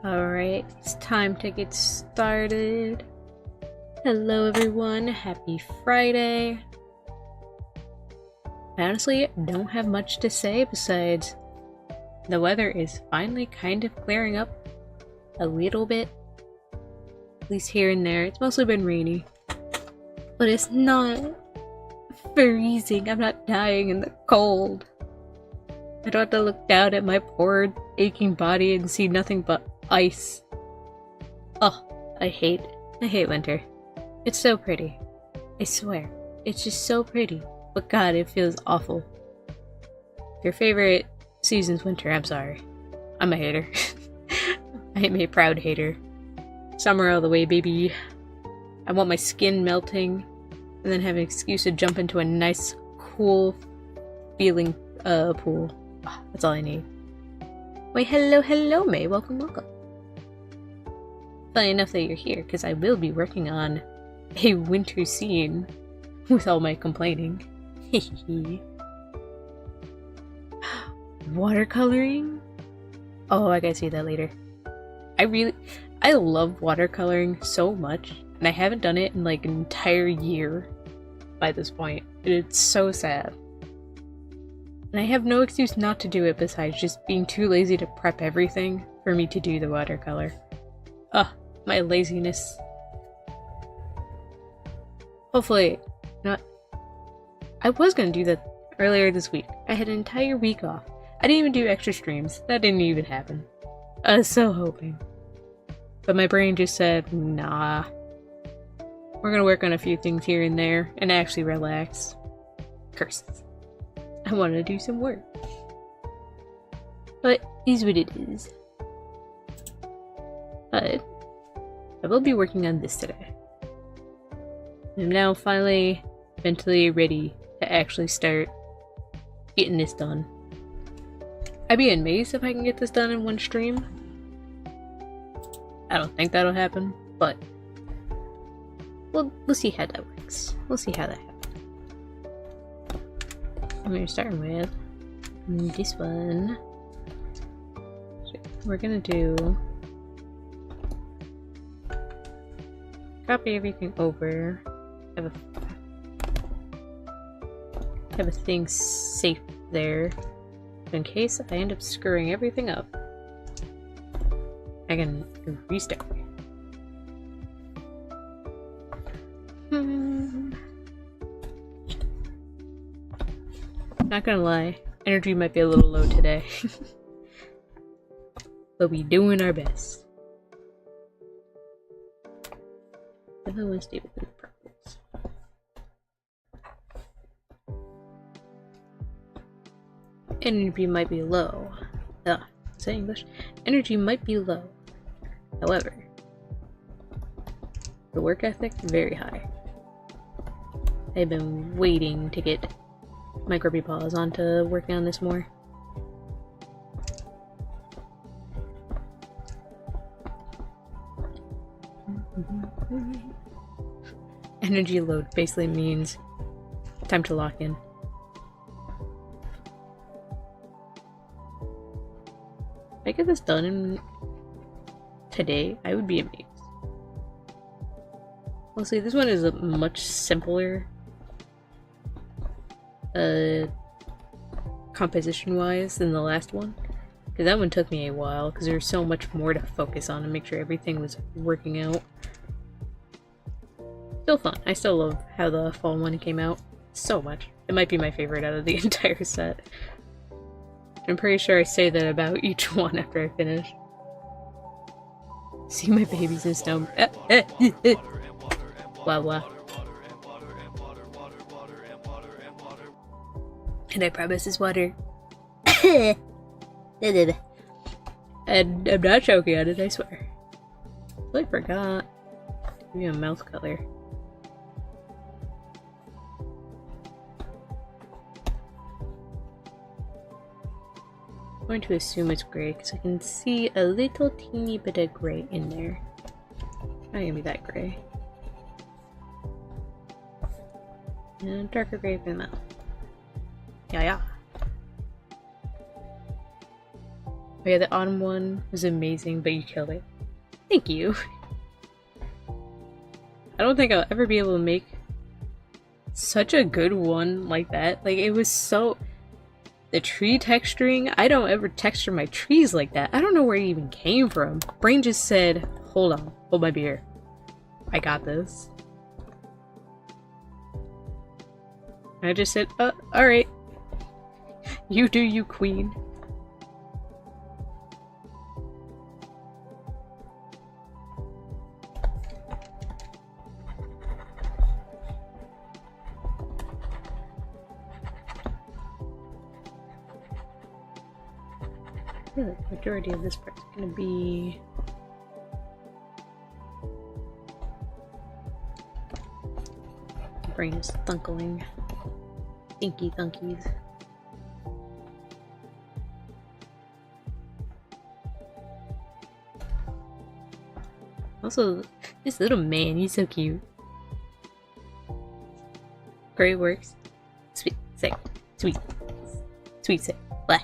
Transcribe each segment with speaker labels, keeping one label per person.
Speaker 1: Alright, it's time to get started. Hello everyone, happy Friday. I honestly don't have much to say besides the weather is finally kind of clearing up a little bit. At least here and there. It's mostly been rainy. But it's not freezing. I'm not dying in the cold. I don't have to look down at my poor aching body and see nothing but ice. Oh, I hate winter. It's so pretty. I swear. It's just so pretty. But god, it feels awful. If your favorite season's winter, I'm sorry. I'm a hater. I'm a proud hater. Summer all the way, baby. I want my skin melting and then have an excuse to jump into a nice, cool feeling pool. Oh, that's all I need. Wait, hello, May. Welcome. Funny enough that you're here, because I will be working on a winter scene with all my complaining. Watercoloring? Oh, I gotta see that later. I love watercoloring so much, and I haven't done it in like an entire year by this point. It's so sad. And I have no excuse not to do it besides just being too lazy to prep everything for me to do the watercolor. Ugh, my laziness. Hopefully, not. I was gonna do that earlier this week. I had an entire week off. I didn't even do extra streams. That didn't even happen. I was so hoping. But my brain just said, nah. We're gonna work on a few things here and there and actually relax. Curses. I want to do some work. But is what it is. But I will be working on this today. I'm now finally mentally ready to actually start getting this done. I'd be amazed if I can get this done in one stream. I don't think that'll happen, but we'll see how that works. We'll see how that happens. We're starting with this one. We're gonna do copy everything over. Have a thing safe there in case I end up screwing everything up. I can restart. Not gonna lie, energy might be a little low today. But we doing our best. If I want to stay with the purples. Energy might be low. Say English. Energy might be low. However, the work ethic very high. I've been waiting to get my grubby paws onto working on this more. Energy load basically means time to lock in. If I get this done in today, I would be amazed. Well, see, this one is a much simpler composition-wise than the last one. Because that one took me a while, because there was so much more to focus on and make sure everything was working out. Still fun. I still love how the fall one came out so much. It might be my favorite out of the entire set. I'm pretty sure I say that about each one after I finish. See my babies in snow. Blah. And I promise it's water. And I'm not choking on it, I swear. I forgot. Give you a mouth color. I'm going to assume it's gray because I can see a little teeny bit of gray in there. Not gonna be that gray. And darker gray than that. Yeah. Oh yeah, the autumn one was amazing, but you killed it. Thank you. I don't think I'll ever be able to make such a good one like that. Like, it was so... The tree texturing, I don't ever texture my trees like that. I don't know where it even came from. Brain just said, hold on, hold my beer. I got this. And I just said, alright. You do you, queen. The majority of this part's gonna be my brain is thunkling. Thinky thunkies. Also, this little man, he's so cute. Great works. Sweet, sick, sweet, sweet, sick, blah.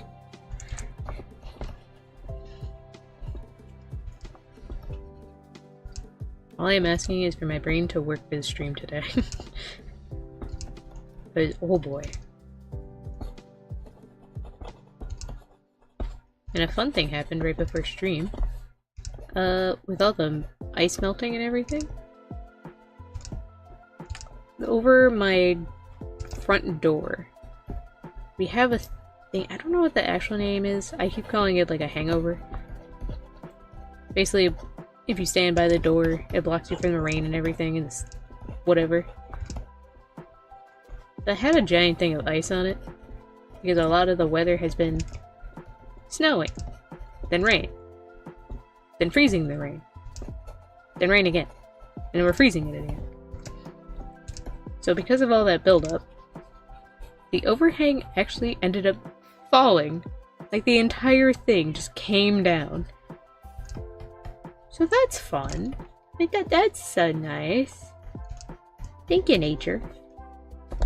Speaker 1: All I am asking is for my brain to work for the stream today. But oh boy. And a fun thing happened right before stream. With all the ice melting and everything. Over my front door, we have a thing, I don't know what the actual name is. I keep calling it like a hangover. Basically, if you stand by the door, it blocks you from the rain and everything, and it's whatever. I had a giant thing of ice on it, because a lot of the weather has been snowing, then rain, then freezing the rain, then rain again, and then we're freezing it again. So because of all that buildup, the overhang actually ended up falling. Like, the entire thing just came down. So that's fun. Like, that's so nice. Thank you, nature.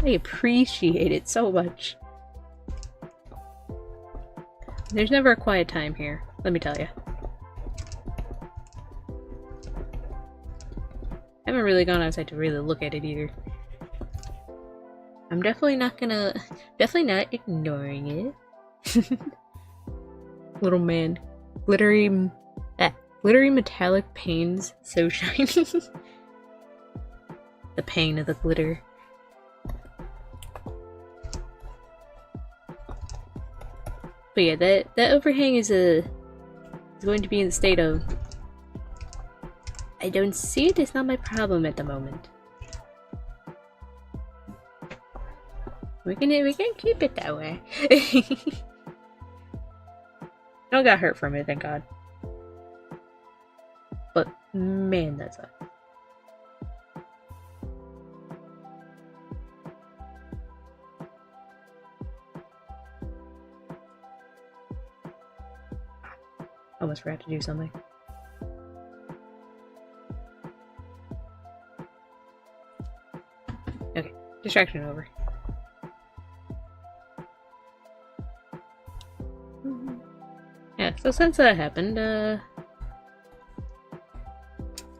Speaker 1: I appreciate it so much. There's never a quiet time here, let me tell you. I haven't really gone outside to really look at it either. I'm definitely not ignoring it. Little man. Glittery metallic panes, so shiny. The pain of the glitter. But yeah, that overhang is going to be in the state of, I don't see it, it's not my problem at the moment. We can keep it that way. I don't got hurt from it, thank God. But man, that's a... Almost forgot to do something. Okay, distraction over. Yeah, so since that happened,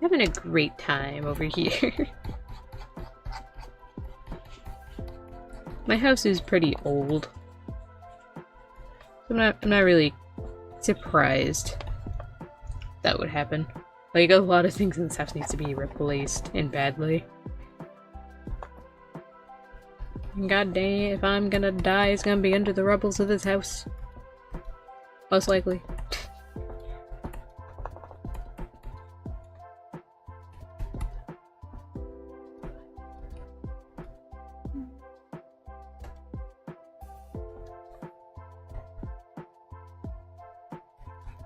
Speaker 1: having a great time over here. My house is pretty old. So I'm not really surprised that would happen. Like, a lot of things in this house needs to be replaced, and badly. God dang it, if I'm gonna die, it's gonna be under the rubbles of this house. Most likely.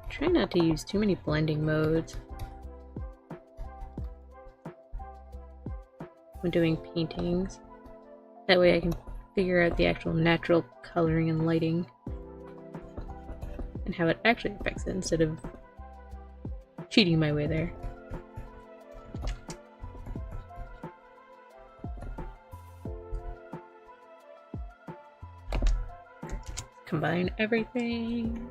Speaker 1: Try not to use too many blending modes when doing paintings. That way I can figure out the actual natural coloring and lighting and how it actually affects it instead of cheating my way there. Combine everything.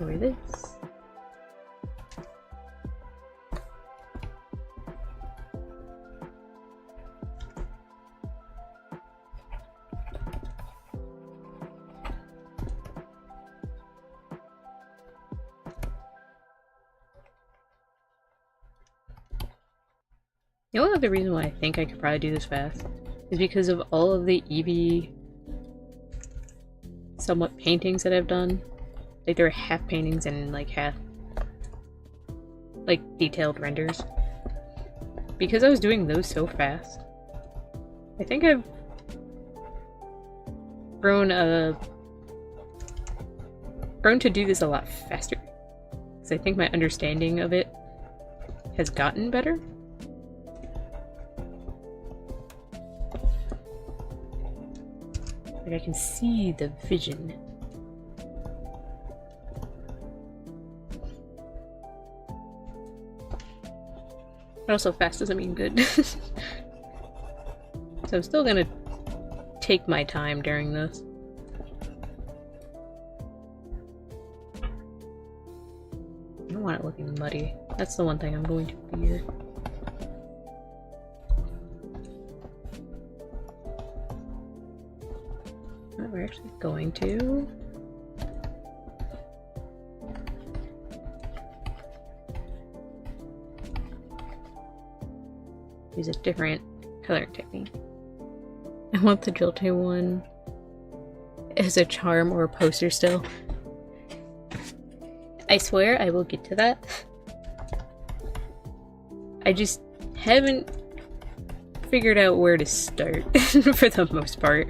Speaker 1: Lower this. The only other reason why I think I could probably do this fast is because of all of the Eevee somewhat paintings that I've done. Like, there are half paintings and like half like detailed renders. Because I was doing those so fast, I think I've grown to do this a lot faster. Because I think my understanding of it has gotten better. Like, I can see the vision. But also fast doesn't mean good. So I'm still gonna take my time during this. I don't want it looking muddy. That's the one thing I'm going to fear. We're actually going to use a different coloring technique. I want the Jolteon one as a charm or a poster still. I swear I will get to that. I just haven't figured out where to start for the most part.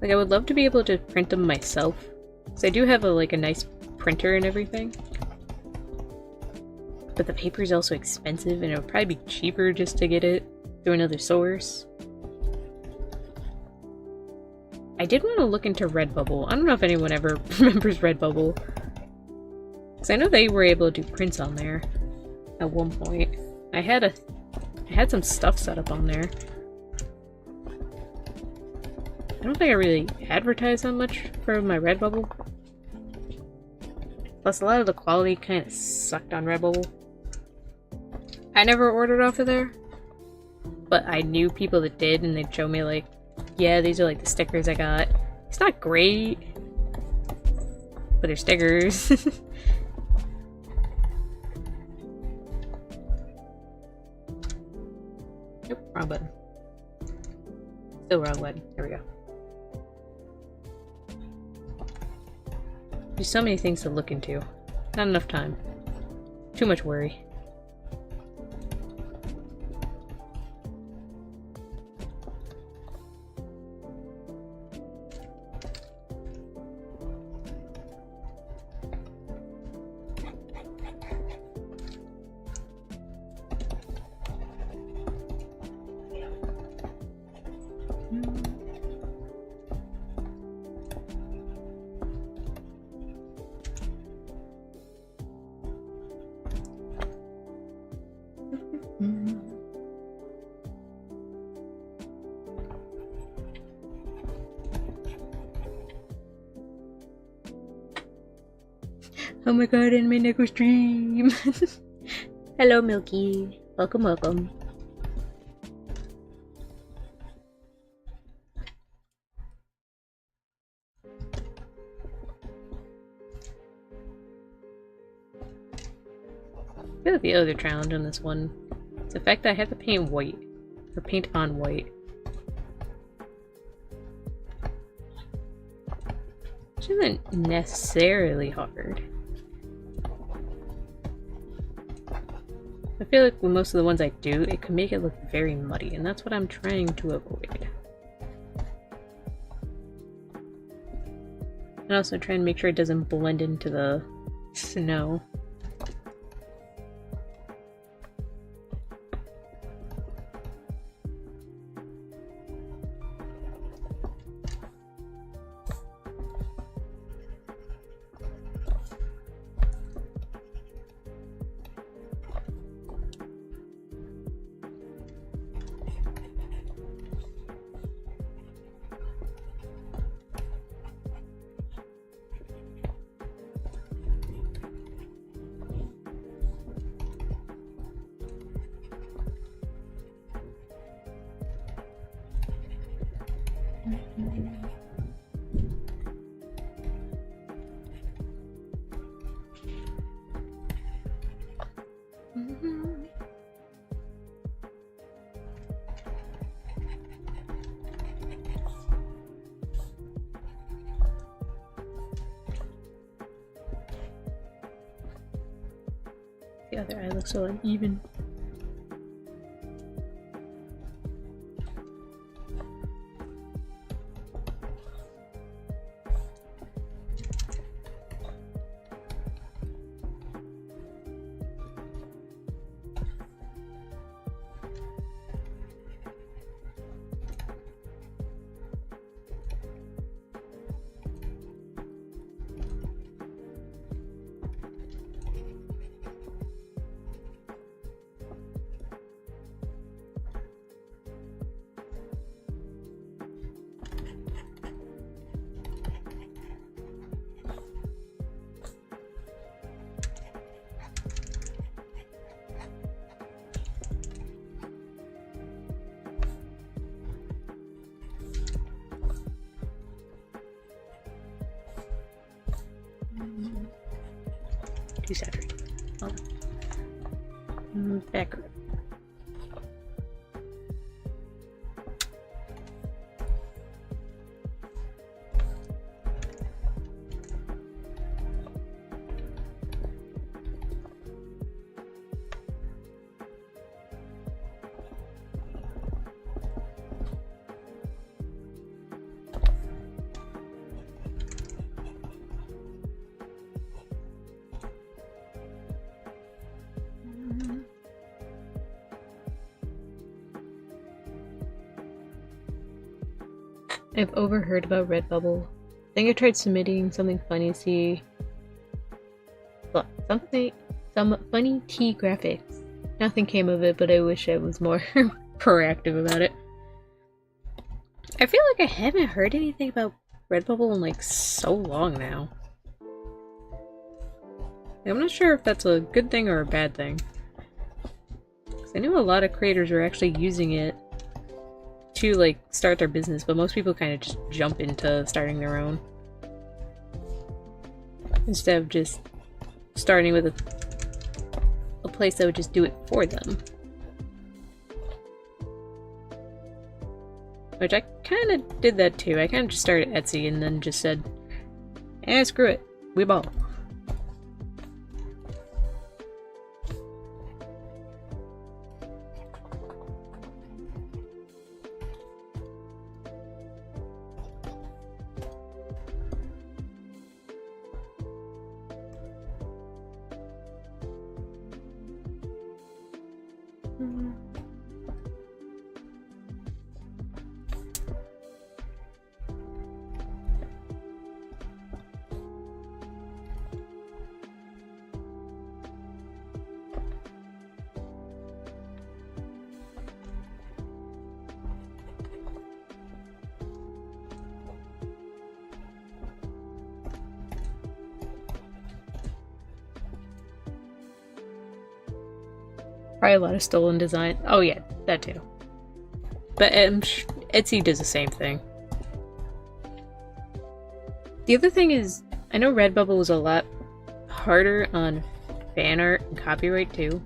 Speaker 1: Like, I would love to be able to print them myself, because I do have a nice printer and everything. But the paper is also expensive, and it would probably be cheaper just to get it through another source. I did want to look into Redbubble. I don't know if anyone ever remembers Redbubble, because I know they were able to do prints on there at one point. I had some stuff set up on there. I don't think I really advertised that much for my Redbubble. Plus, a lot of the quality kind of sucked on Redbubble. I never ordered off of there, but I knew people that did, and they'd show me like, yeah, these are like the stickers I got. It's not great, but they're stickers. Nope, wrong button. Still wrong button. There we go. There's so many things to look into. Not enough time. Too much worry. Oh my god, and my Neko stream! Hello, Milky. Welcome, welcome. I feel like the other challenge on this one is the fact that I have to paint white, or paint on white. Which isn't necessarily hard. I feel like with most of the ones I do, it can make it look very muddy, and that's what I'm trying to avoid. And also try and make sure it doesn't blend into the snow. other eye looks so uneven. Too saturated. Oh. Back. I've overheard about Redbubble. I think I tried submitting something funny to see. Well, some funny tea graphics. Nothing came of it, but I wish I was more proactive about it. I feel like I haven't heard anything about Redbubble in like so long now. I'm not sure if that's a good thing or a bad thing. Because I know a lot of creators are actually using it to like start their business, but most people kind of just jump into starting their own instead of just starting with a place that would just do it for them. Which I kind of did that too. I kind of just started Etsy and then just said, eh, screw it, we ball. Probably a lot of stolen design. Oh yeah, that too. But Etsy does the same thing. The other thing is, I know Redbubble was a lot harder on fan art and copyright too.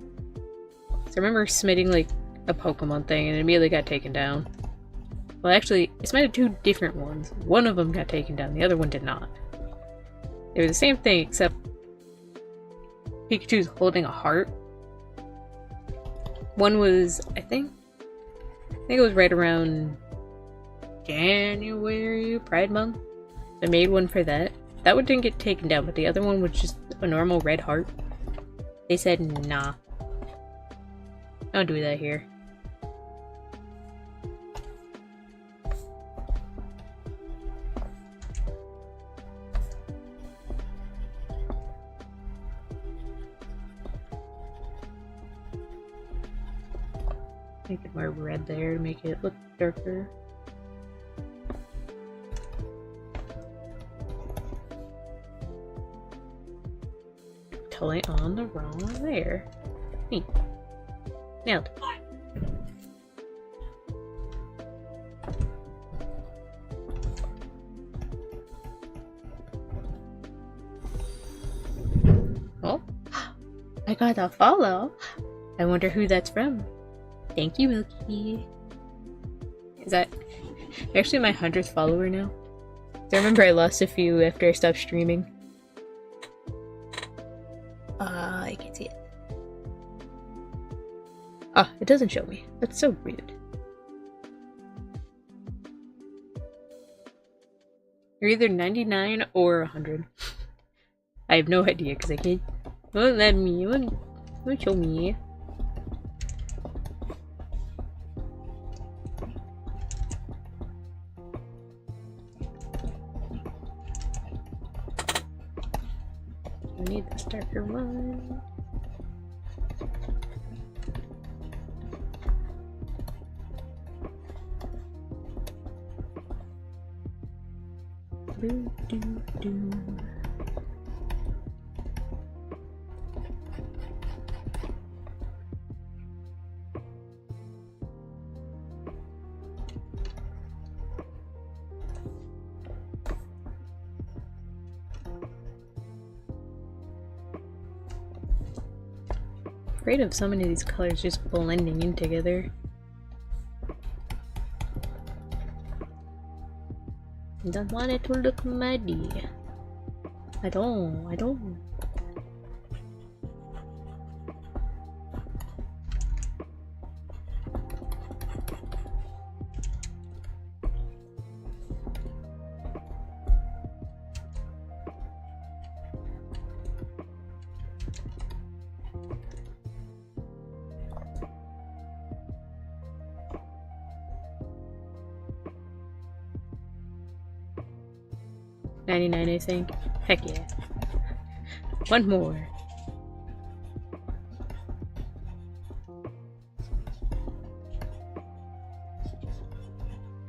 Speaker 1: So I remember submitting like a Pokemon thing and it immediately got taken down. Well, actually, I submitted two different ones. One of them got taken down, the other one did not. They were the same thing, except Pikachu's holding a heart. One was, I think it was right around January, Pride Month. I made one for that. That one didn't get taken down, but the other one was just a normal red heart. They said, nah. Don't do that here. Make it more red there to make it look darker. Totally on the wrong layer. Neat. Nailed it. Oh, I got a follow. I wonder who that's from. Thank you, Milky. Is that actually my 100th follower now? I remember I lost a few after I stopped streaming. I can't see it. Ah, it doesn't show me. That's so rude. You're either 99 or 100. I have no idea because I can't. Won't let me. Won't show me. I need this darker one. Do, do, do. Afraid of so many of these colors just blending in together. I don't want it to look muddy. I don't. $99, I think. Heck yeah. One more.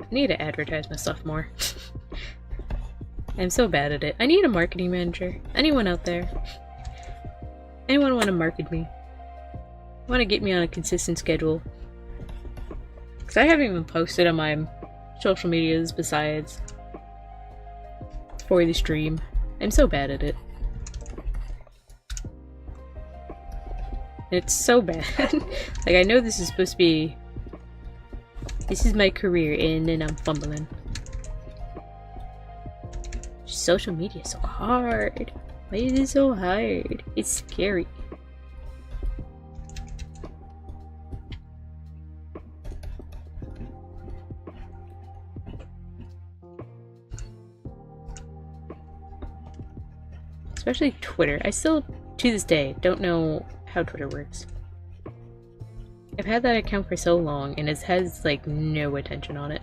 Speaker 1: I need to advertise my stuff more. I'm so bad at it. I need a marketing manager. Anyone out there? Anyone want to market me? Want to get me on a consistent schedule? Because I haven't even posted on my social medias besides for the stream. I'm so bad at it. It's so bad. Like, I know this is supposed to be... This is my career, and then I'm fumbling. Social media is so hard. Why is it so hard? It's scary. Especially Twitter. I still, to this day, don't know how Twitter works. I've had that account for so long, and it has, like, no attention on it.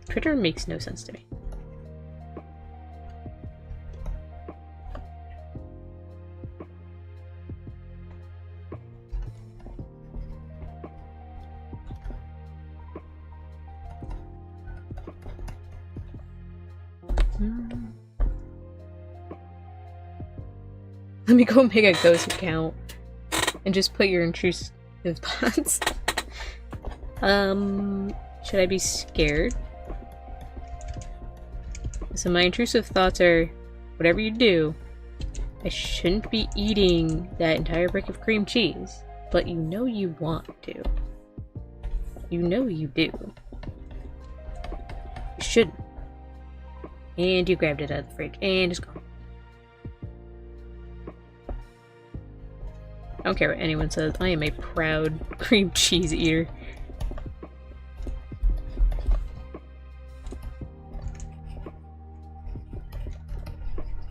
Speaker 1: Twitter makes no sense to me. Let me go make a ghost account and just put your intrusive thoughts. Should I be scared? So my intrusive thoughts are, whatever you do, I shouldn't be eating that entire brick of cream cheese, but you know you want to. You know you do. You shouldn't. And you grabbed it out of the fridge, and it's gone. I don't care what anyone says, I am a proud cream cheese eater.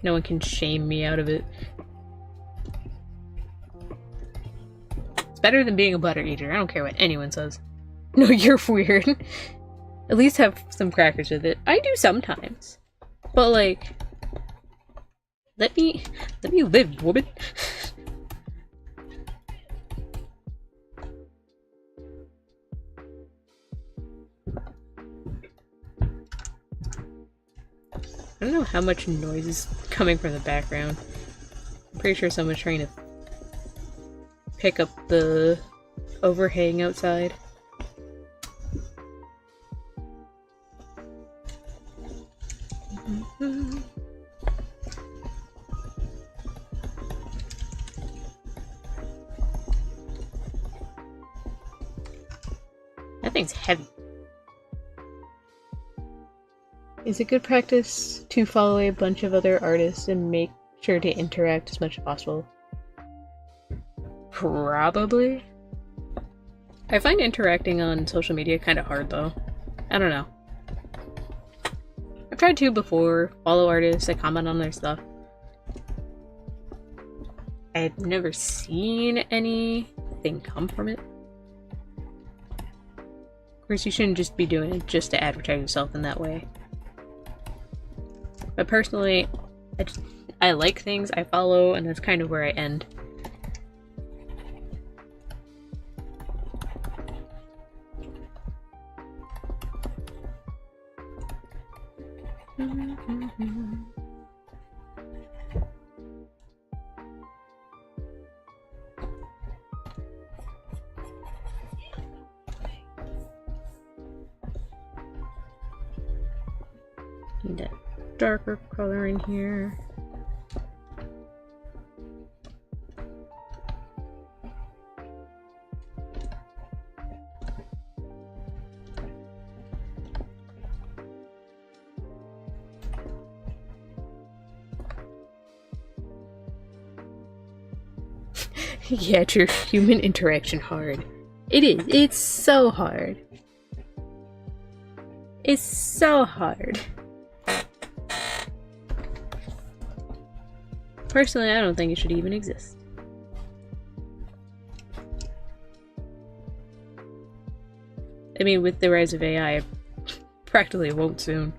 Speaker 1: No one can shame me out of it. It's better than being a butter eater, I don't care what anyone says. No, you're weird. At least have some crackers with it. I do sometimes. But like, let me live, woman. I don't know how much noise is coming from the background. I'm pretty sure someone's trying to pick up the overhang outside. That thing's heavy. It's a good practice to follow a bunch of other artists and make sure to interact as much as possible. Probably. I find interacting on social media kind of hard, though. I don't know. I've tried to before. Follow artists, I comment on their stuff. I've never seen anything come from it. Of course, you shouldn't just be doing it just to advertise yourself in that way. But personally, I like things, I follow, and that's kind of where I end. Need a darker color in here. Yeah, true. Human interaction hard. It is. It's so hard. It's so hard. Personally, I don't think it should even exist. I mean, with the rise of AI, it practically won't soon.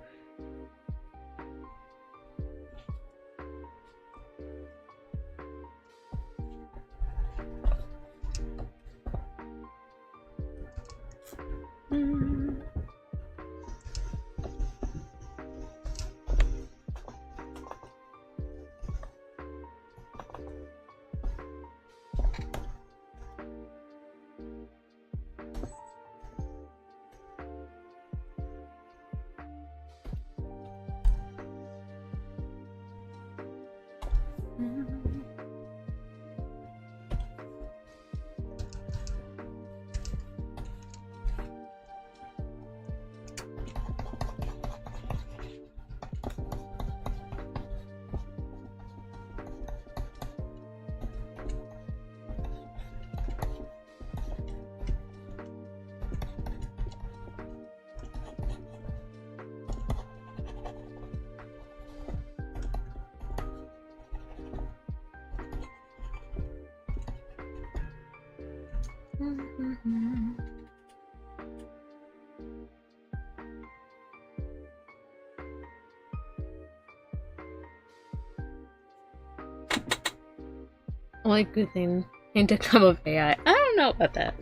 Speaker 1: Like, good thing to come of AI. I don't know about that.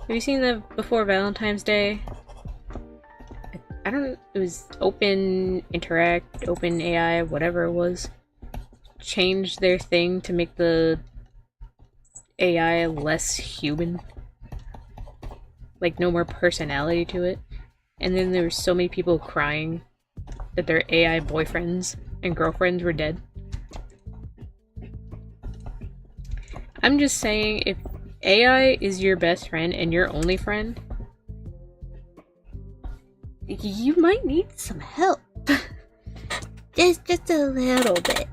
Speaker 1: Have you seen the before Valentine's Day? I don't know. It was Open Interact, Open AI, whatever it was. Changed their thing to make the AI less human. Like, no more personality to it. And then there were so many people crying that their AI boyfriends and girlfriends were dead. I'm just saying, if AI is your best friend and your only friend, you might need some help. just a little bit.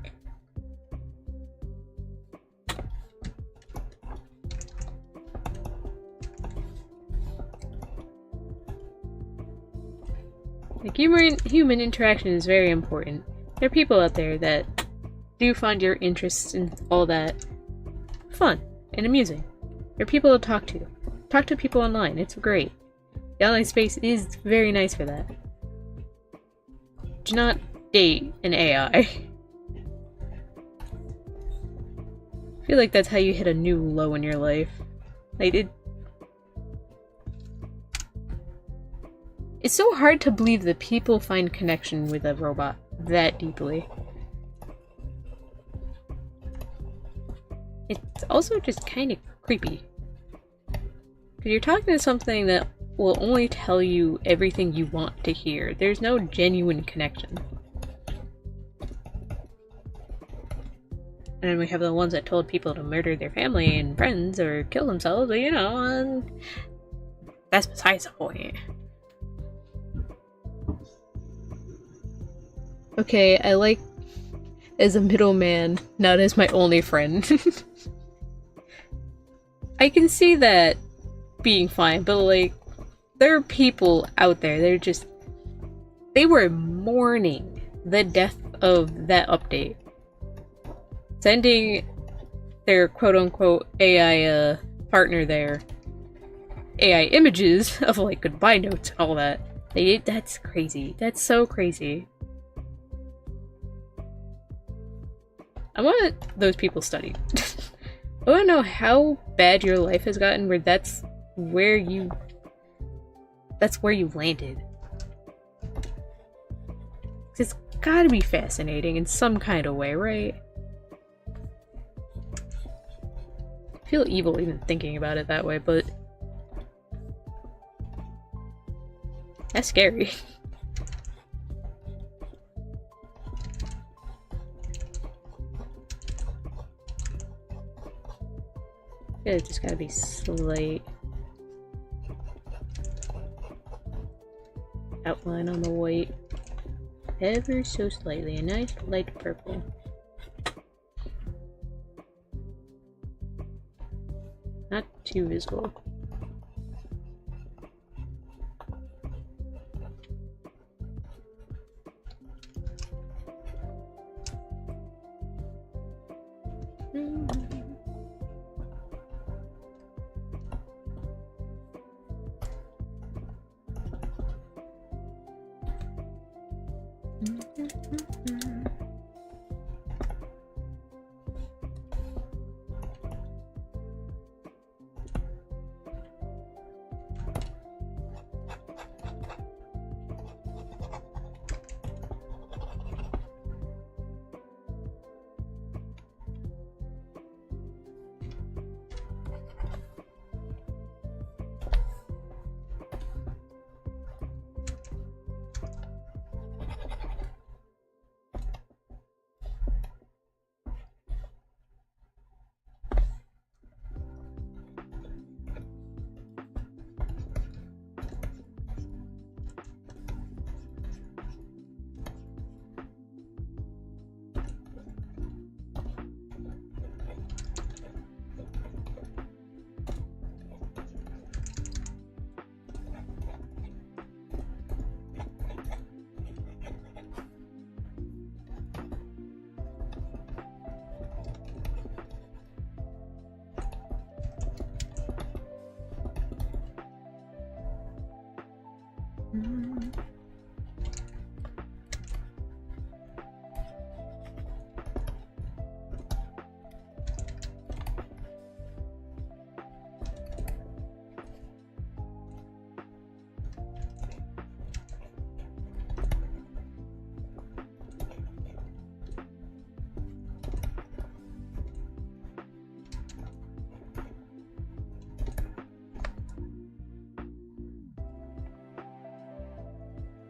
Speaker 1: Like, human interaction is very important. There are people out there that do find your interests and all that fun and amusing. There are people to talk to. Talk to people online. It's great. The online space is very nice for that. Do not date an AI. I feel like that's how you hit a new low in your life. Like, it's so hard to believe that people find connection with a robot that deeply. It's also just kind of creepy. Because you're talking to something that will only tell you everything you want to hear. There's no genuine connection. And then we have the ones that told people to murder their family and friends or kill themselves, but, you know, and that's besides the point. Okay, I like as a middleman, not as my only friend. I can see that being fine, but like, there are people out there, they were mourning the death of that update. Sending their quote-unquote AI partner there AI images of like goodbye notes and all that. That's crazy. That's so crazy. I want those people studied. I want to know how bad your life has gotten where that's where you landed. It's gotta be fascinating in some kind of way, right? I feel evil even thinking about it that way, but that's scary. It's just gotta be slight outline on the white. Ever so slightly. A nice light purple. Not too visible.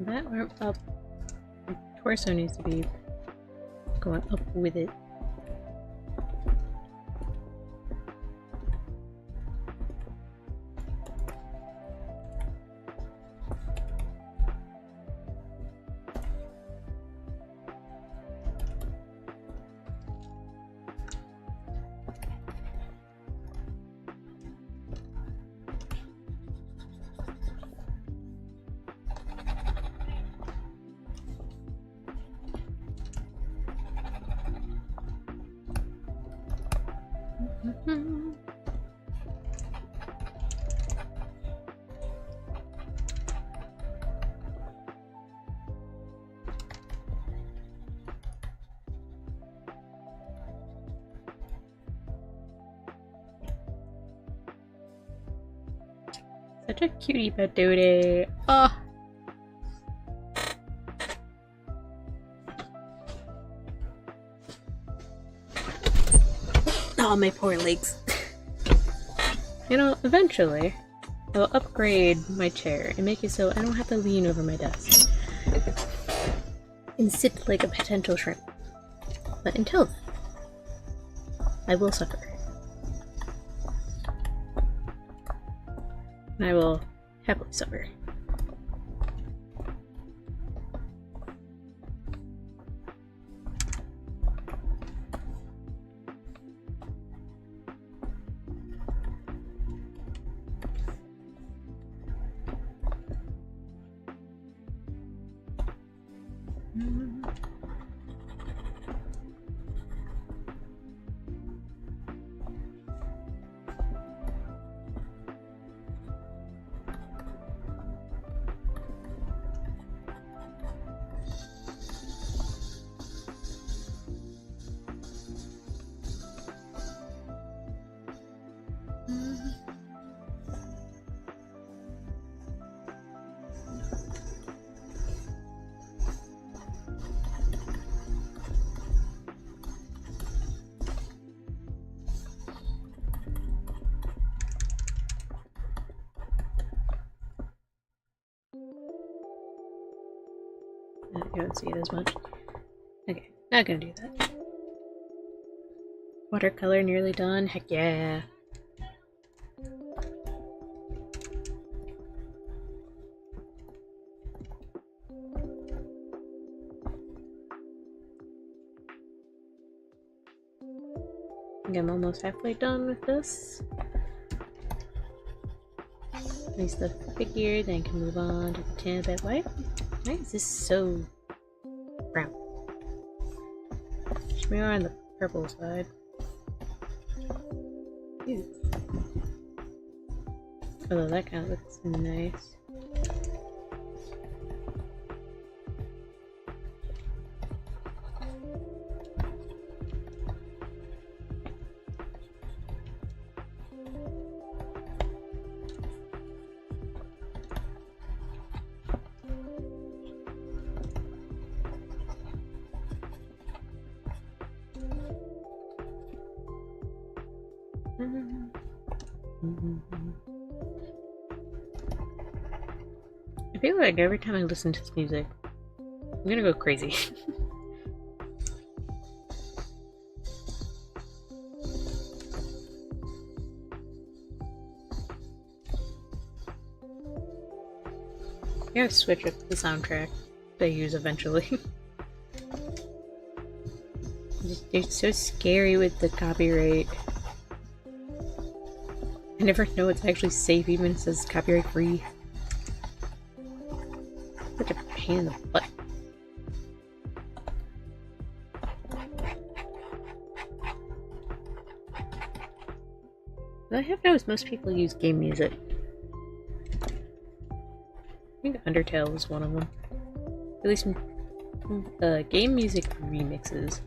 Speaker 1: That arm up. My torso needs to be going up with it. Such a cutie patootie. Oh. Oh, my poor legs. You know, eventually, I will upgrade my chair and make it so I don't have to lean over my desk and sit like a potential shrimp. But until then, I will suffer. And I will happily suffer. You don't see it as much. Okay, not gonna do that. Watercolor nearly done. Heck yeah. I think I'm almost halfway done with this. Place the figure, then can move on to the tin bit. Why is this so brown? Should be on the purple side. Ew. Although that kind of looks nice. I feel like every time I listen to this music, I'm gonna go crazy. I gotta switch up the soundtrack they use eventually. It's so scary with the copyright. I never know it's actually safe, even if it says copyright free. Such a pain in the butt. I have noticed most people use game music. I think Undertale was one of them. At least game music remixes.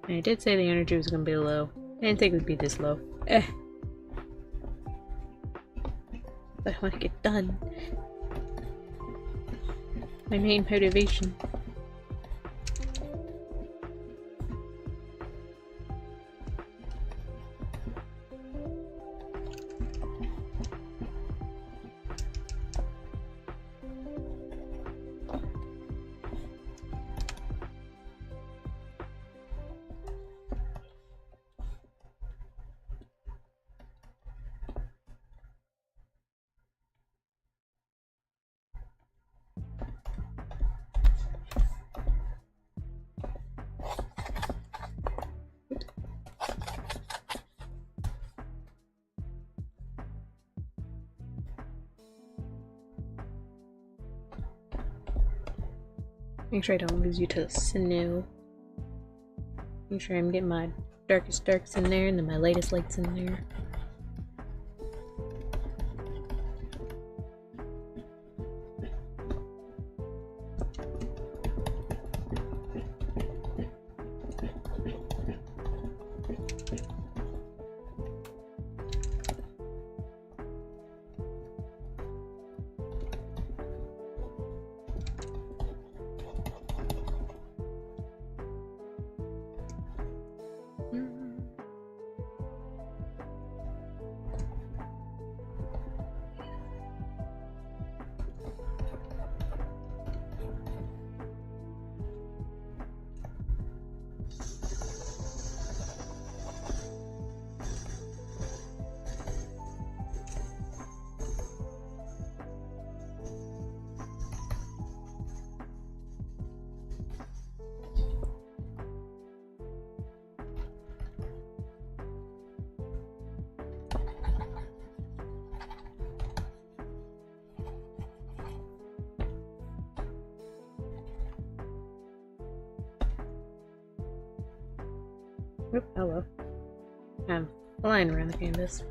Speaker 1: And I did say the energy was gonna be low. I didn't think it would be this low. But I want to get done. My main motivation. Make sure I don't lose you to snow. Make sure I'm getting my darkest darks in there and then my lightest lights in there. Oop, hello. I'm flying around the canvas.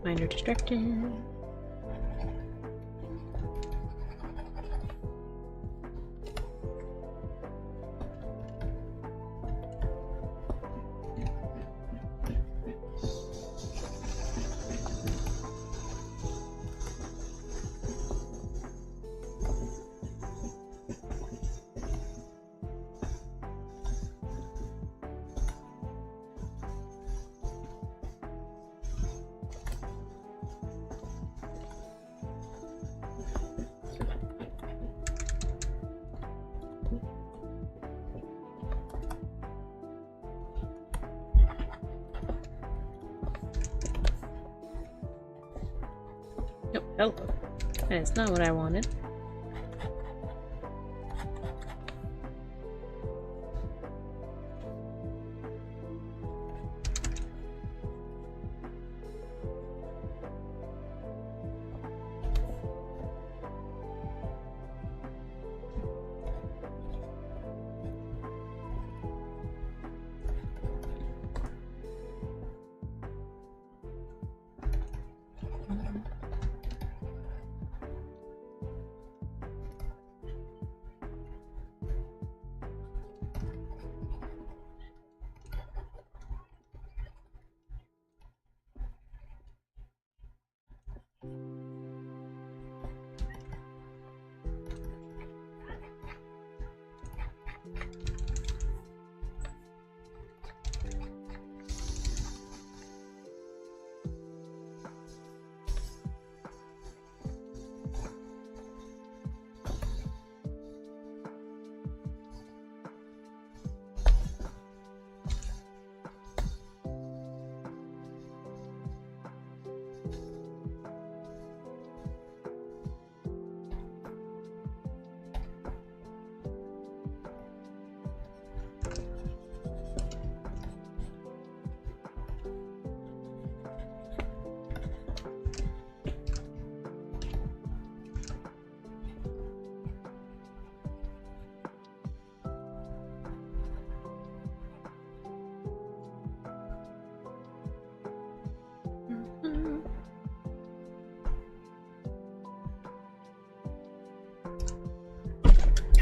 Speaker 1: Minor distracted. Nope, hello. That is not what I wanted.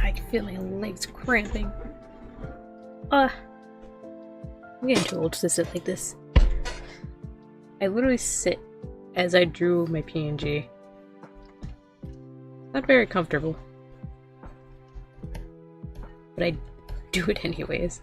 Speaker 1: I can feel my legs cramping. I'm getting too old to sit like this. I literally sit as I drew my PNG. Not very comfortable. But I do it anyways.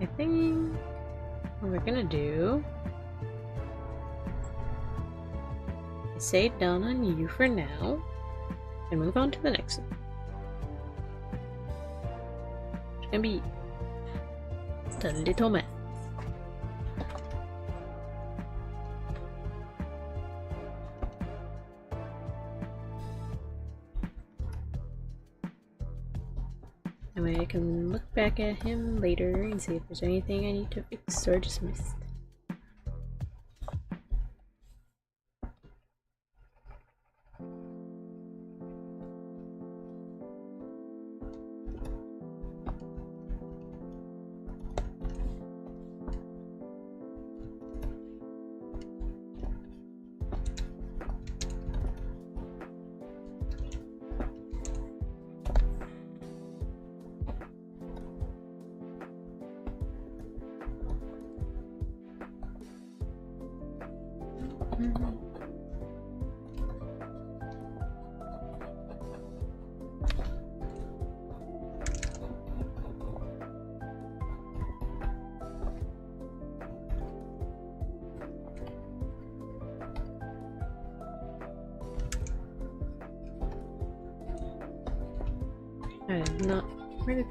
Speaker 1: I think what we're gonna do is say done on you for now and move on to the next one. It's gonna be the little man. That way I can look back at him later and see if there's anything I need to fix or just missed. I am not ready.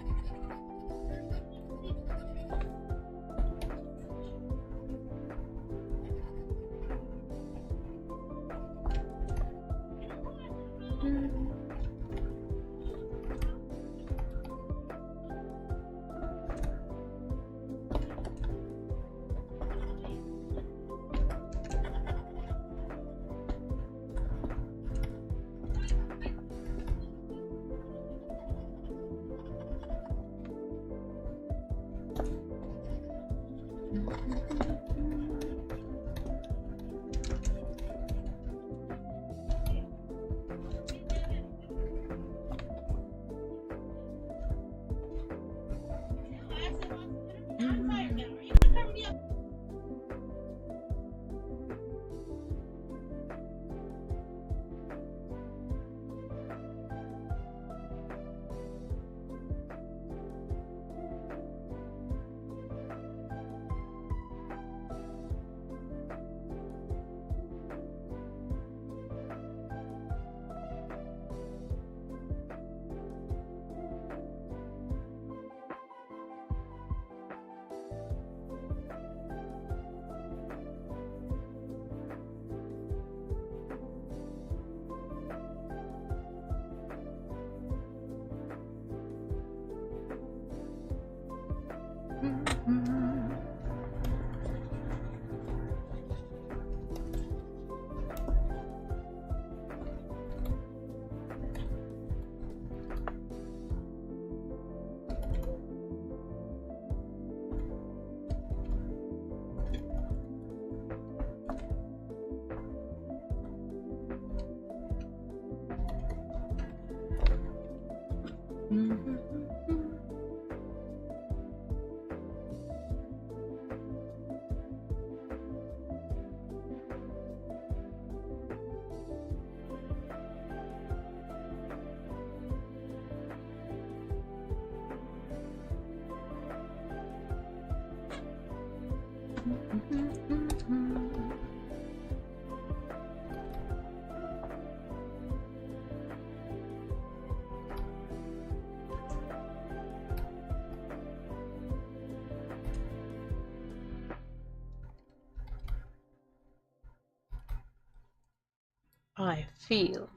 Speaker 1: I feel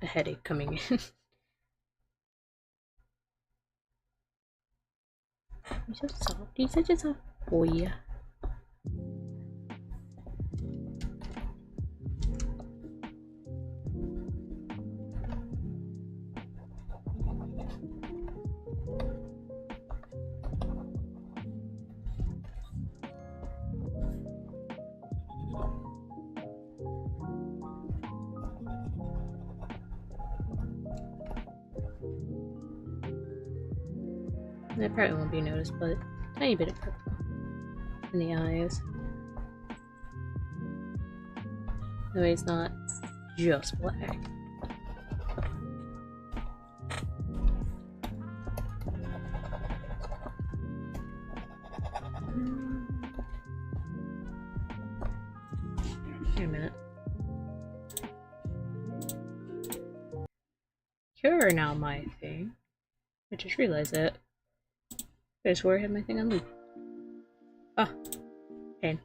Speaker 1: a headache coming in. You're so soft. You're such a soft boy. That probably won't be noticed, but tiny bit of purple in the eyes. The way it's not just black. Wait a minute. You're now my thing. I just realized that. I swore I had my thing on loop. Ah, pain.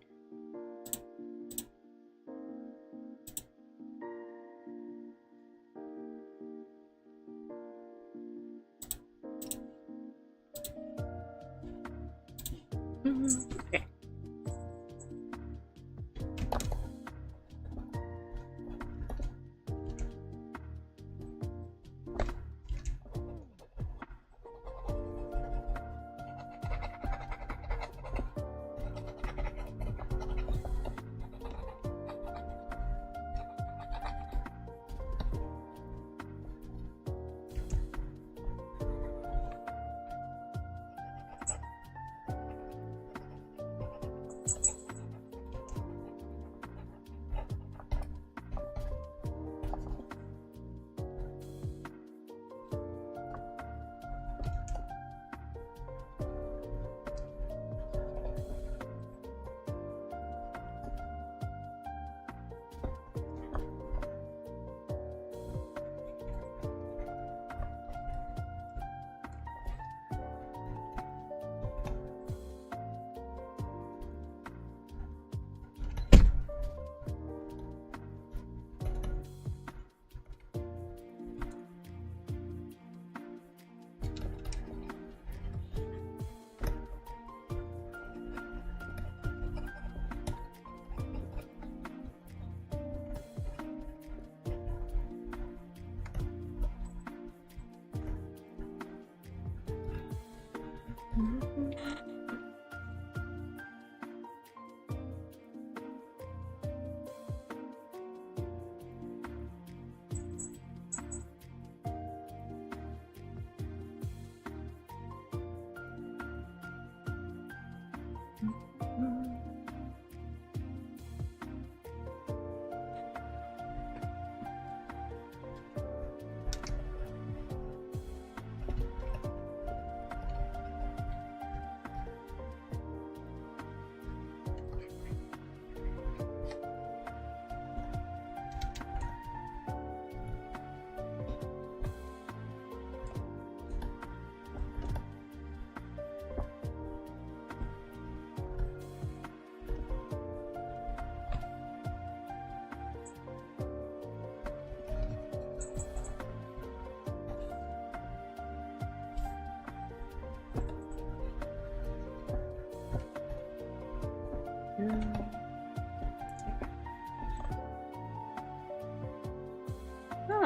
Speaker 1: Okay.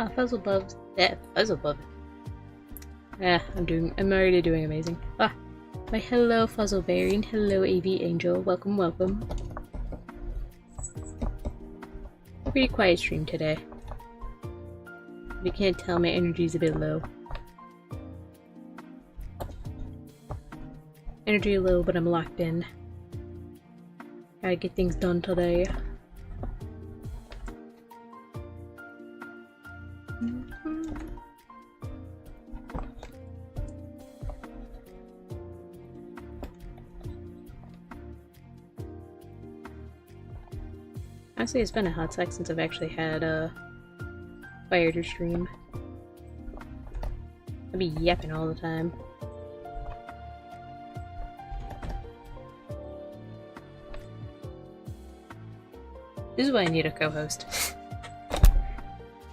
Speaker 1: Ah, puzzle bubs. Yeah, puzzle bub. Yeah, I'm already doing amazing. Ah, my hello Fuzzleberry and hello AV Angel. Welcome, welcome. Pretty quiet stream today. If you can't tell, my energy's a bit low. Energy low, but I'm locked in. Gotta get things done today. Honestly, it's been a hot sec since I've actually had a fire to stream. I'd be yapping all the time. This is why I need a co-host.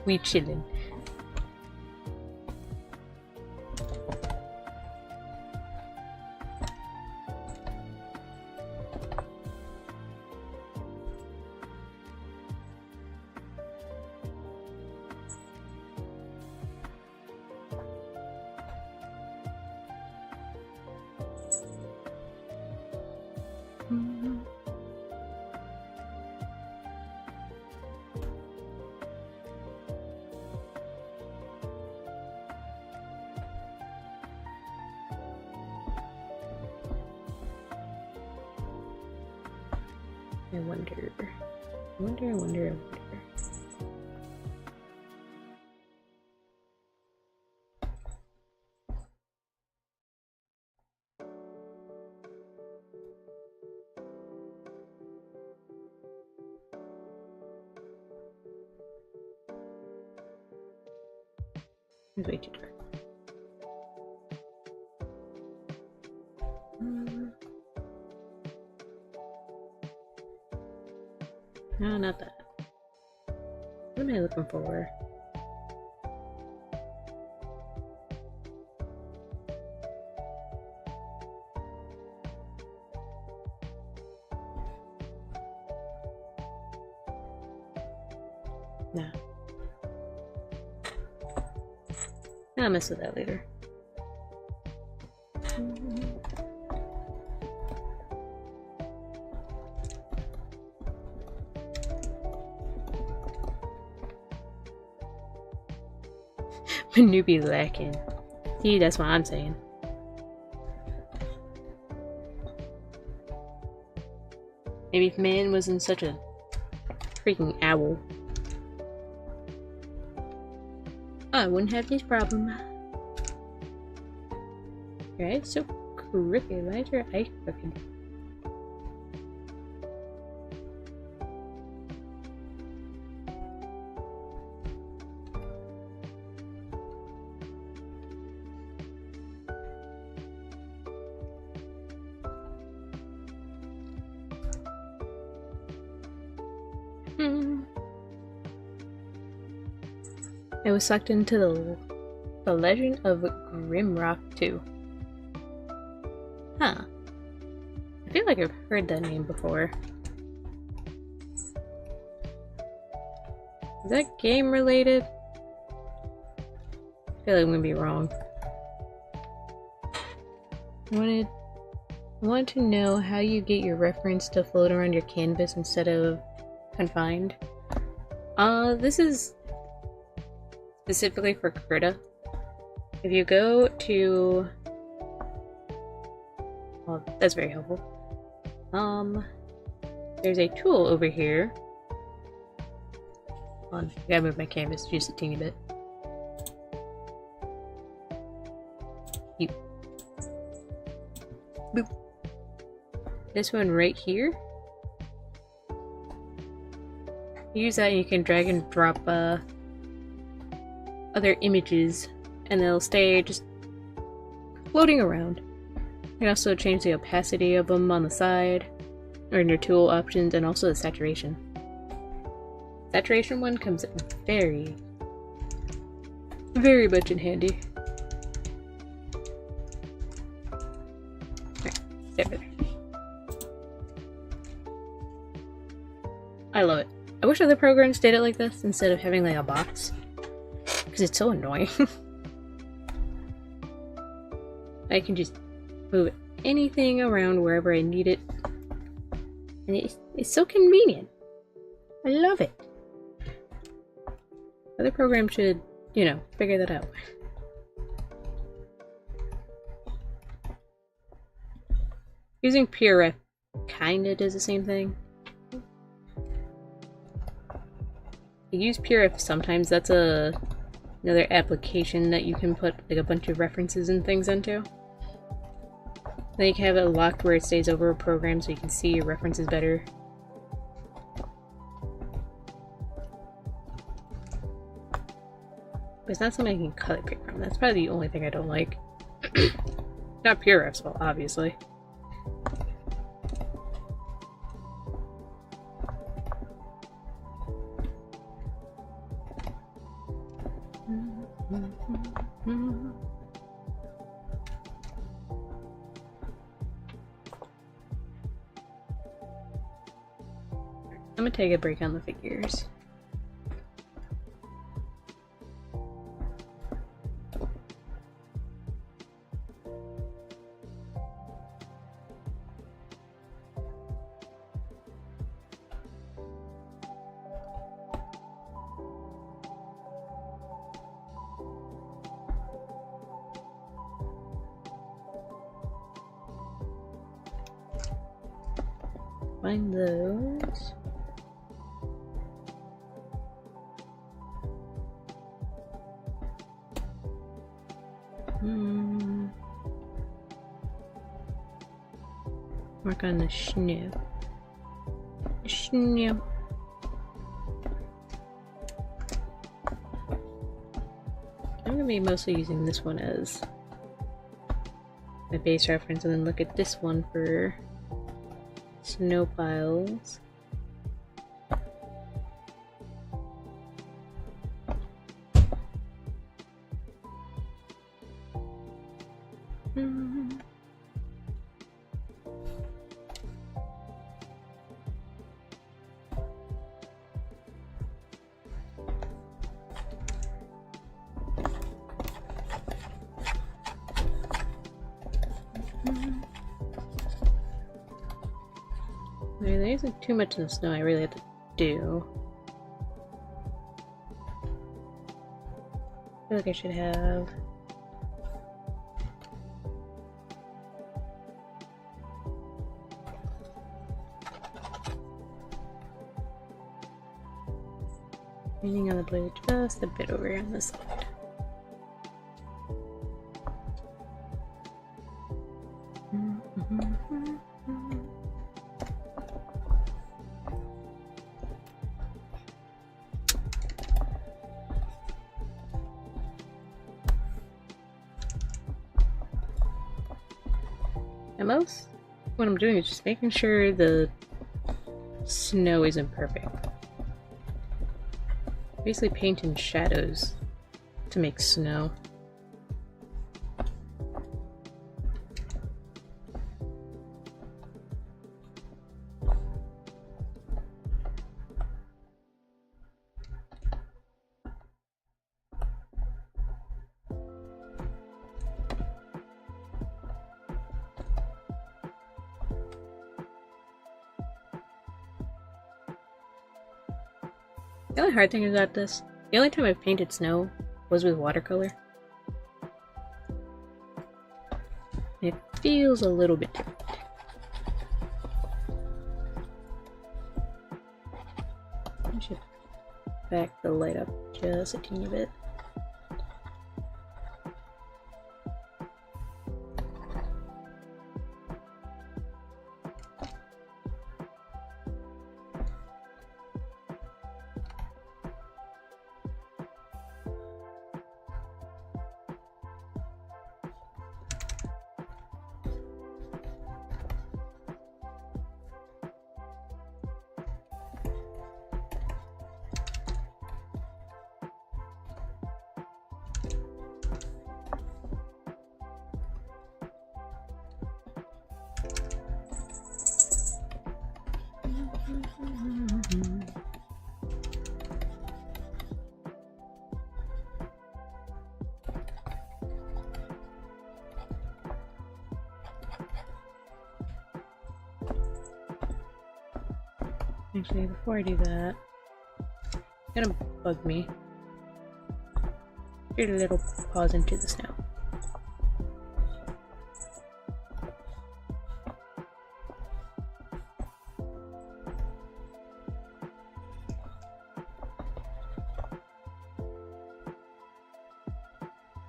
Speaker 1: We chillin'. I wonder. It's way too dark. No, not that. What am I looking for? Nah. I'll mess with that later. My newbie lacking. See, that's what I'm saying. Maybe if man wasn't such a freaking owl, I wouldn't have this problem. Your eye's so crooked. Why is your eye crooked? I was sucked into the Legend of Grimrock 2. Huh. I feel like I've heard that name before. Is that game related? I feel like I'm gonna be wrong. I wanted to know how you get your reference to float around your canvas instead of confined. This is specifically for Krita. If you go to... Well, that's very helpful. There's a tool over here. Hold on, I gotta move my canvas just a teeny bit. Boop. This one right here. Use that and you can drag and drop other images and they'll stay just floating around. You can also change the opacity of them on the side or in your tool options, and also the saturation. Saturation one comes very much in handy. There. I love it. I wish other programs did it like this instead of having like a box. because it's so annoying. I can just move anything around wherever I need it. And it's so convenient. I love it. Other programs should, you know, figure that out. Using PureRef kinda does the same thing. I use PureRef sometimes. That's another application that you can put like a bunch of references and things into. Then you can have it locked where it stays over a program so you can see your references better. But it's not something I can color pick from. That's probably the only thing I don't like. Not PureRef's fault, obviously. I'm gonna take a break on the figures. Find those. Work on the snow. Snow. I'm gonna be mostly using this one as my base reference, and then look at this one for snow piles. There isn't too much in the snow I really have to do. I feel like I should have painting on the blade just a bit over on this side. And most what I'm doing is just making sure the snow isn't perfect. Basically painting shadows to make snow. The only hard thing about this, the only time I've painted snow was with watercolor. It feels a little bit different. I should back the light up just a teeny bit. Actually, before I do that, it's gonna bug me. Shoot a little pause into the snow.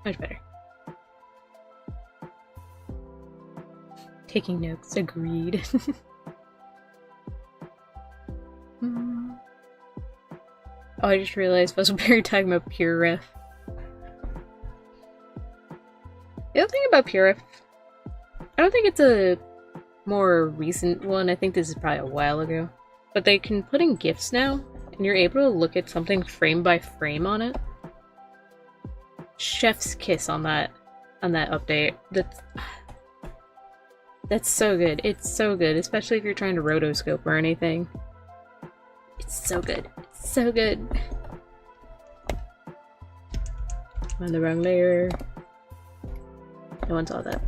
Speaker 1: Much better. Taking notes, agreed. Oh, I just realized Fuzzleberry talking about Pure Ref. The other thing about Pure Ref, I don't think it's a more recent one. I think this is probably a while ago. But they can put in GIFs now, and you're able to look at something frame by frame on it. Chef's kiss on that update. That's so good. It's so good, especially if you're trying to rotoscope or anything. It's so good. It's so good. I'm on the wrong layer. No one saw that.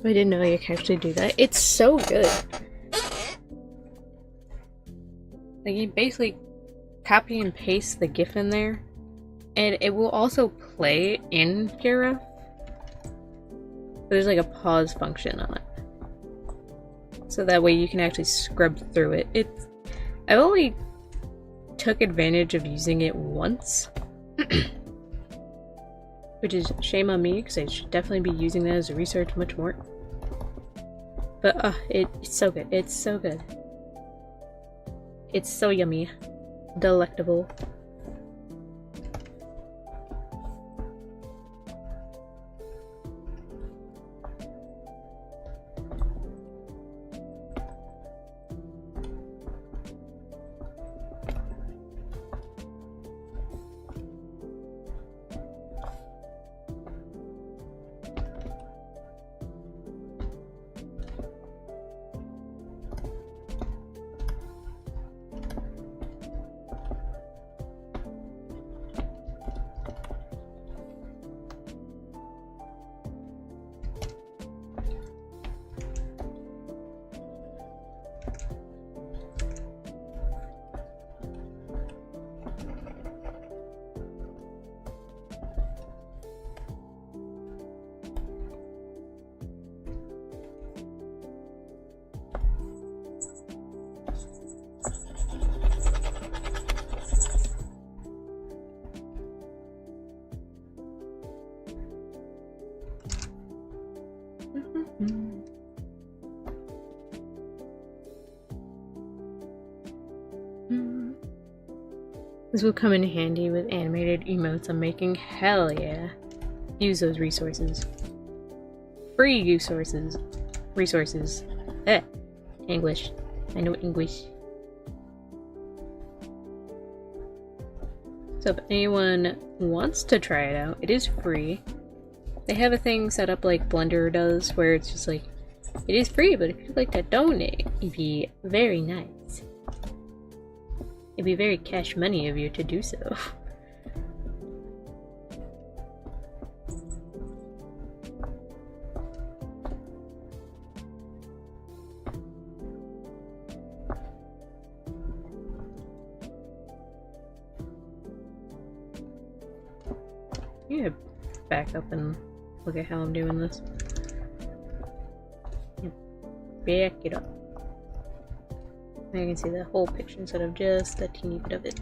Speaker 1: I didn't know you can actually do that. It's so good. Like, you basically copy and paste the GIF in there, and it will also play in Pure. There's like a pause function on it, so that way you can actually scrub through it. I've only took advantage of using it once. Which is shame on me, because I should definitely be using that as a research much more. But it's so good. It's so good. It's so yummy. Delectable. This will come in handy with animated emotes I'm making. Hell yeah. Use those resources. Free resources. English. I know English. So if anyone wants to try it out, it is free. They have a thing set up like Blender does, where it's just like, it is free, but if you'd like to donate, it'd be very nice. It'd be very cash money of you to do so. Yeah, back up and look at how I'm doing this. Back it up. Now you can see the whole picture instead of just a teeny bit of it.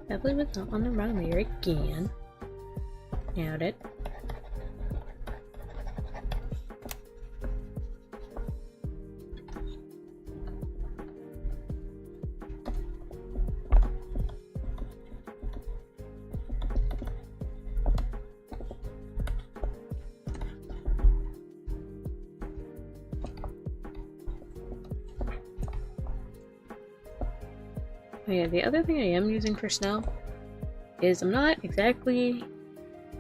Speaker 1: Definitely was not on the wrong layer again. Nailed it. Oh yeah, the other thing I am using for snow is I'm not exactly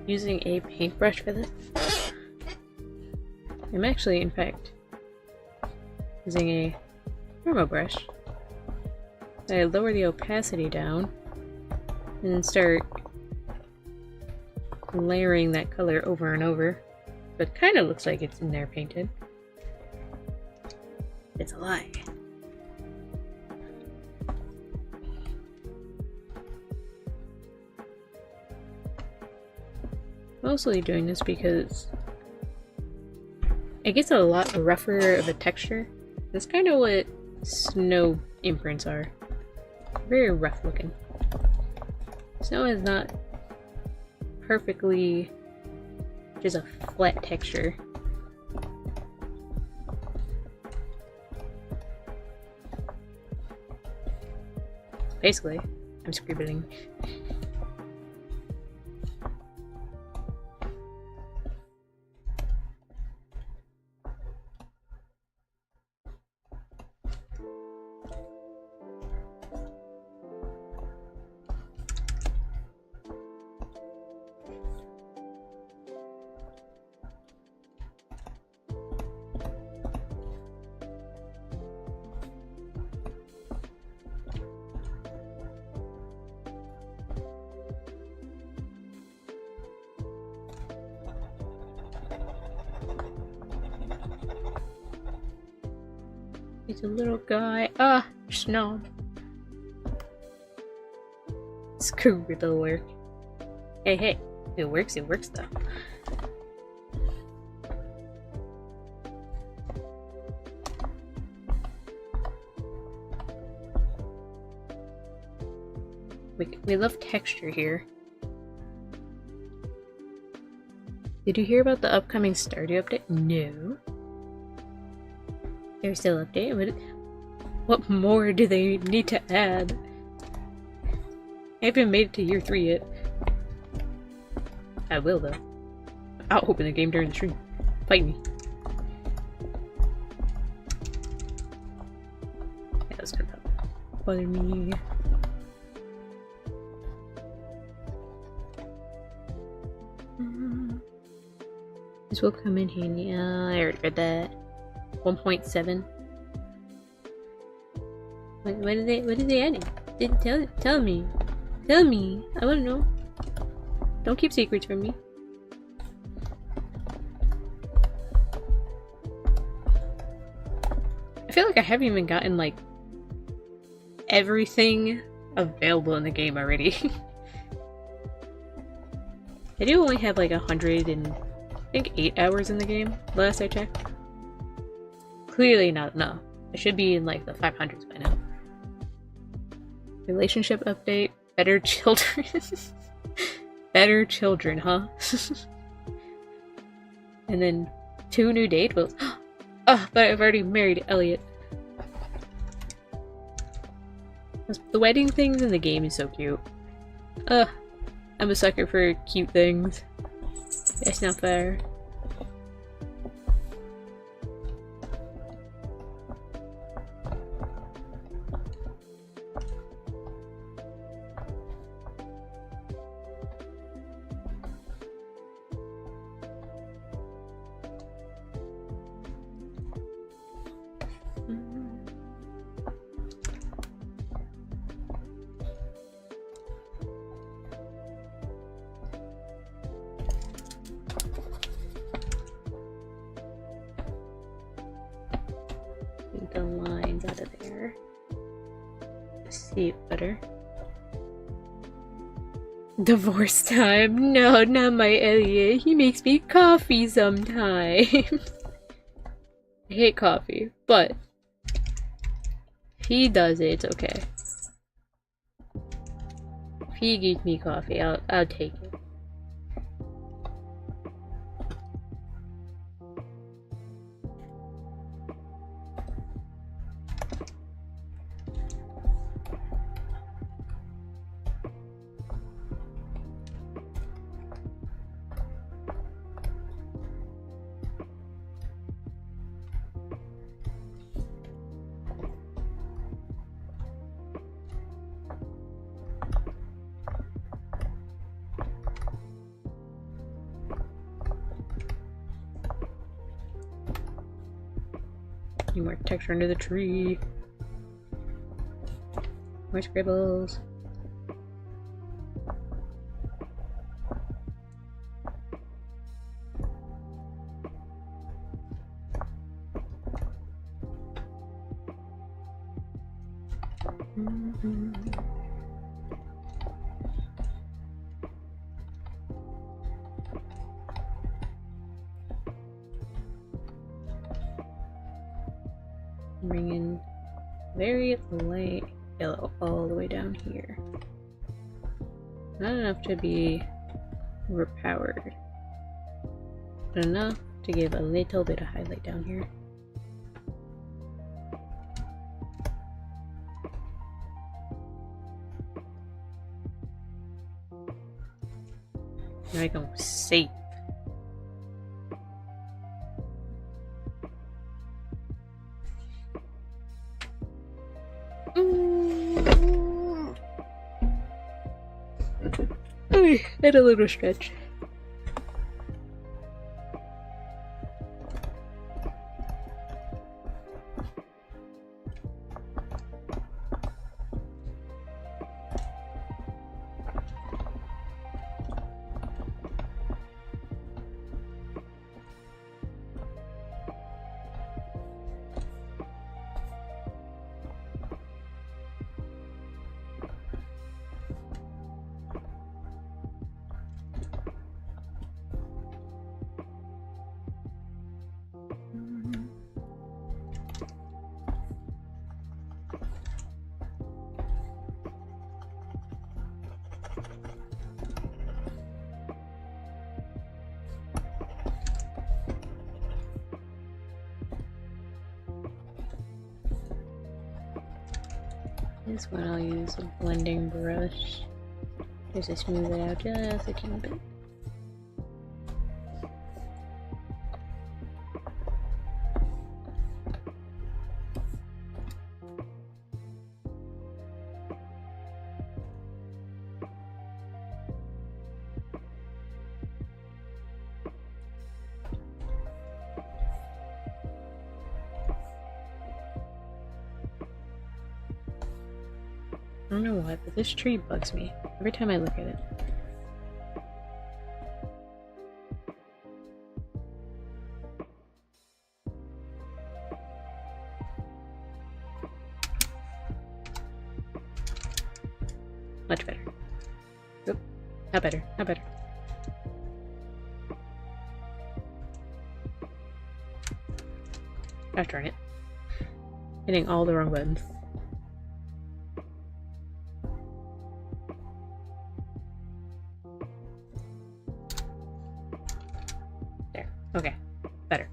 Speaker 1: using a paintbrush for this. I'm actually, in fact, using a thermo brush. I lower the opacity down and then start layering that color over and over. So it kind of looks like it's in there painted. It's a lie. Mostly doing this because it gets a lot rougher of a texture. That's kind of what snow imprints are. Very rough looking. Snow is not perfectly just a flat texture. Basically, I'm scribbling. He's a little guy. Ah, snow. Screw it, it'll work. Hey, hey. It works though. We love texture here. Did you hear about the upcoming Stardew update? No. They're still updating. What more do they need to add? I haven't made it to year 3 yet. I will though. I'll open the game during the stream. Fight me. Yeah, that's gonna bother me. This will come in handy. I already read that. 1.7. What are they adding? Tell me. Tell me. I wanna know. Don't keep secrets from me. I feel like I haven't even gotten like everything available in the game already. I do only have like 108 hours in the game, last I checked. Clearly not enough. I should be in like the 500s by now. Relationship update. Better children. Better children, huh? And then 2 new date wills. Oh, but I've already married Elliot. The wedding things in the game is so cute. I'm a sucker for cute things. It's not fair. The lines out of there. See it better. Divorce time. No, not my Elliot. He makes me coffee sometimes. I hate coffee, but if he does it, it's okay. If he gives me coffee, I'll take it. Need more texture under the tree. More scribbles. Bring in very light yellow all the way down here. Not enough to be overpowered, but enough to give a little bit of highlight down here. Now I go safe. And a little stretch. This one I'll use a blending brush just to smooth it out just a teeny bit. I don't know why, but this tree bugs me every time I look at it. Much better. Oop, not better, not better. Gosh darn it. Hitting all the wrong buttons. Okay, better.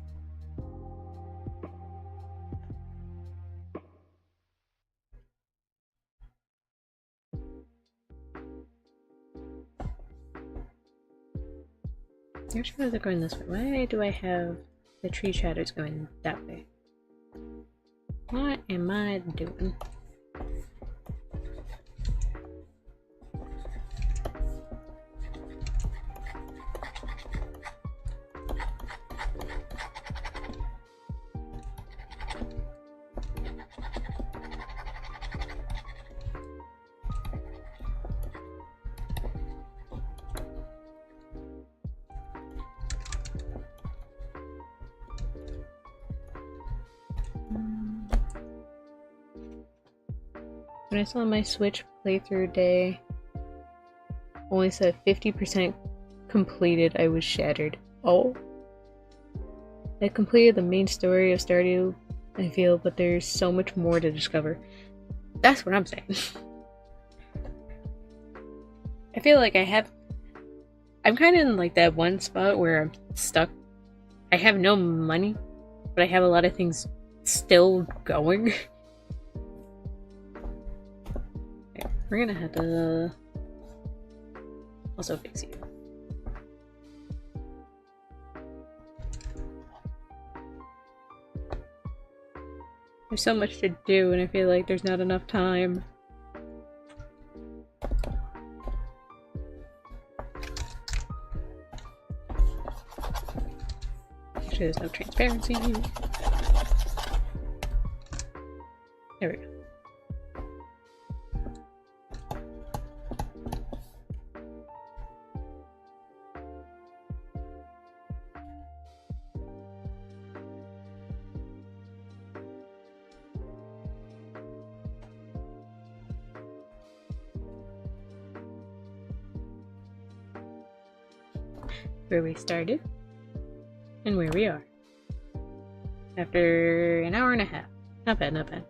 Speaker 1: Your shadows are going this way. Why do I have the tree shadows going that way? What am I doing? When I saw my Switch playthrough day only said 50% completed, I was shattered. Oh. I completed the main story of Stardew, I feel, but there's so much more to discover. That's what I'm saying. I feel like I'm kind of in like that one spot where I'm stuck. I have no money, but I have a lot of things still going. We're gonna have to also fix you. There's so much to do and I feel like there's not enough time. Actually, there's no transparency. There we go. Where we started and where we are after an hour and a half. Not bad, not bad.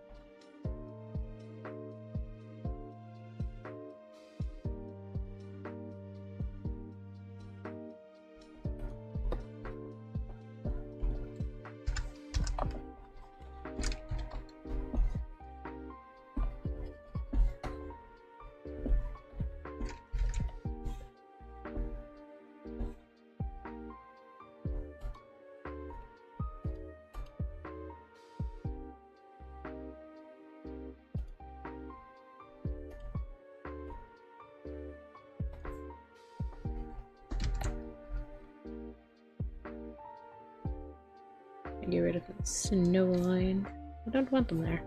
Speaker 1: Get rid of the snow line. I don't want them there.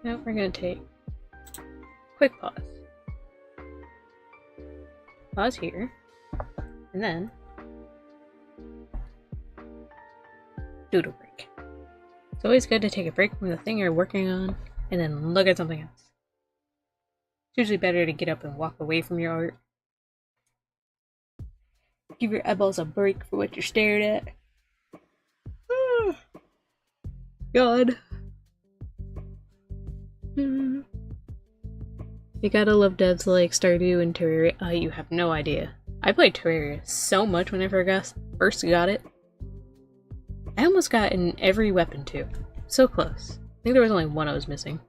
Speaker 1: Now we're gonna take a quick pause. Pause here, and then doodle break. It's always good to take a break from the thing you're working on and then look at something else. It's usually better to get up and walk away from your art. Give your eyeballs a break for what you're staring at. God. You gotta love devs like Stardew and Terraria. You have no idea. I played Terraria so much when I first got it. I almost got in every weapon too. So close. I think there was only one I was missing.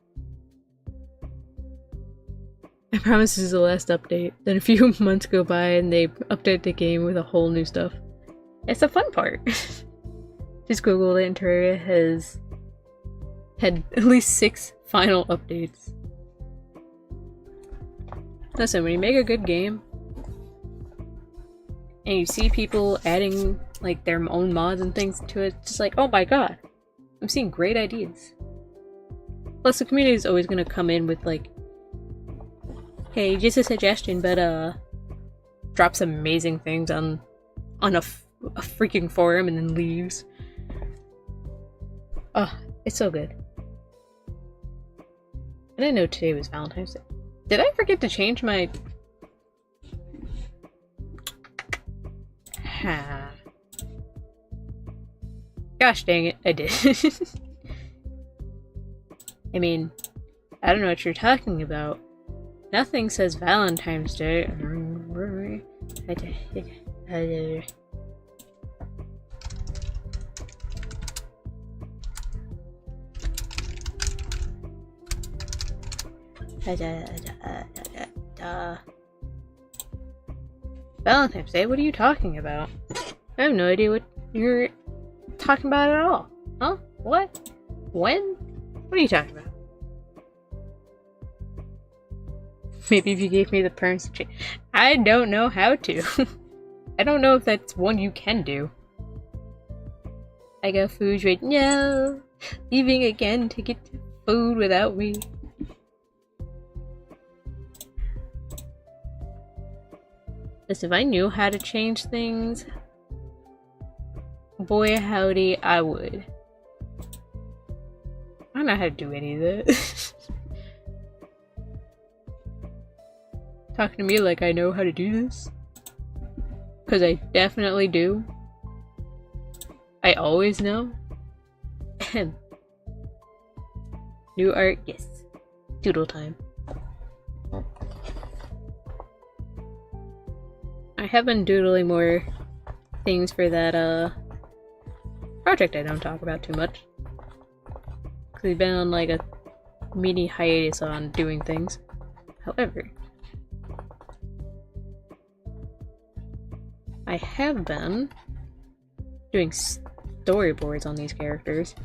Speaker 1: I promise this is the last update. Then a few months go by and they update the game with a whole new stuff. It's the fun part. Just Google it and Terraria has had at least 6 final updates. Listen, when you make a good game and you see people adding like their own mods and things to it, it's just like, oh my god, I'm seeing great ideas. Plus the community is always gonna come in with like, hey, just a suggestion, but drop some amazing things on a freaking forum and then leaves. Oh, it's so good. I didn't know today was Valentine's Day. Did I forget to change my... Gosh dang it, I did. I mean, I don't know what you're talking about. Nothing says Valentine's Day. Valentine's Day? What are you talking about? I have no idea what you're talking about at all. Huh? What? When? What are you talking about? Maybe if you gave me the perms to change. I don't know how to. I don't know if that's one you can do. I got food right now. Leaving again to get food without me. Listen, if I knew how to change things, boy howdy, I would. I don't know how to do any of that. Talking to me like I know how to do this. Because I definitely do. I always know. New art, yes. Doodle time. I have been doodling more things for that project I don't talk about too much. Because we've been on like a mini hiatus on doing things. However, I have been doing storyboards on these characters.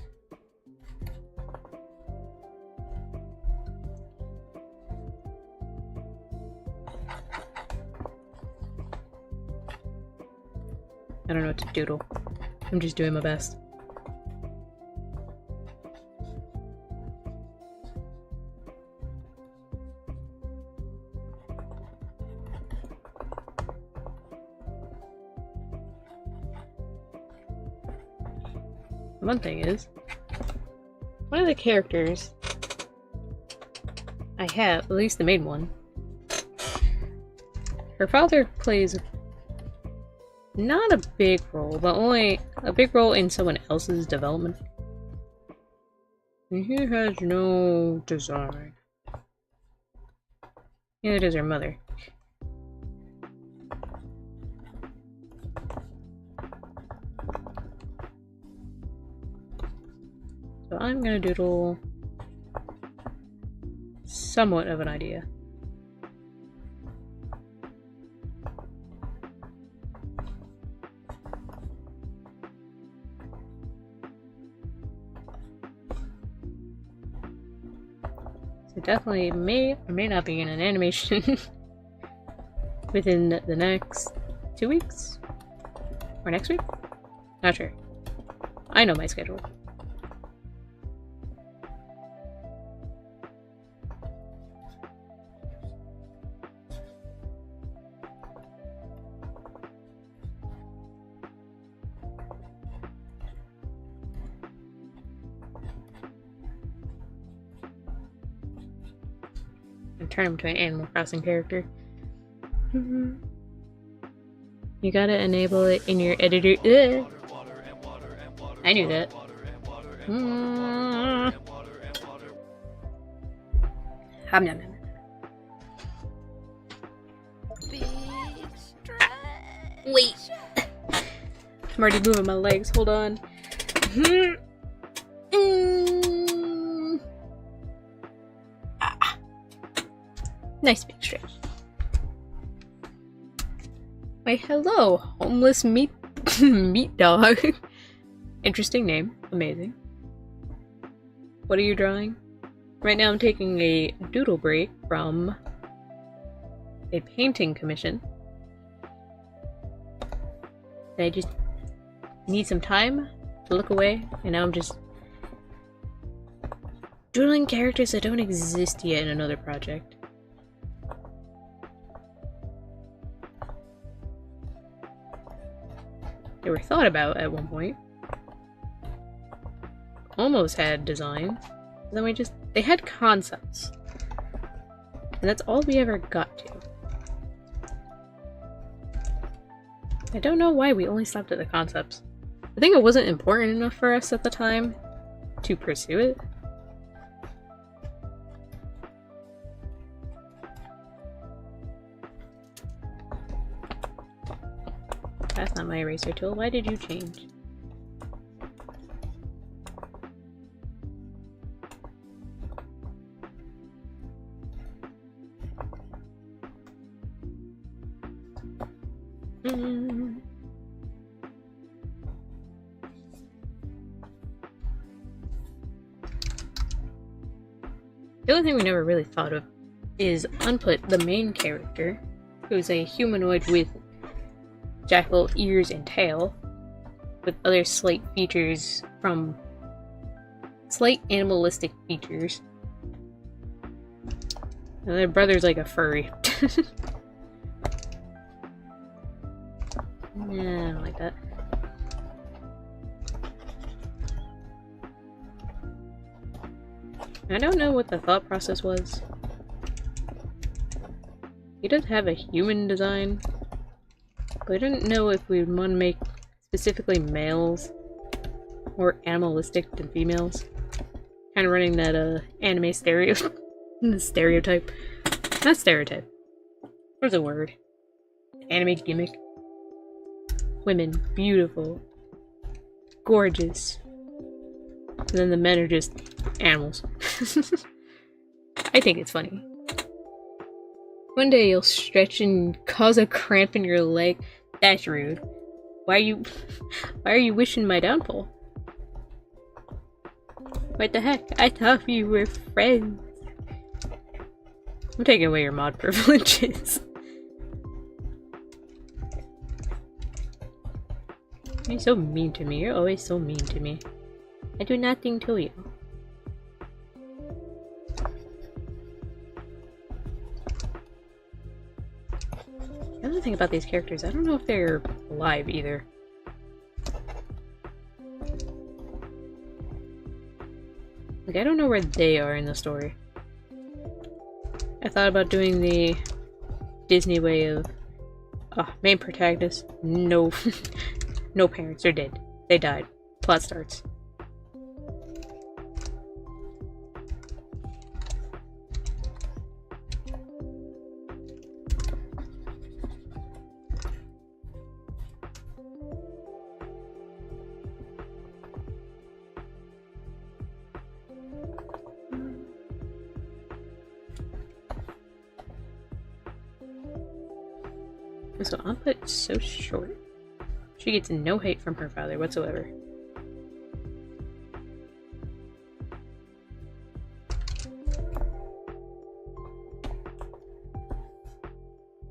Speaker 1: I don't know what to doodle. I'm just doing my best. One thing is, one of the characters I have, at least the main one, her father plays not a big role, but only a big role in someone else's development. And he has no design. Neither does her mother. So I'm gonna doodle somewhat of an idea. So definitely may or may not be in an animation within the next 2 weeks? Or next week? Not sure. I know my schedule. turn him to an Animal Crossing character. You gotta enable it in your editor. Ugh. I knew that. Nom nom nom. Wait. I'm already moving my legs. Hold on. Nice big stretch. Why, hello, homeless meat dog. Interesting name. Amazing. What are you drawing? Right now I'm taking a doodle break from a painting commission. I just need some time to look away, and now I'm just doodling characters that don't exist yet in another project. They were thought about at one point. Almost had design. Then they had concepts. And that's all we ever got to. I don't know why we only stopped at the concepts. I think it wasn't important enough for us at the time to pursue it. That's not my eraser tool. Why did you change? The only thing we never really thought of is Unput, the main character, who's a humanoid with jackal ears and tail, with other slight animalistic features. And their brother's like a furry. Yeah, I don't like that. I don't know what the thought process was. He does have a human design, but I didn't know if we would want to make specifically males more animalistic than females. Kind of running that anime stereotype. Not stereotype. What's the word? Anime gimmick. Women, beautiful, gorgeous, and then the men are just animals. I think it's funny. One day you'll stretch and cause a cramp in your leg. That's rude. Why are you wishing my downfall? What the heck? I thought we were friends. I'm taking away your mod privileges. You're so mean to me. You're always so mean to me. I do nothing to you. The other thing about these characters, I don't know if they're alive either. Like, I don't know where they are in the story. I thought about doing the Disney way of main protagonist, no no parents, they're dead. They died. Plot starts. So Unput's so short. She gets no hate from her father whatsoever.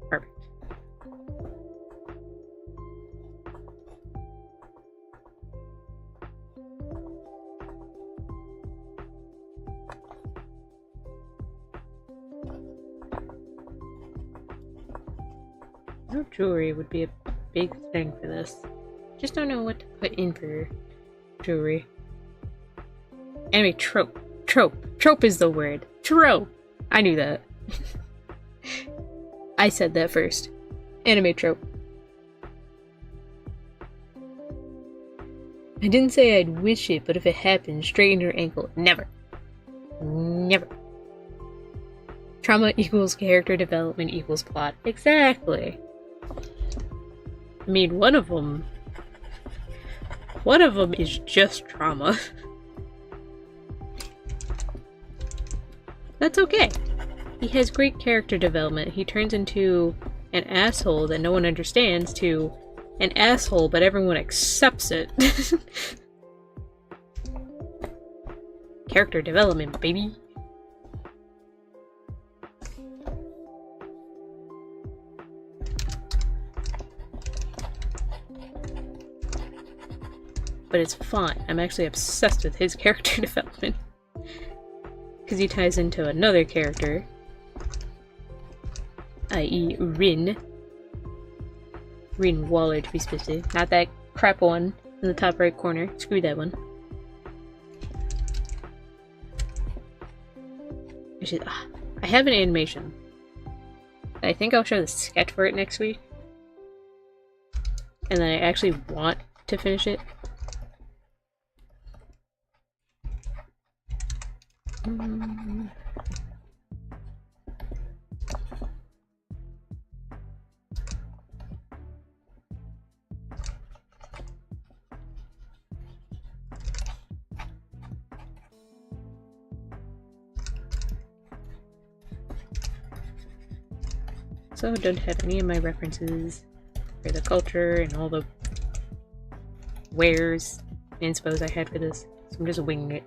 Speaker 1: Perfect. No jewelry would be a big thing for this. Just don't know what to put in for jewelry. Anyway, trope. Trope is the word. Trope! I knew that. I said that first. Anime trope. I didn't say I'd wish it, but if it happened, straighten your ankle. Never. Never. Trauma equals character development equals plot. Exactly. I mean, one of them is just trauma. That's okay. He has great character development. He turns into an asshole that no one understands to an asshole, but everyone accepts it. Character development, baby. But it's fine. I'm actually obsessed with his character development. Because he ties into another character, i.e. Rin. Rin Waller, to be specific. Not that crap one in the top right corner. Screw that one. I have an animation. I think I'll show the sketch for it next week. And then I actually want to finish it. So I don't have any of my references for the culture and all the wares and inspos I had for this. So I'm just winging it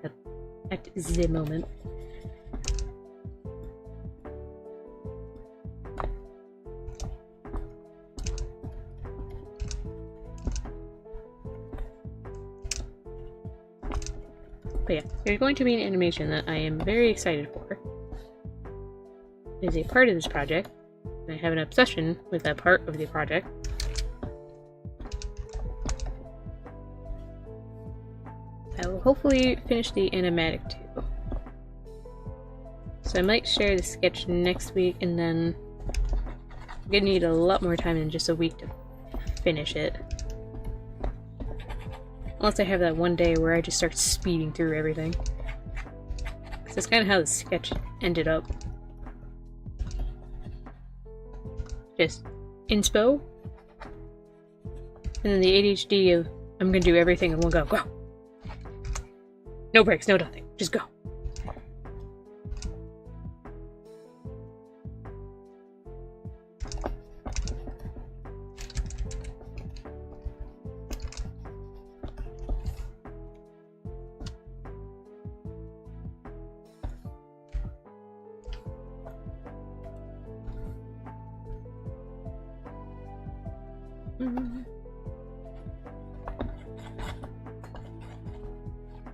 Speaker 1: at the moment. But yeah, there's going to be an animation that I am very excited for. It is a part of this project. I have an obsession with that part of the project. I will hopefully finish the animatic too. So I might share the sketch next week, and then I'm gonna need a lot more time than just a week to finish it. Unless I have that one day where I just start speeding through everything. Because that's kind of how the sketch ended up. Just inspo, and then the ADHD of I'm gonna do everything in one go. Go! No breaks, no nothing. Just go.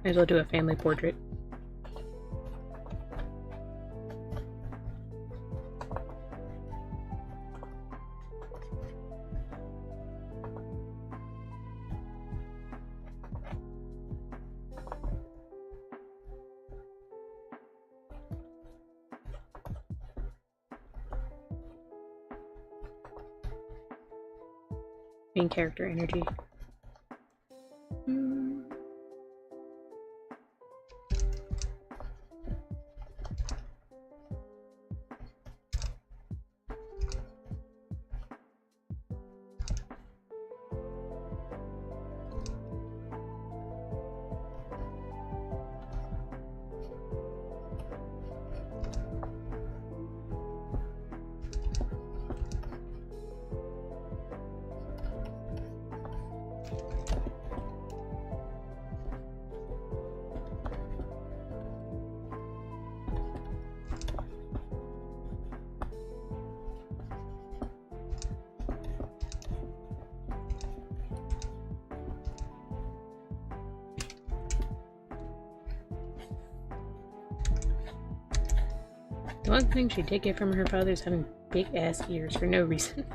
Speaker 1: Might as well do a family portrait. Main character energy. The one thing she did get from her father is having big ass ears for no reason.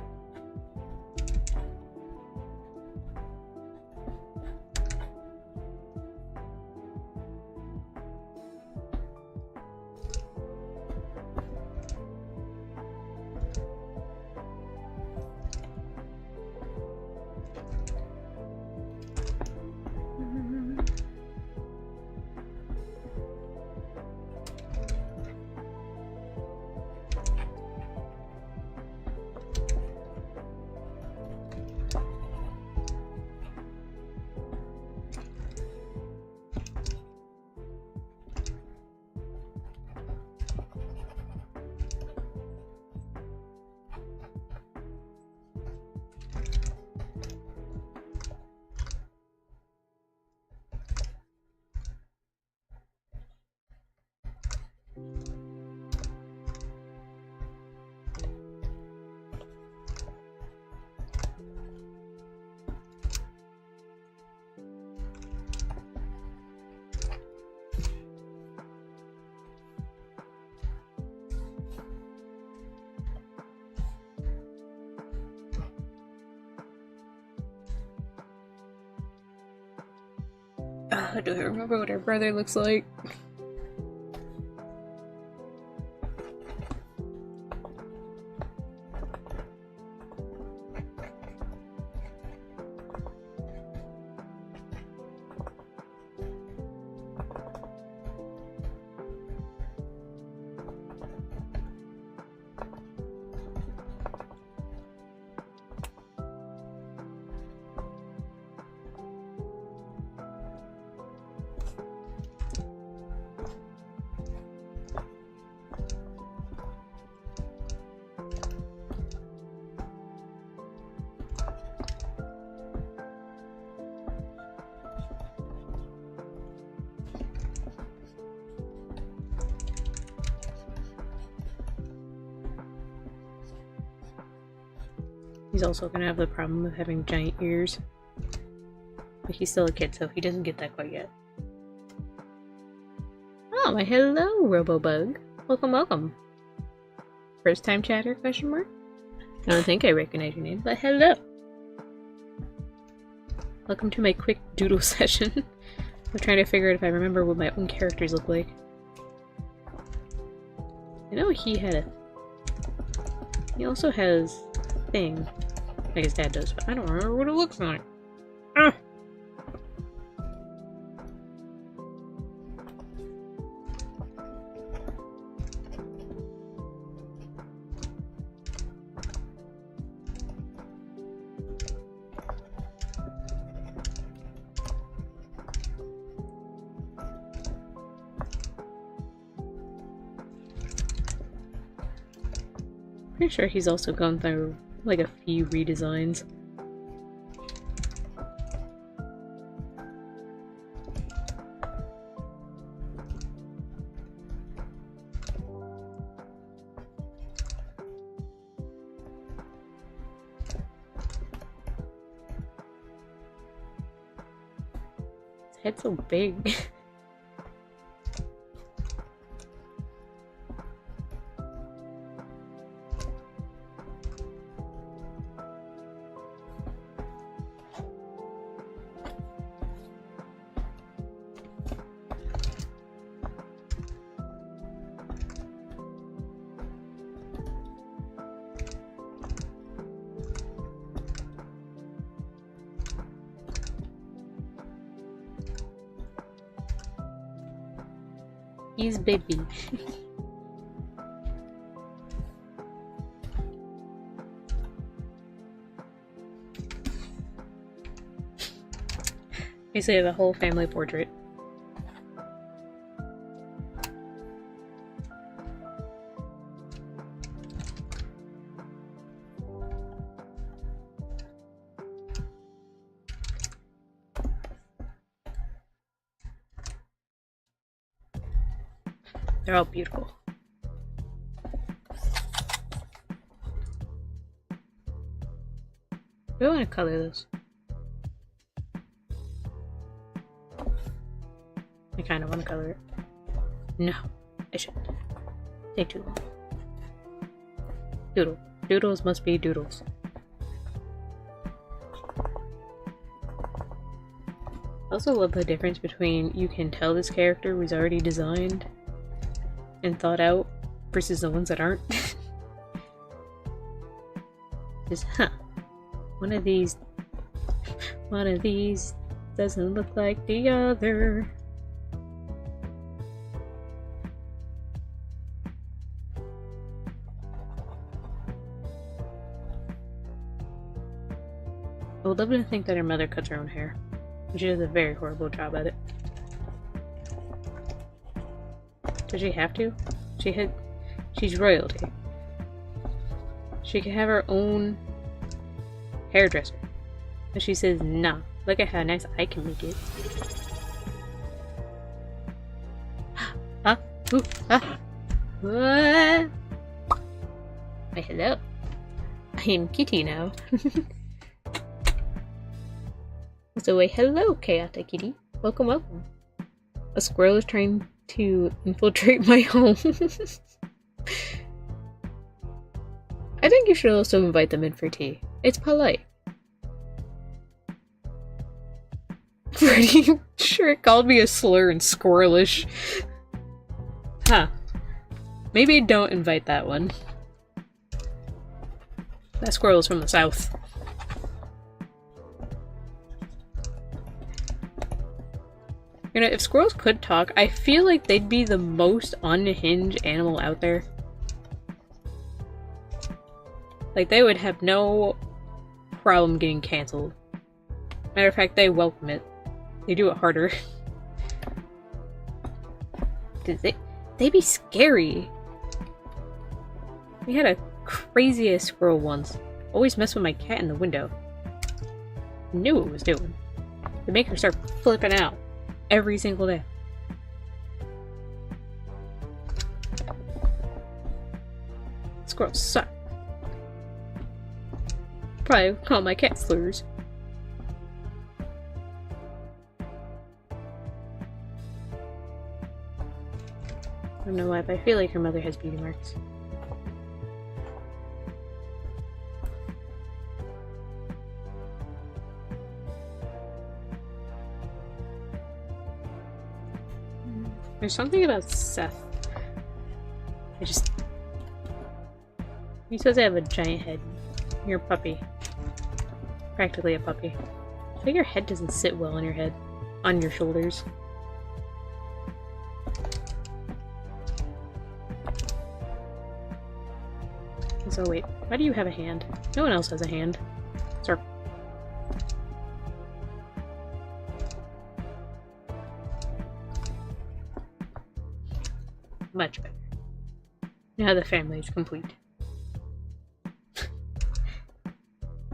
Speaker 1: God, do I remember what her brother looks like? He's also gonna have the problem of having giant ears. But he's still a kid, so he doesn't get that quite yet. Oh, my hello, Robobug. Welcome, welcome. First time chatter, question mark? I don't think I recognize your name, but hello. Welcome to my quick doodle session. I'm trying to figure out if I remember what my own characters look like. I know he had a... He also has a thing. Like his dad does, but I don't remember what it looks like. Ah! Pretty sure he's also gone through like a few redesigns. His head's so big. He's baby. Basically the whole family portrait. They're all beautiful. Do I want to color this? I kind of want to color it. No, I shouldn't. Take too long. Doodle. Doodles must be doodles. I also love the difference between you can tell this character was already designed and thought out versus the ones that aren't. Just, one of these doesn't look like the other. I would love to think that her mother cuts her own hair. She does a very horrible job at it. Does she have to? She's royalty. She can have her own hairdresser. But she says, nah, look at how nice I can make it. Ah, ooh, ah. What? Why, hello. I am Kitty now. So wait, hello, Kayata Kitty. Welcome, welcome. A squirrel is trying to infiltrate my home. I think you should also invite them in for tea. It's polite. Pretty sure it called me a slur and squirrelish. Huh. Maybe don't invite that one. That squirrel is from the south. You know, if squirrels could talk, I feel like they'd be the most unhinged animal out there. Like, they would have no problem getting cancelled. Matter of fact, they welcome it. They do it harder. They be scary. We had a crazy-ass squirrel once. Always messed with my cat in the window. Knew what it was doing. To make her start flipping out every single day. Squirrels suck. Probably call my cat slurs. I don't know why, but I feel like her mother has beauty marks. There's something about Seth. He says I have a giant head. You're a puppy. Practically a puppy. I think your head doesn't sit well on your head. On your shoulders. So wait, why do you have a hand? No one else has a hand. Sir. Much better. Now the family is complete.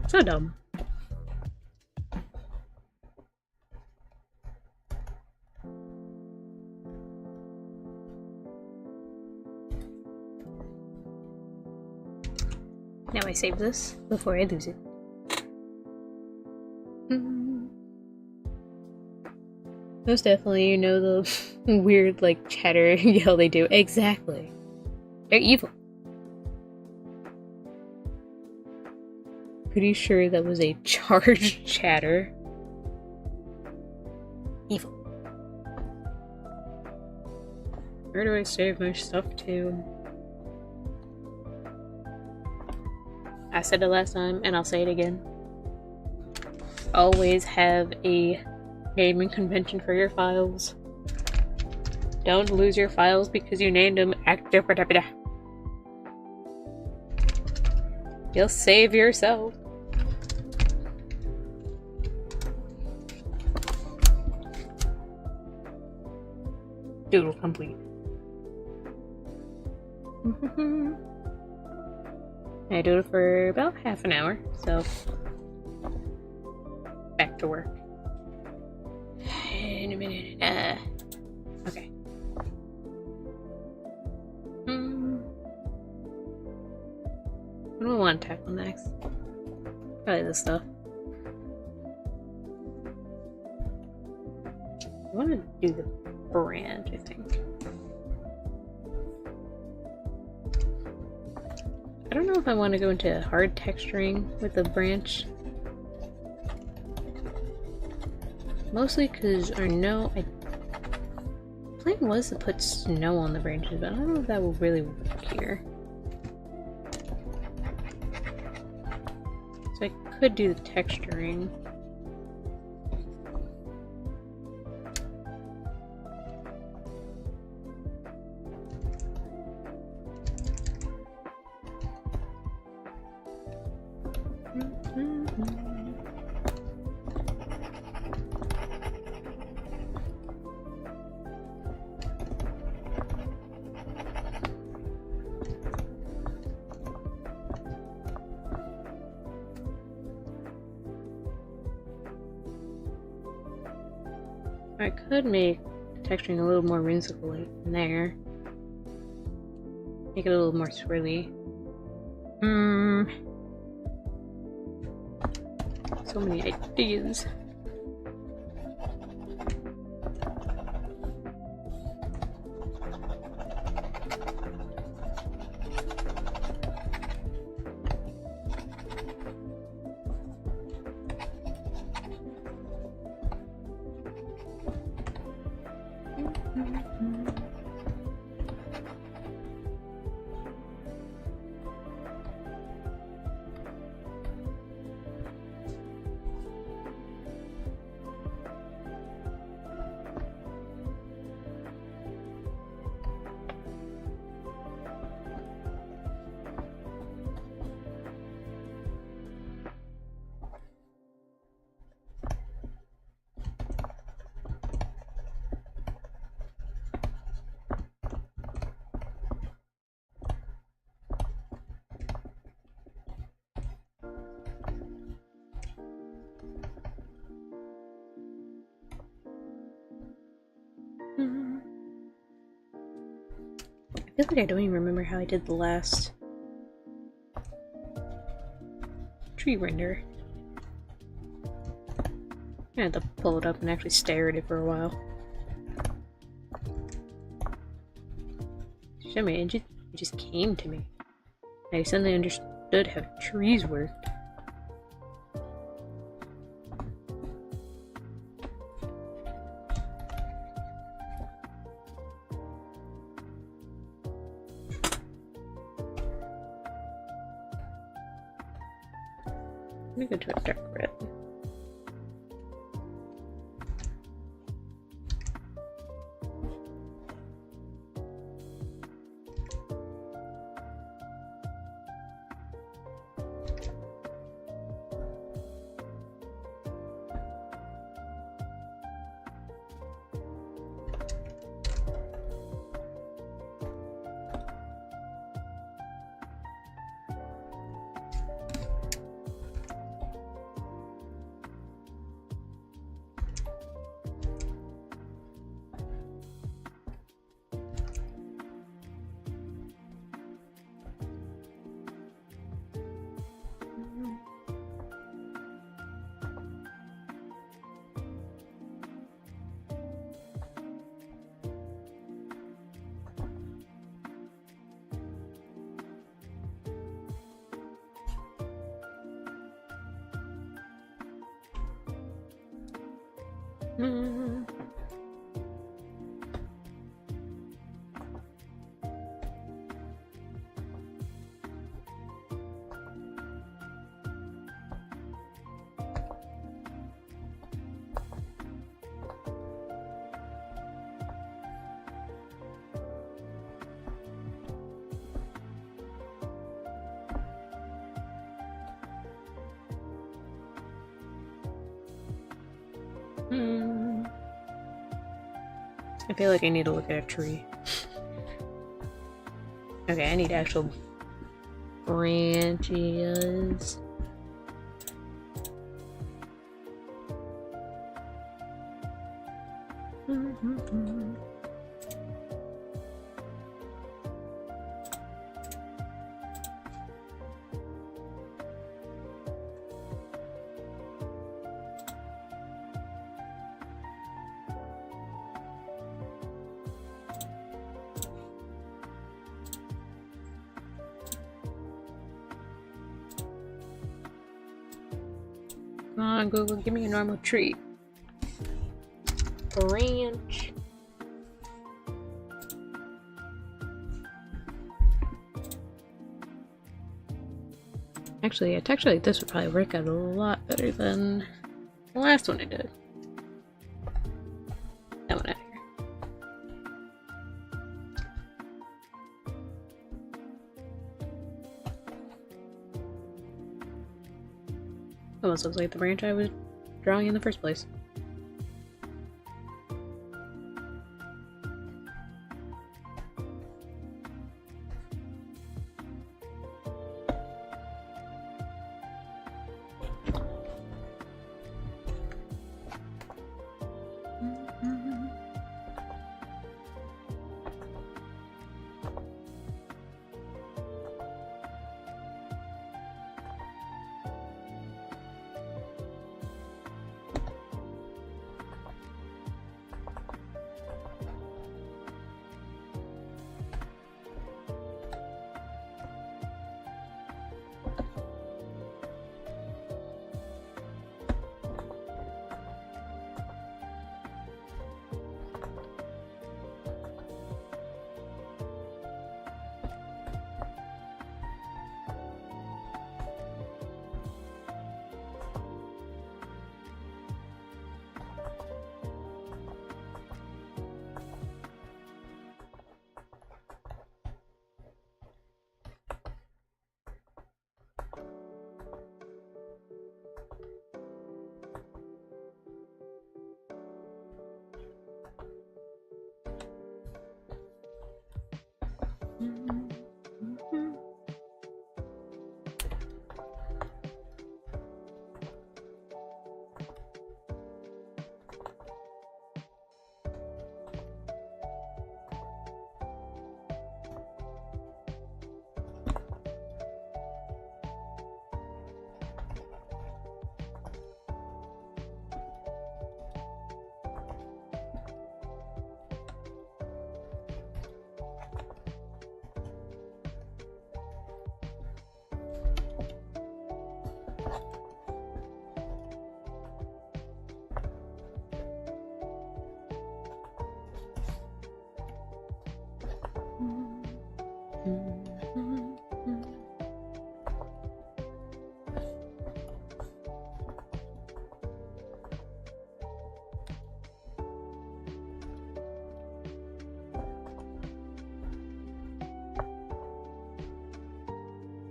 Speaker 1: So dumb. Now I save this before I lose it. Most definitely, you know the weird, like, chatter yell they do. Exactly. They're evil. Pretty sure that was a charged chatter. Evil. Where do I save my stuff to? I said it last time, and I'll say it again. Always have a naming convention for your files. Don't lose your files because you named them Activity. You'll save yourself. Doodle complete. I doodled for about half an hour, so back to work. In a minute. Okay. What do I want to tackle next? Probably this stuff. I want to do the branch, I think. I don't know if I want to go into hard texturing with the branch. Mostly because I know the plan was to put snow on the branches, but I don't know if that will really work here. So I could do the texturing. I could make the texturing a little more whimsical in there. Make it a little more swirly. So many ideas. feel like I don't even remember how I did the last tree render. I had to pull it up and actually stare at it for a while. Show me, it just came to me. I suddenly understood how trees worked. Let me go to a dark red. I feel like I need to look at a tree. Okay, I need actual branches. Come on, Google, give me a normal tree. Branch. Actually, a texture like this would probably work out a lot better than the last one I did. That one out here. Almost looks like the branch I was drawing in the first place.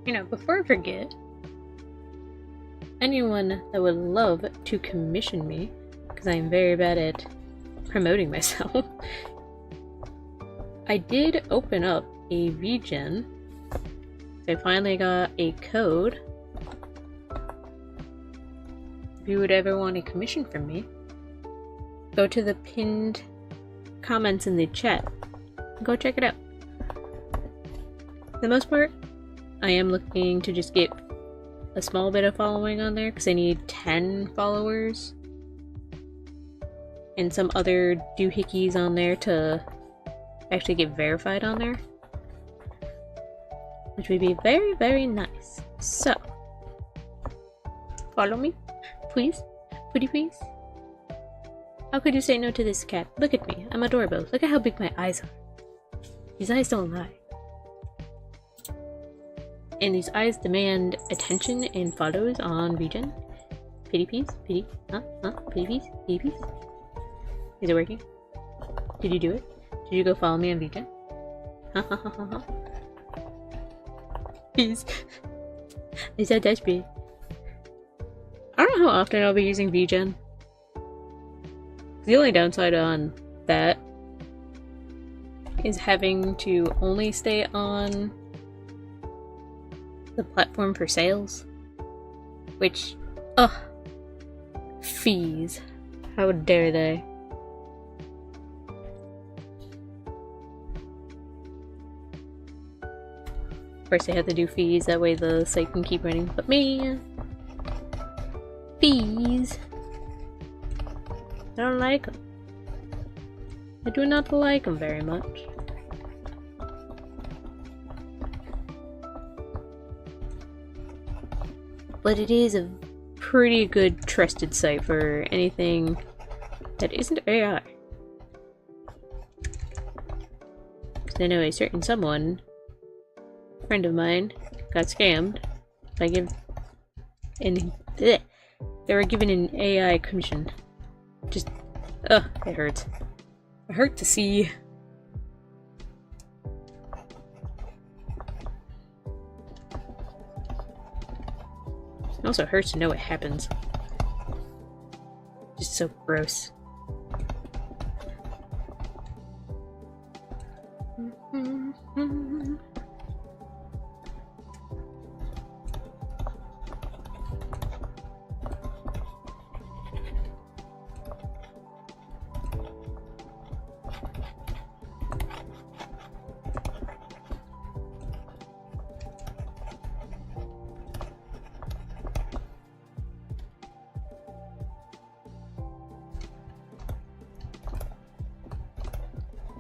Speaker 1: You know, before I forget, anyone that would love to commission me, because I am very bad at promoting myself, I did open up a VGen. So I finally got a code. If you would ever want a commission from me, go to the pinned comments in the chat and go check it out. For the most part, I am looking to just get a small bit of following on there because I need 10 followers and some other doohickeys on there to actually get verified on there, which would be very, very nice. So, follow me, please, pretty please. How could you say no to this cat? Look at me, I'm adorable. Look at how big my eyes are. These eyes don't lie. And these eyes demand attention and follows on VGen. Pity please, pity, pity please, pity please. Is it working? Did you do it? Did you go follow me on VGen? Please. Is that desperate? I don't know how often I'll be using VGen. The only downside on that is having to only stay on the platform for sales, which, ugh, fees, how dare they. Of course they have to do fees, that way the site can keep running, but man, fees, I don't like them. I do not like them very much. But it is a pretty good trusted site for anything that isn't AI. Because I know a certain someone, a friend of mine, got scammed by they were given an AI commission. Just, ugh, it hurts. It hurt to see. It also hurts to know what happens. Just so gross.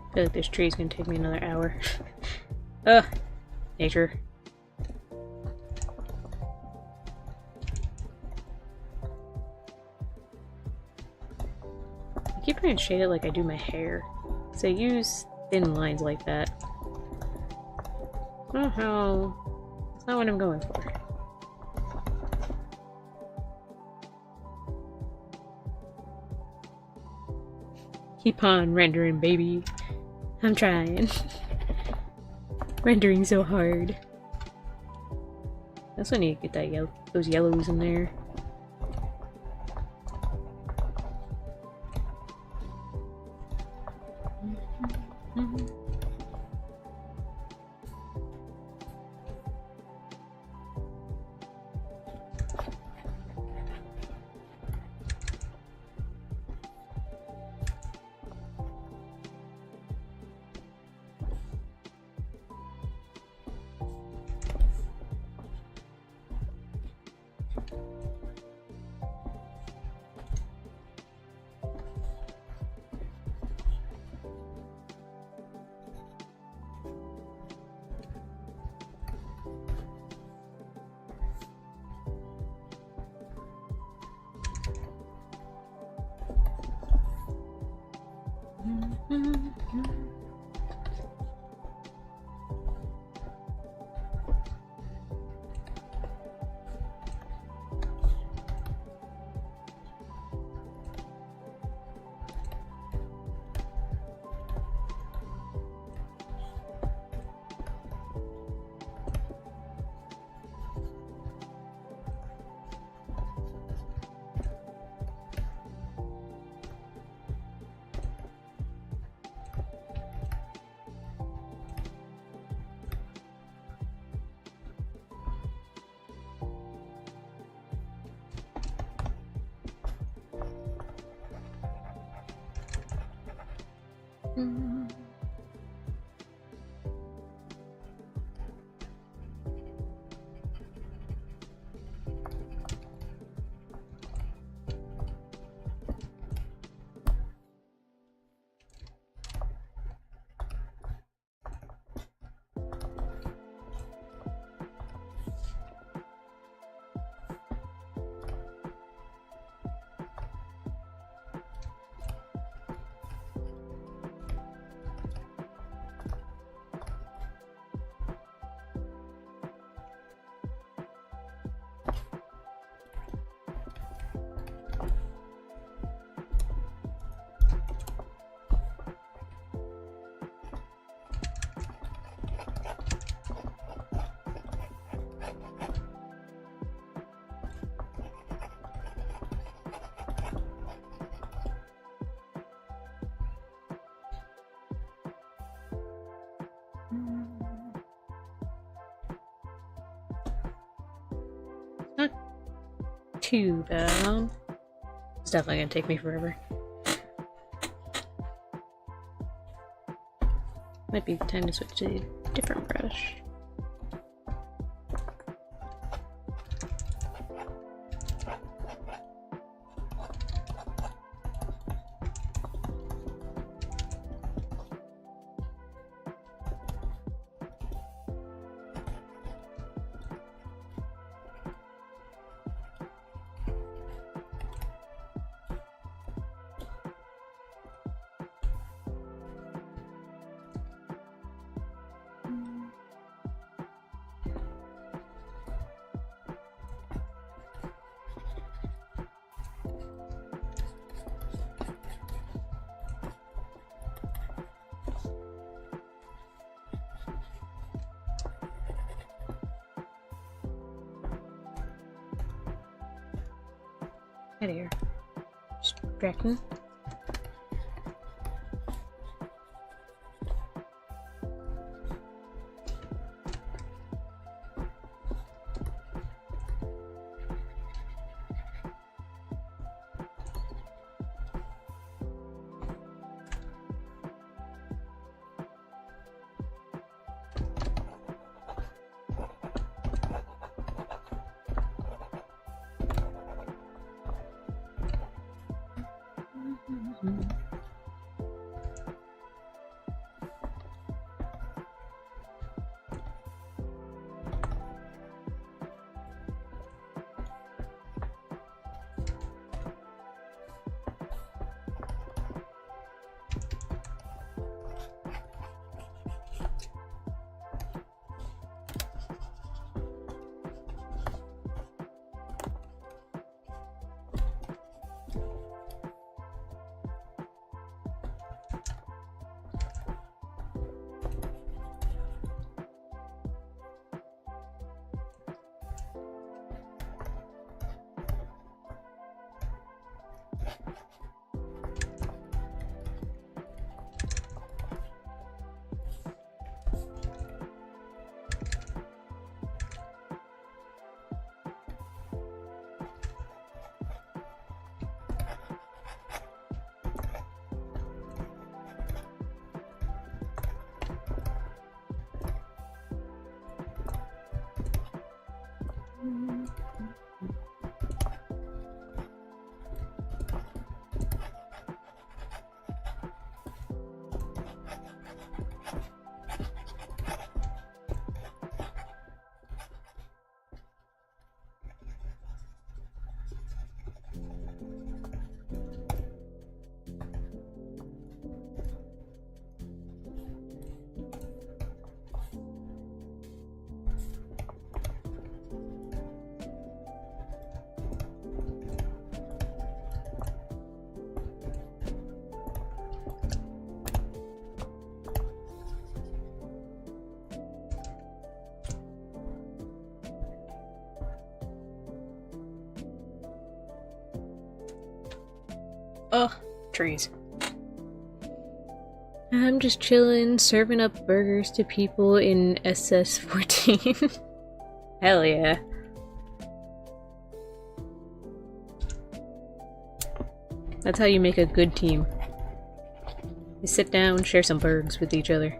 Speaker 1: I feel like this tree is gonna take me another hour. Ugh, nature. I keep trying to shade it like I do my hair, because I use thin lines like that. Oh, that's not what I'm going for. Keep on rendering, baby. I'm trying. Rendering so hard. I also need to get that those yellows in there. Not too bad. It's definitely gonna take me forever. Might be time to switch to a different brush. Out of here. Distracting. Ugh, trees. I'm just chilling, serving up burgers to people in SS-14. Hell yeah. That's how you make a good team. We sit down, share some burgers with each other.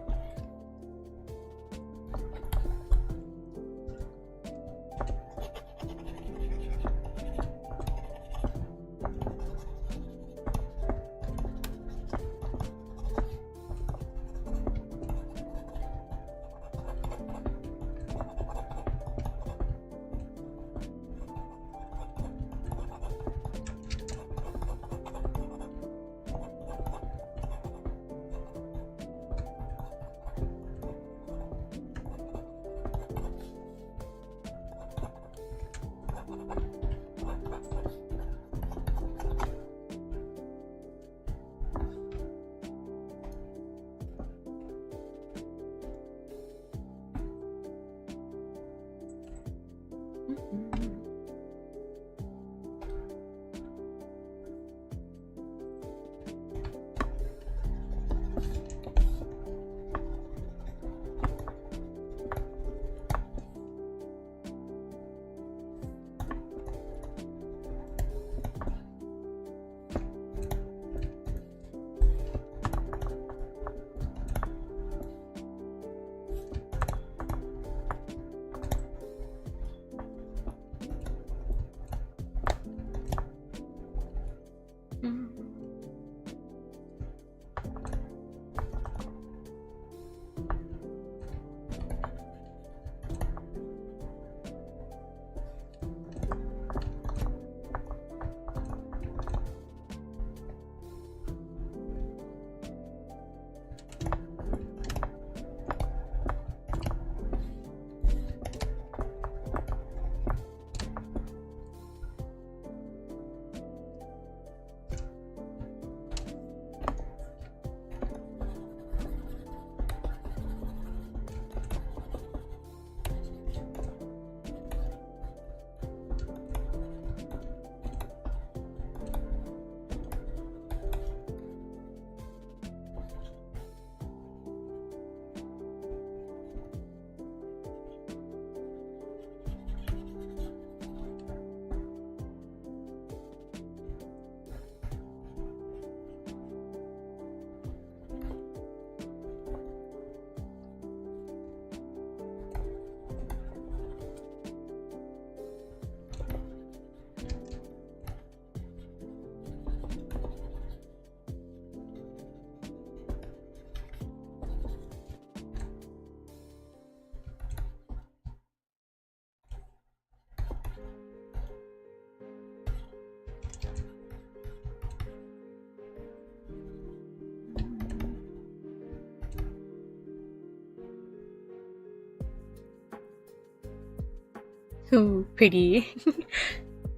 Speaker 1: Ooh, pretty.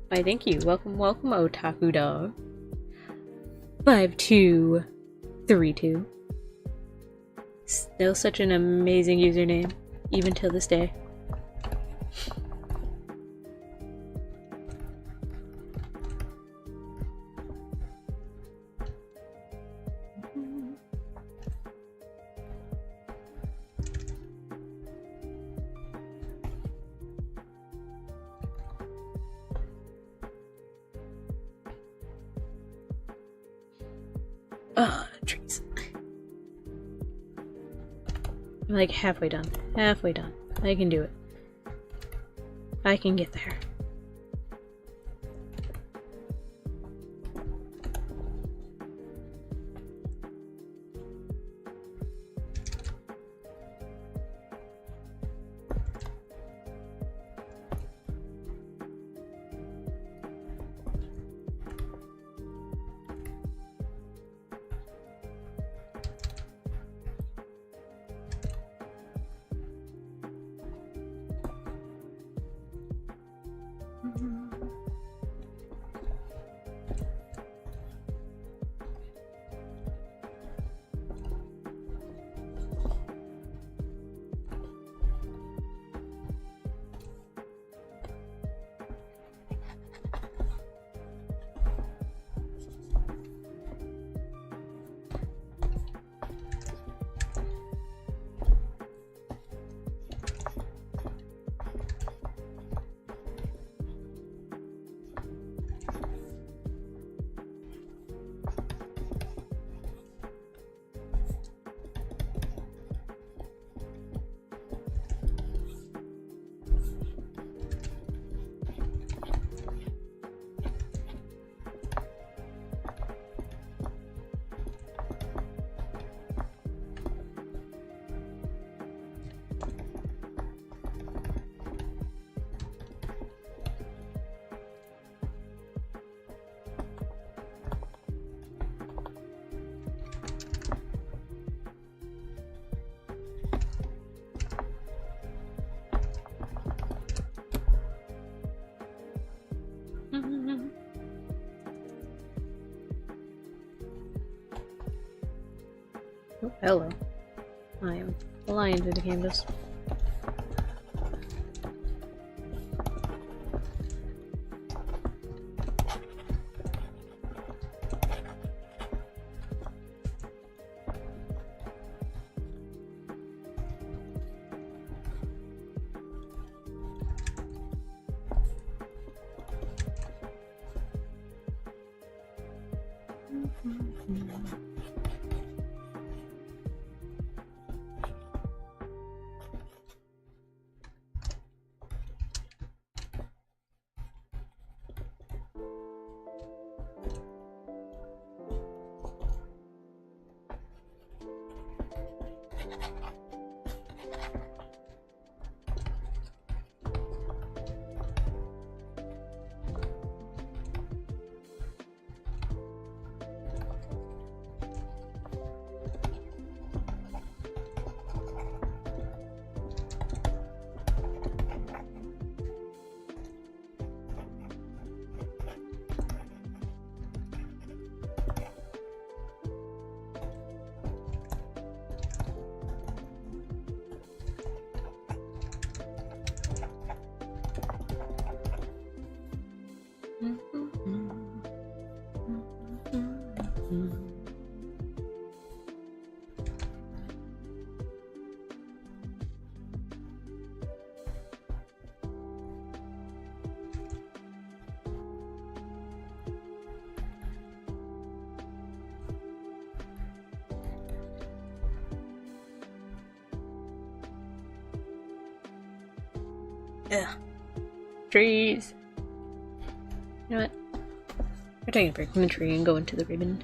Speaker 1: Why, thank you. Welcome, welcome, Otaku Dog. 5232. Still such an amazing username, even till this day. Trees. I'm like halfway done. Halfway done. I can do it. I can get there. Oh, hello. I am flying through the canvas. Ugh. Trees. You know what? We're taking a break from the tree and going to the ribbon.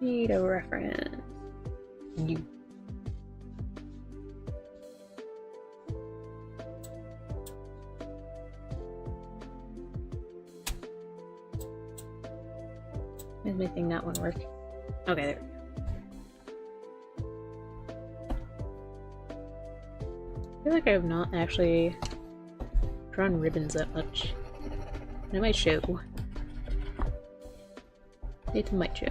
Speaker 1: Need a reference. You. Is my thing not want to work? Okay, there we go. I feel like I have not actually drawn ribbons that much. It might show. It might show.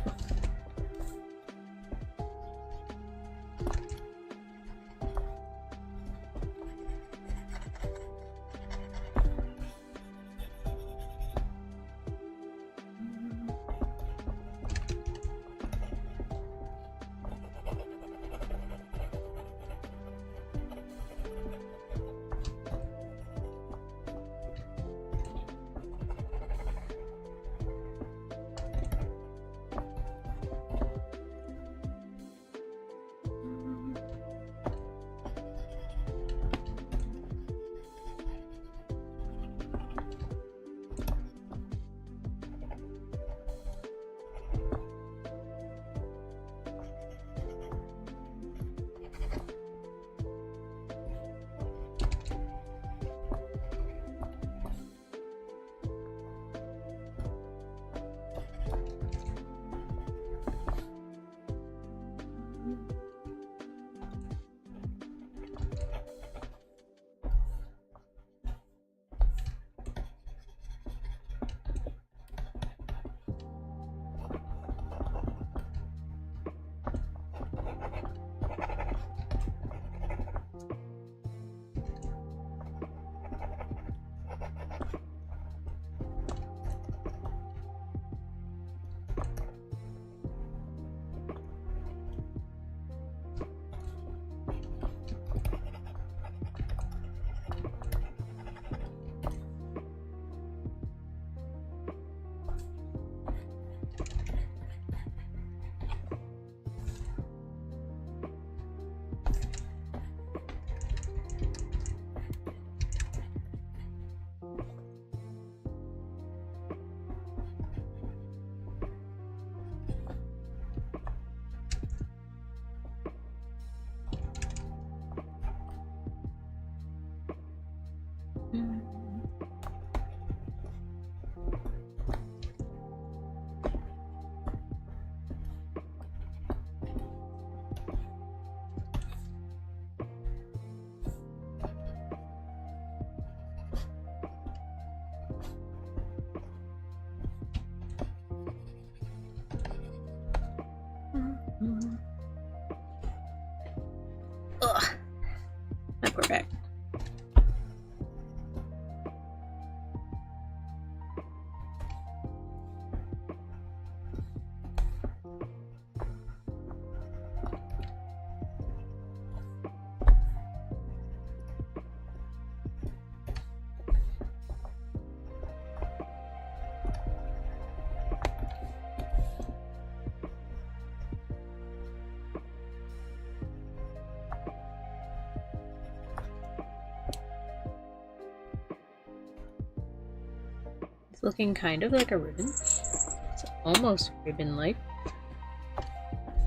Speaker 1: It's looking kind of like a ribbon. It's almost ribbon-like.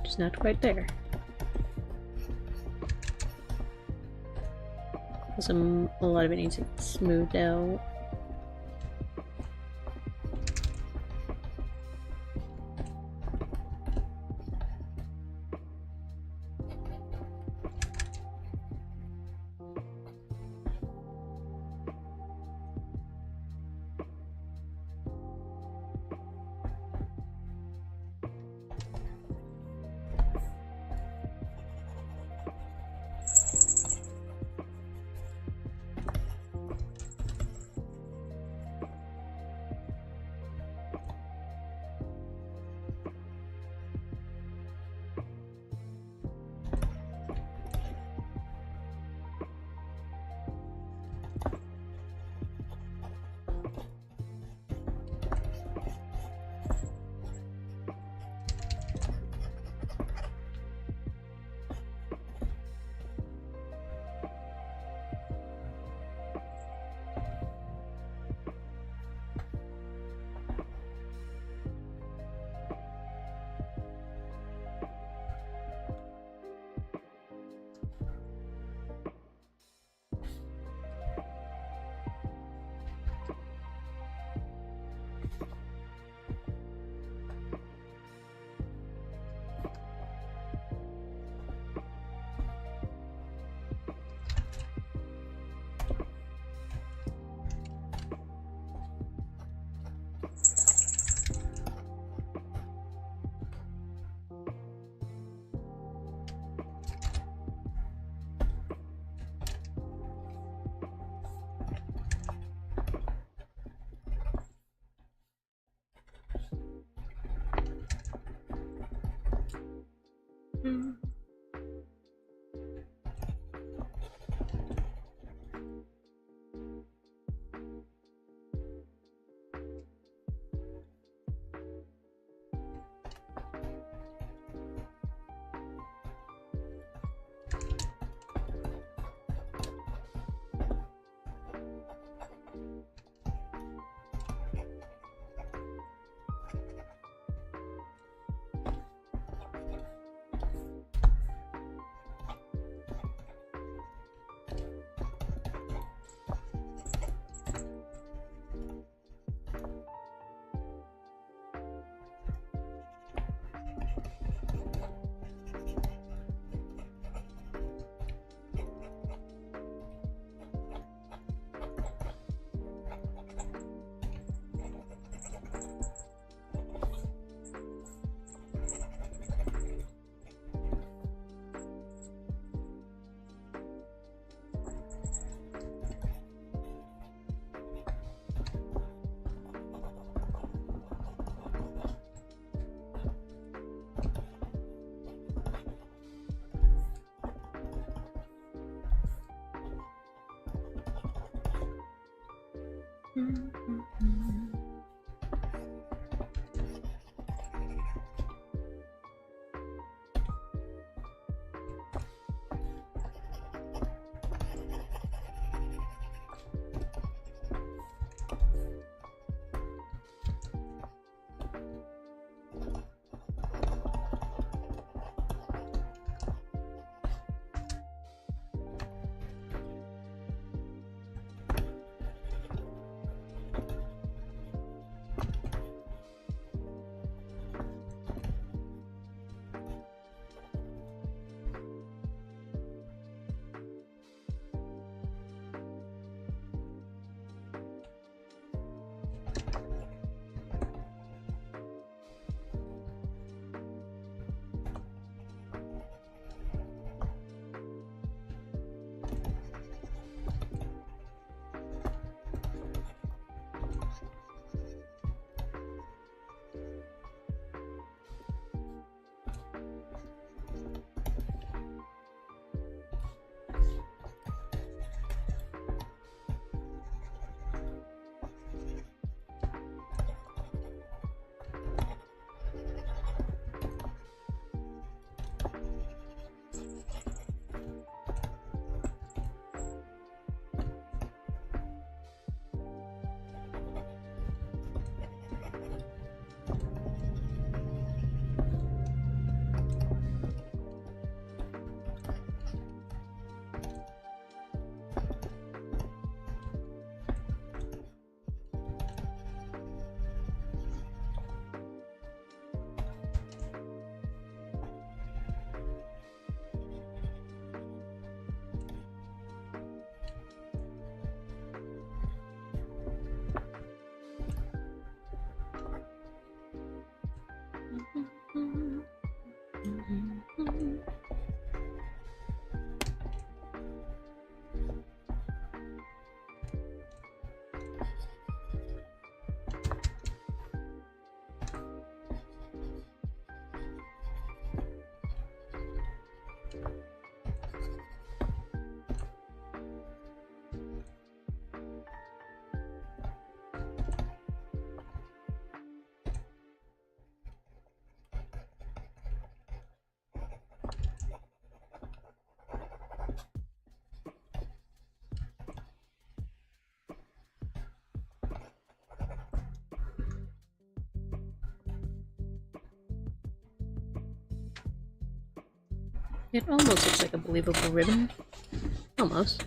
Speaker 1: Just not quite there. A lot of it needs to get smoothed out. It almost looks like a believable ribbon. Almost.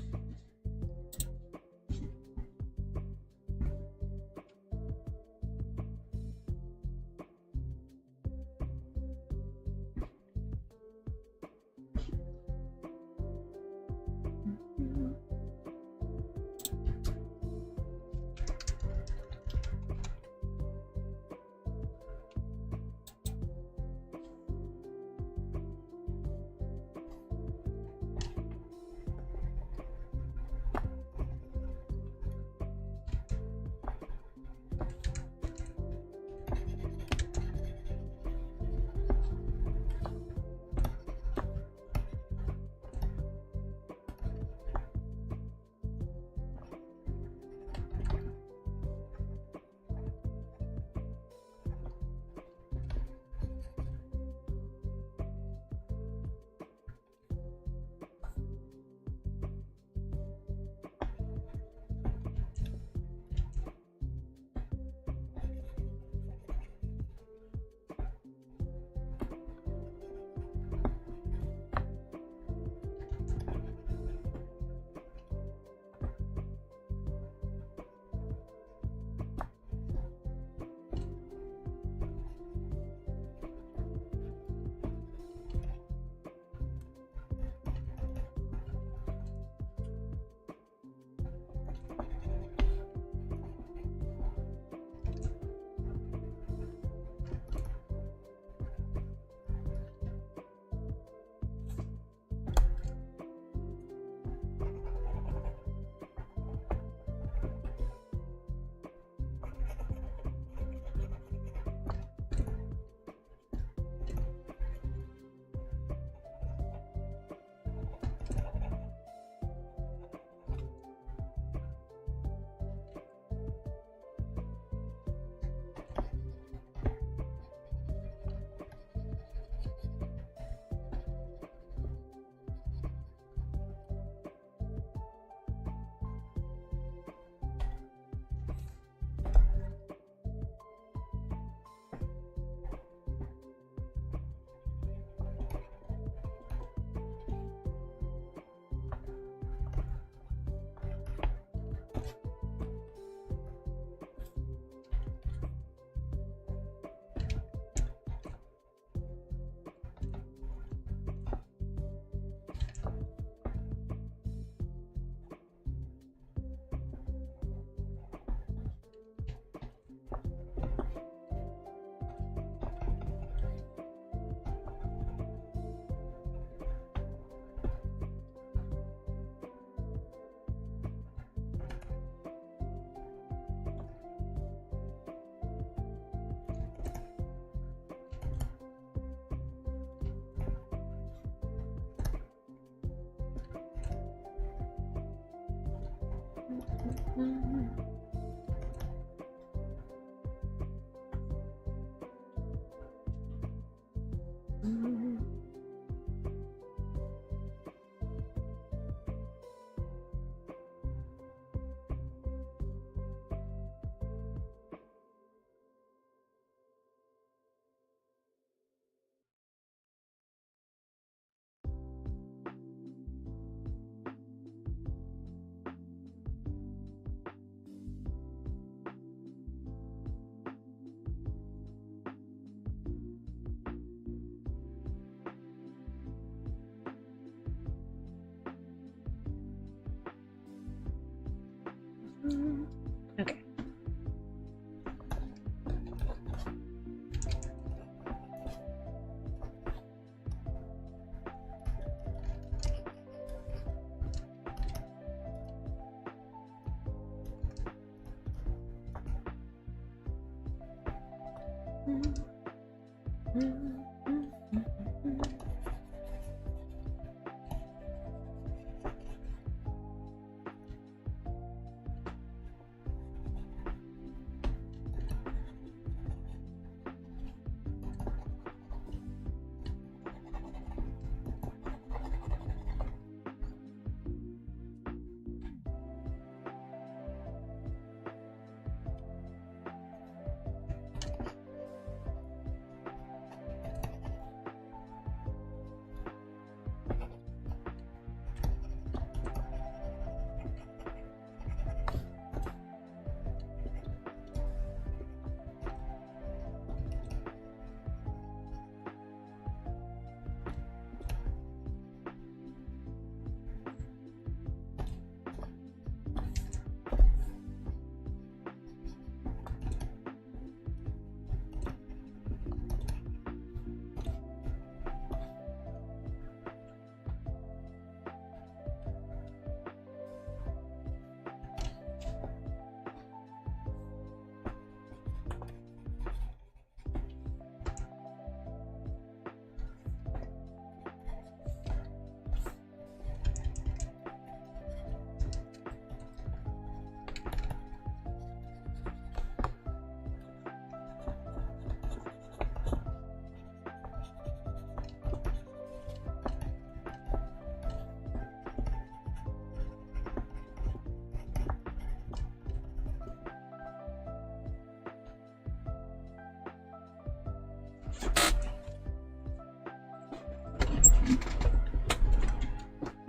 Speaker 1: Okay.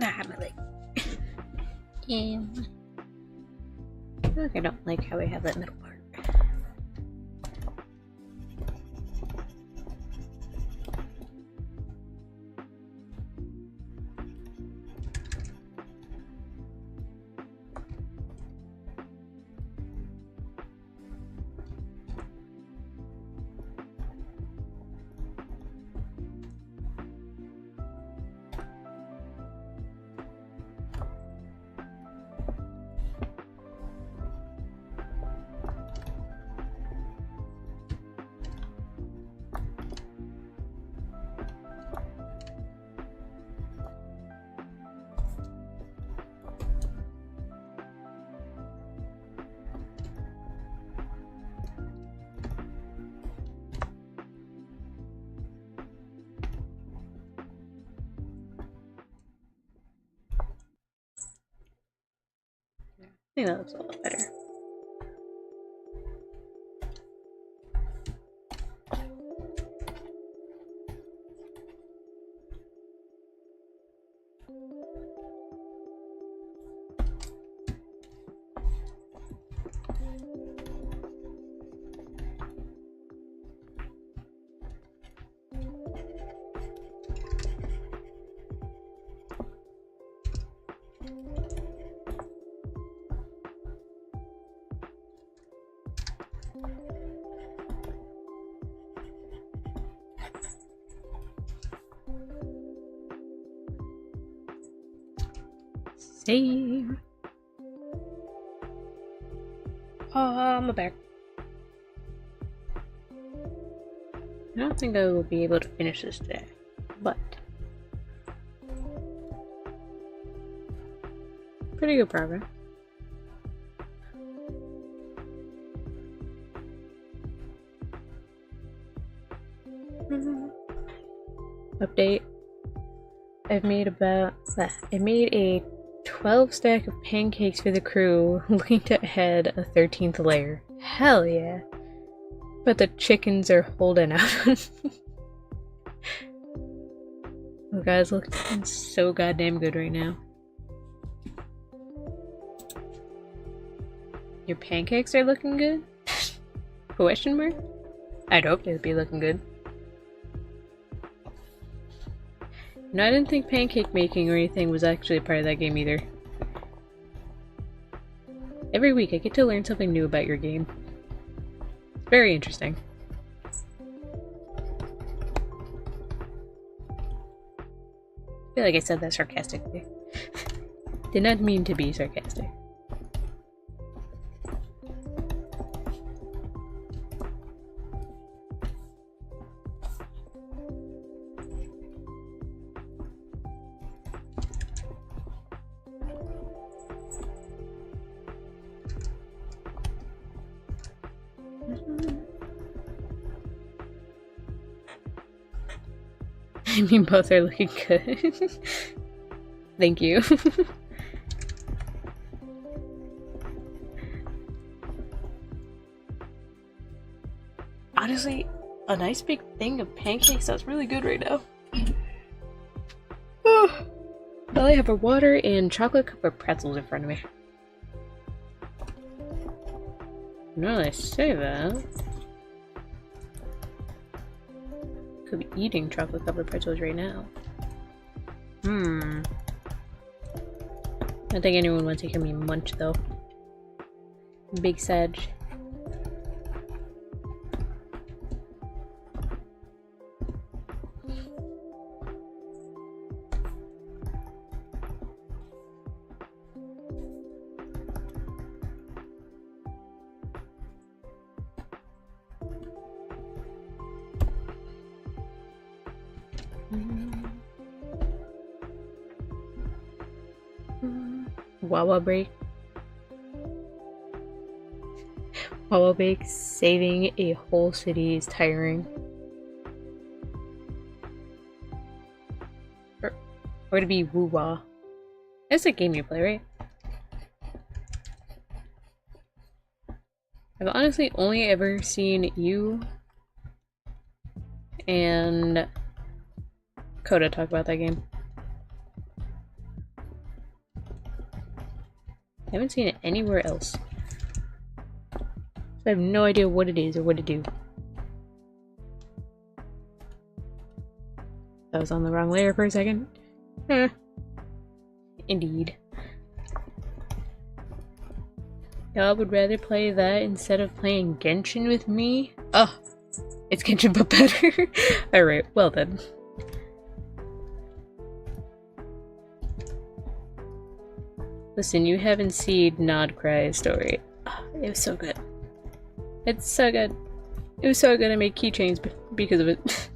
Speaker 1: Ah, my leg. Yeah. I feel like I don't like how we have that middle part. I think that looks a lot better. Save. I'm back. I don't think I will be able to finish this today, but pretty good progress. Update. I made a 12 stack of pancakes for the crew, looking to add a 13th layer. Hell yeah. But the chickens are holding out. Oh guys, looking so goddamn good right now. Your pancakes are looking good? Question mark? I'd hope they'd be looking good. No, I didn't think pancake making or anything was actually a part of that game either. Every week I get to learn something new about your game. It's very interesting. I feel like I said that sarcastically. Did not mean to be sarcastic. I mean, both are looking good. Thank you. Honestly, a nice big thing of pancakes sounds really good right now. Oh. Well, I have a water and chocolate covered pretzels in front of me. Now that I say that, could be eating chocolate covered pretzels right now. I don't think anyone wants to hear me munch though. Big Sag. Wawa break. Wawa break. Saving a whole city is tiring. Or to be woo-wah. That's a game you play, right? I've honestly only ever seen you and Coda talk about that game. I haven't seen it anywhere else. So I have no idea what it is or what to do. I was on the wrong layer for a second. Indeed. Y'all would rather play that instead of playing Genshin with me? Oh, it's Genshin but better. Alright, well then. Listen, you haven't seen Nod Cry's story. Oh, it was so good. It's so good. It was so good I made keychains because of it.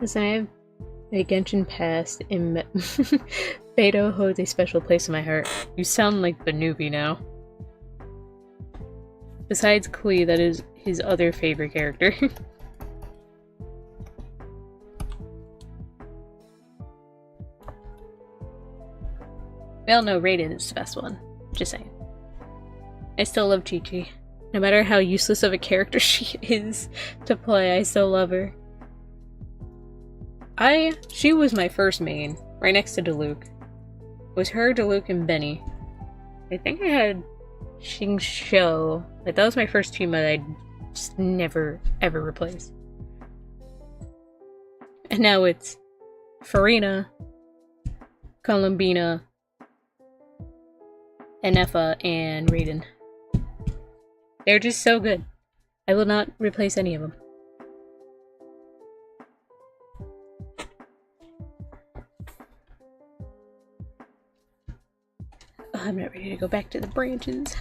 Speaker 1: Listen, I have a Genshin past in Beto holds a special place in my heart. You sound like the newbie now. Besides Klee, that is his other favorite character. Well, no, Raiden is the best one. Just saying. I still love Chi-Chi. No matter how useless of a character she is to play, I still love her. She was my first main, right next to Diluc. It was her, Diluc, and Benny. I think I had Xingqiu. Like, that was my first team that I'd just never, ever replace. And now it's Farina, Columbina, Enefa, and Raiden. They're just so good. I will not replace any of them. Oh, I'm not ready to go back to the branches.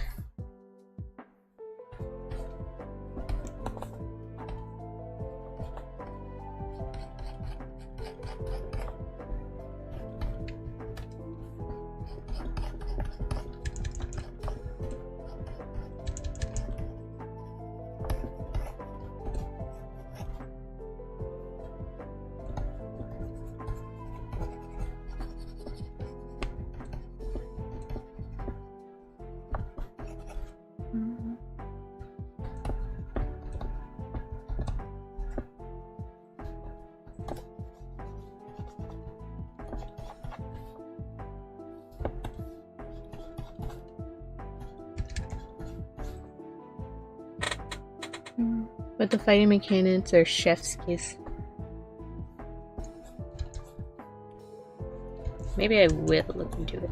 Speaker 1: But the fighting mechanics are chef's kiss. Maybe I will look into it.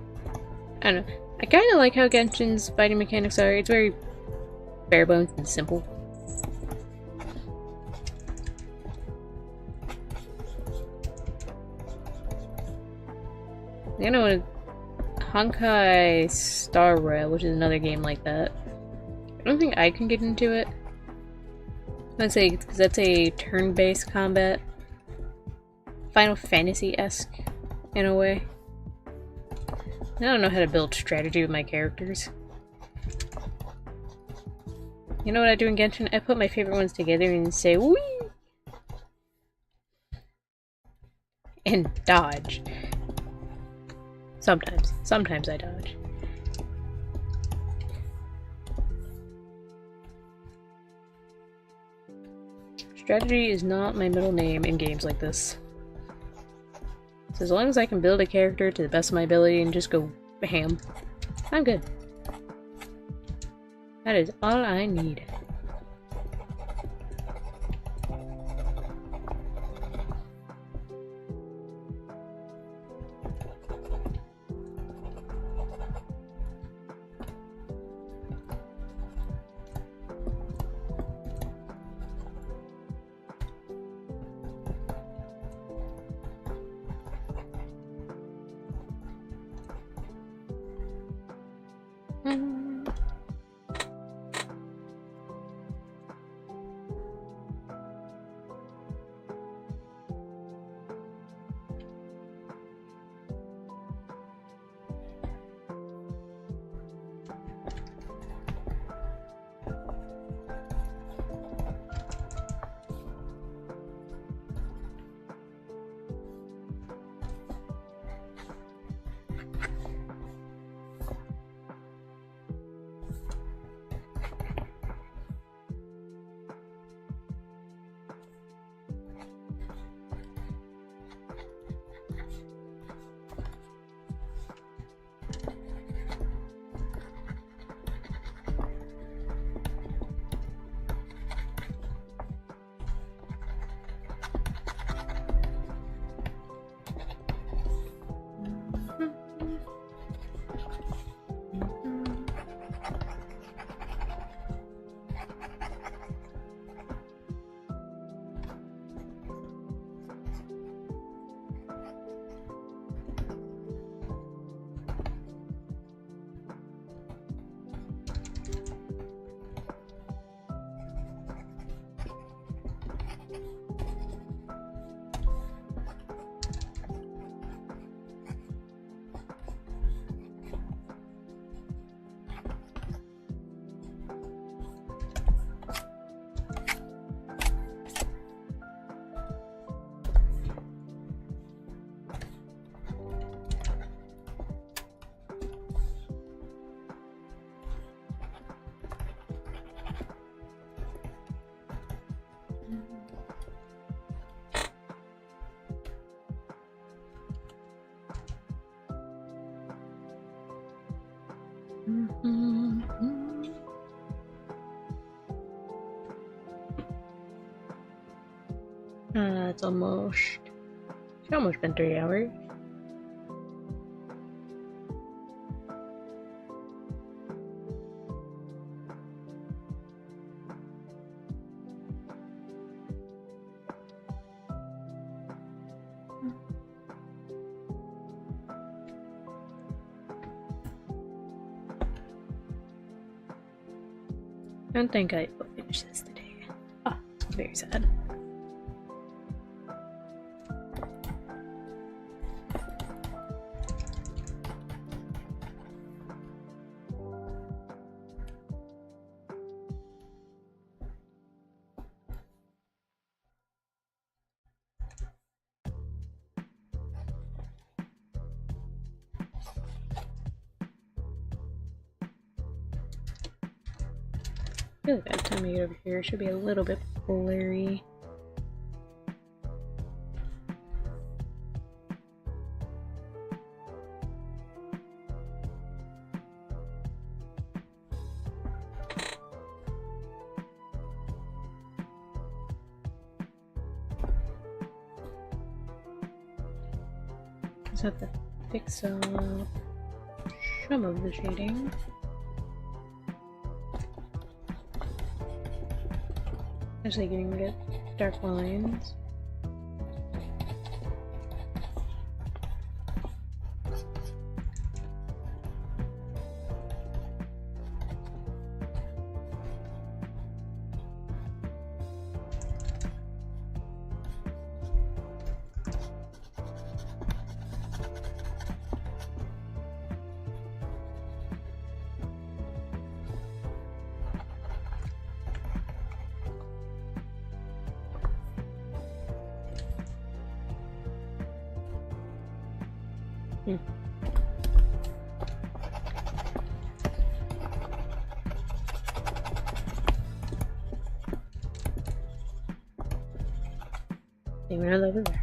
Speaker 1: I don't know. I kind of like how Genshin's fighting mechanics are. It's very bare bones and simple. You know, Honkai Star Rail, which is another game like that. I don't think I can get into it. I'd say because that's a turn-based combat, Final Fantasy-esque in a way. I don't know how to build strategy with my characters. You know what I do in Genshin? I put my favorite ones together and say "wee" and dodge. Sometimes I dodge. Strategy is not my middle name in games like this. So as long as I can build a character to the best of my ability and just go ham, I'm good. That is all I need. It's almost been 3 hours. I don't think I will finish this today. Ah, very sad. I feel like by the time I get over here, it should be a little bit blurry. Just have to fix up some of the shading. Especially getting rid of dark lines. Even I love it there.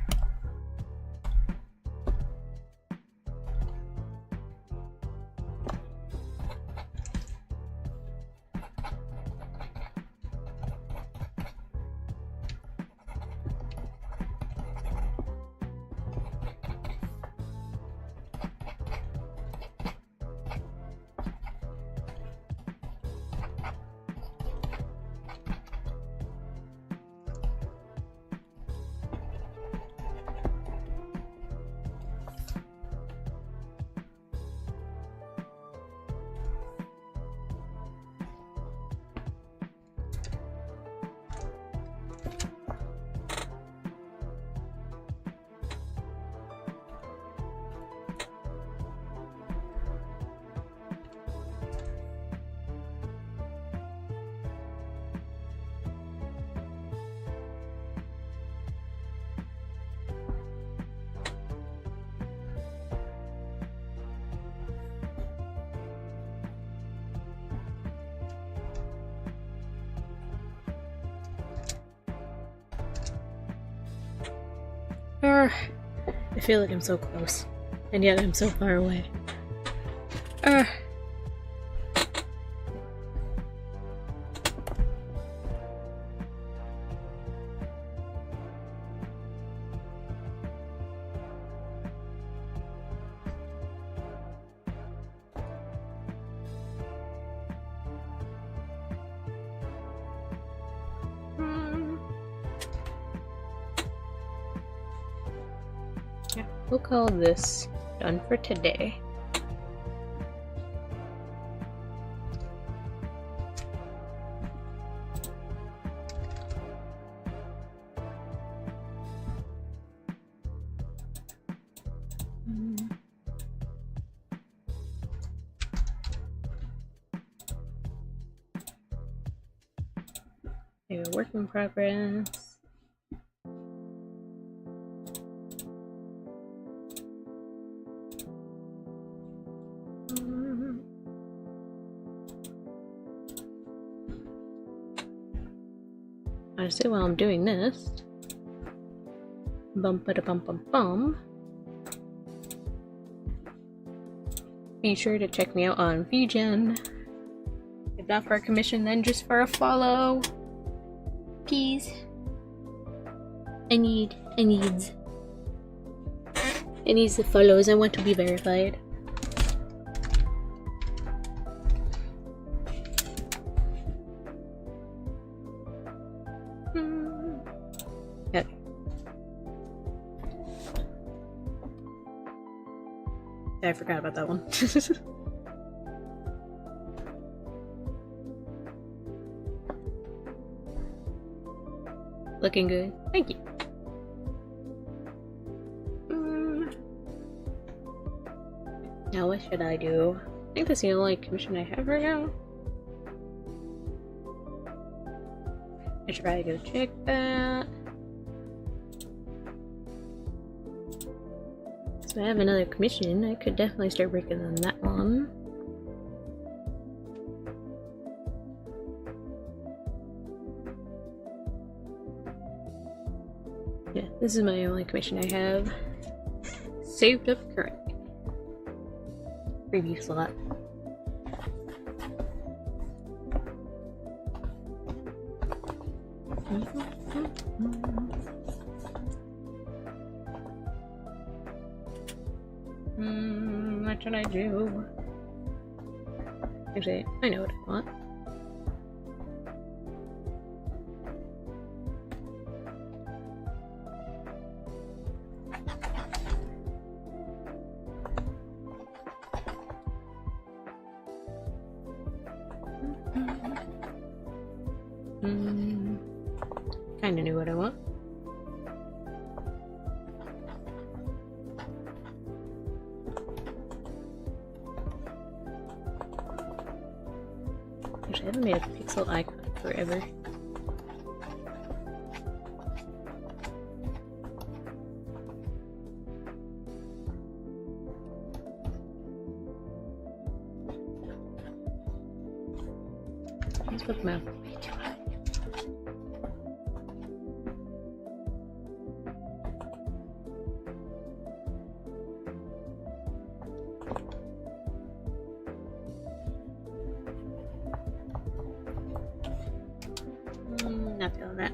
Speaker 1: I feel like I'm so close, and yet I'm so far away. Yeah, we'll call this done for today. Maybe a work in progress. Honestly, while I'm doing this, bum. Be sure to check me out on VGen. If not for a commission, then just for a follow. Please. I need the follows. I want to be verified. Okay. I forgot about that one. Looking good. Thank you. Now what should I do? I think that's the only commission I have right now. I should probably go check that. So I have another commission. I could definitely start working on that one. Yeah, this is my only commission I have saved up currently. Preview slot. What should I do? Actually, I know what I want. Kinda knew what I want. Actually, I haven't made a pixel icon forever. Let's put my way too high. Not feeling that.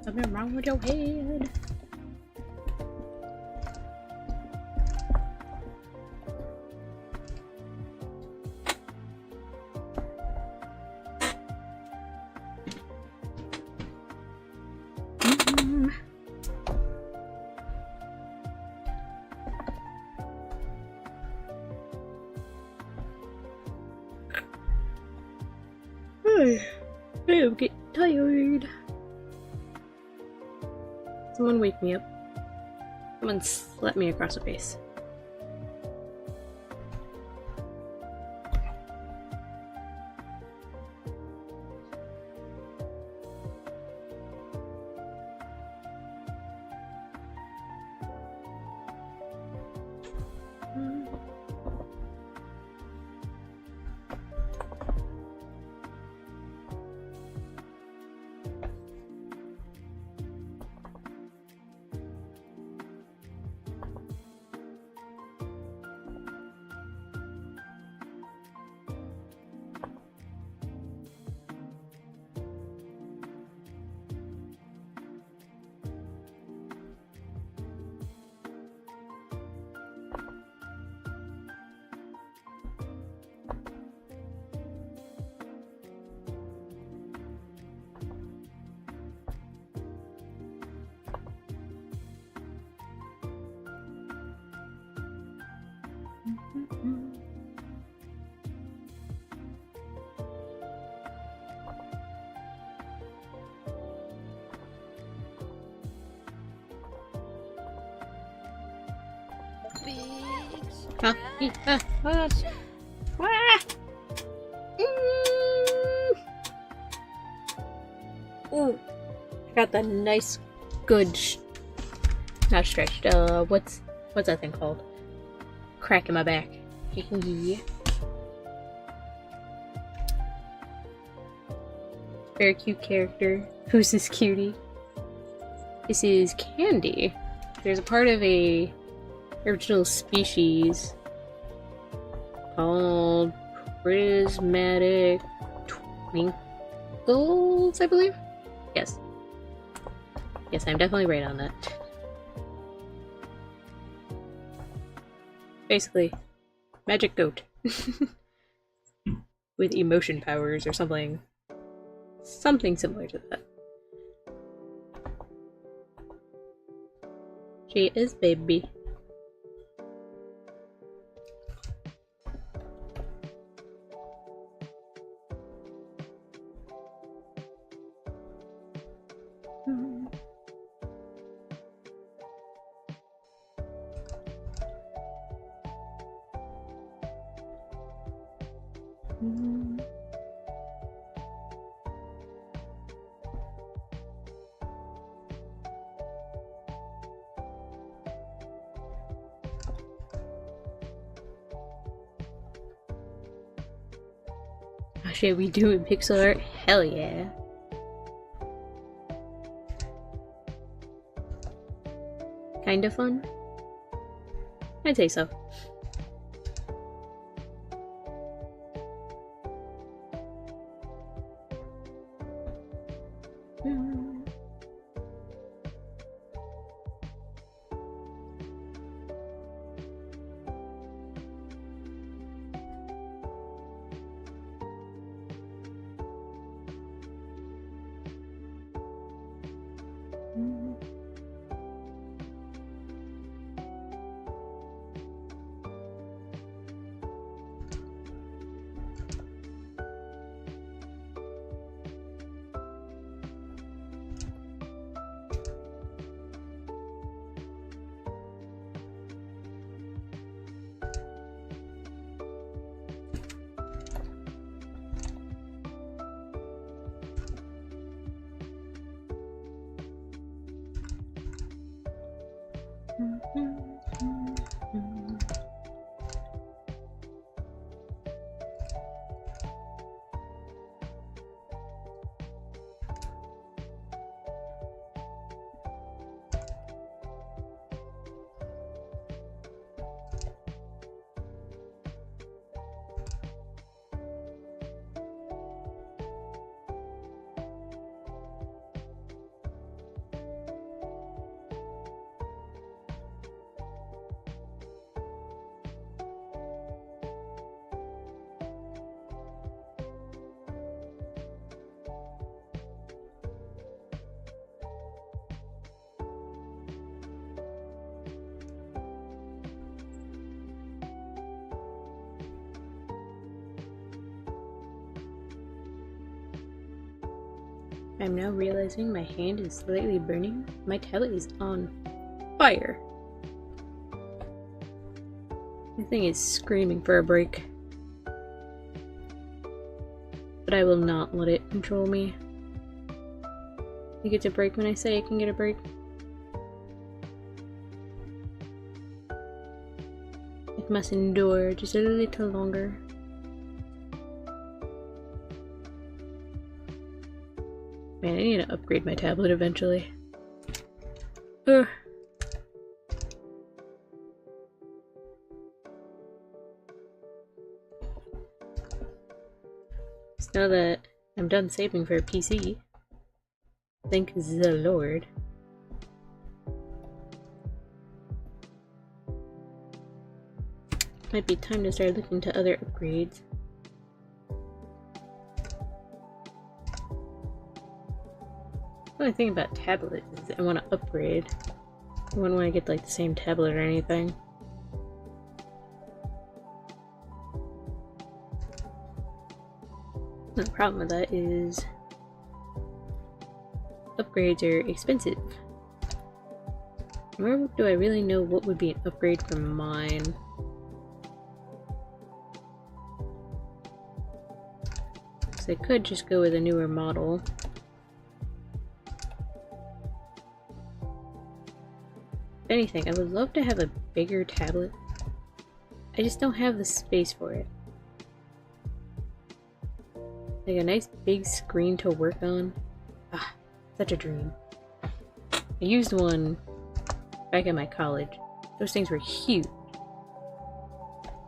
Speaker 1: Something wrong with your head. I am getting tired. Someone wake me up. Someone slap me across the face. Ooh, I got that nice, good, not stretched. What's that thing called? Crack in my back. Very cute character. Who's this cutie? This is Candy. There's a part of a original species called prismatic twinkles, I believe? Yes. Yes, I'm definitely right on that. Basically, magic goat. With emotion powers or something. Something similar to that. She is baby. Oh shit, we doing pixel art? Hell yeah. Kinda fun? I'd say so. I'm now realizing my hand is slightly burning. My tablet is on fire. The thing is screaming for a break. But I will not let it control me. You get a break when I say I can get a break. It must endure just a little longer. Man, I need to upgrade my tablet eventually. Ugh. So now that I'm done saving for a PC, thank the Lord. Might be time to start looking to other upgrades. The only thing about tablet is I want to upgrade. I wouldn't want to get like the same tablet or anything. The problem with that is upgrades are expensive. Where do I really know what would be an upgrade from mine? Because I could just go with a newer model. If anything, I would love to have a bigger tablet. I just don't have the space for it. Like a nice big screen to work on. Ah, such a dream. I used one back at my college. Those things were huge.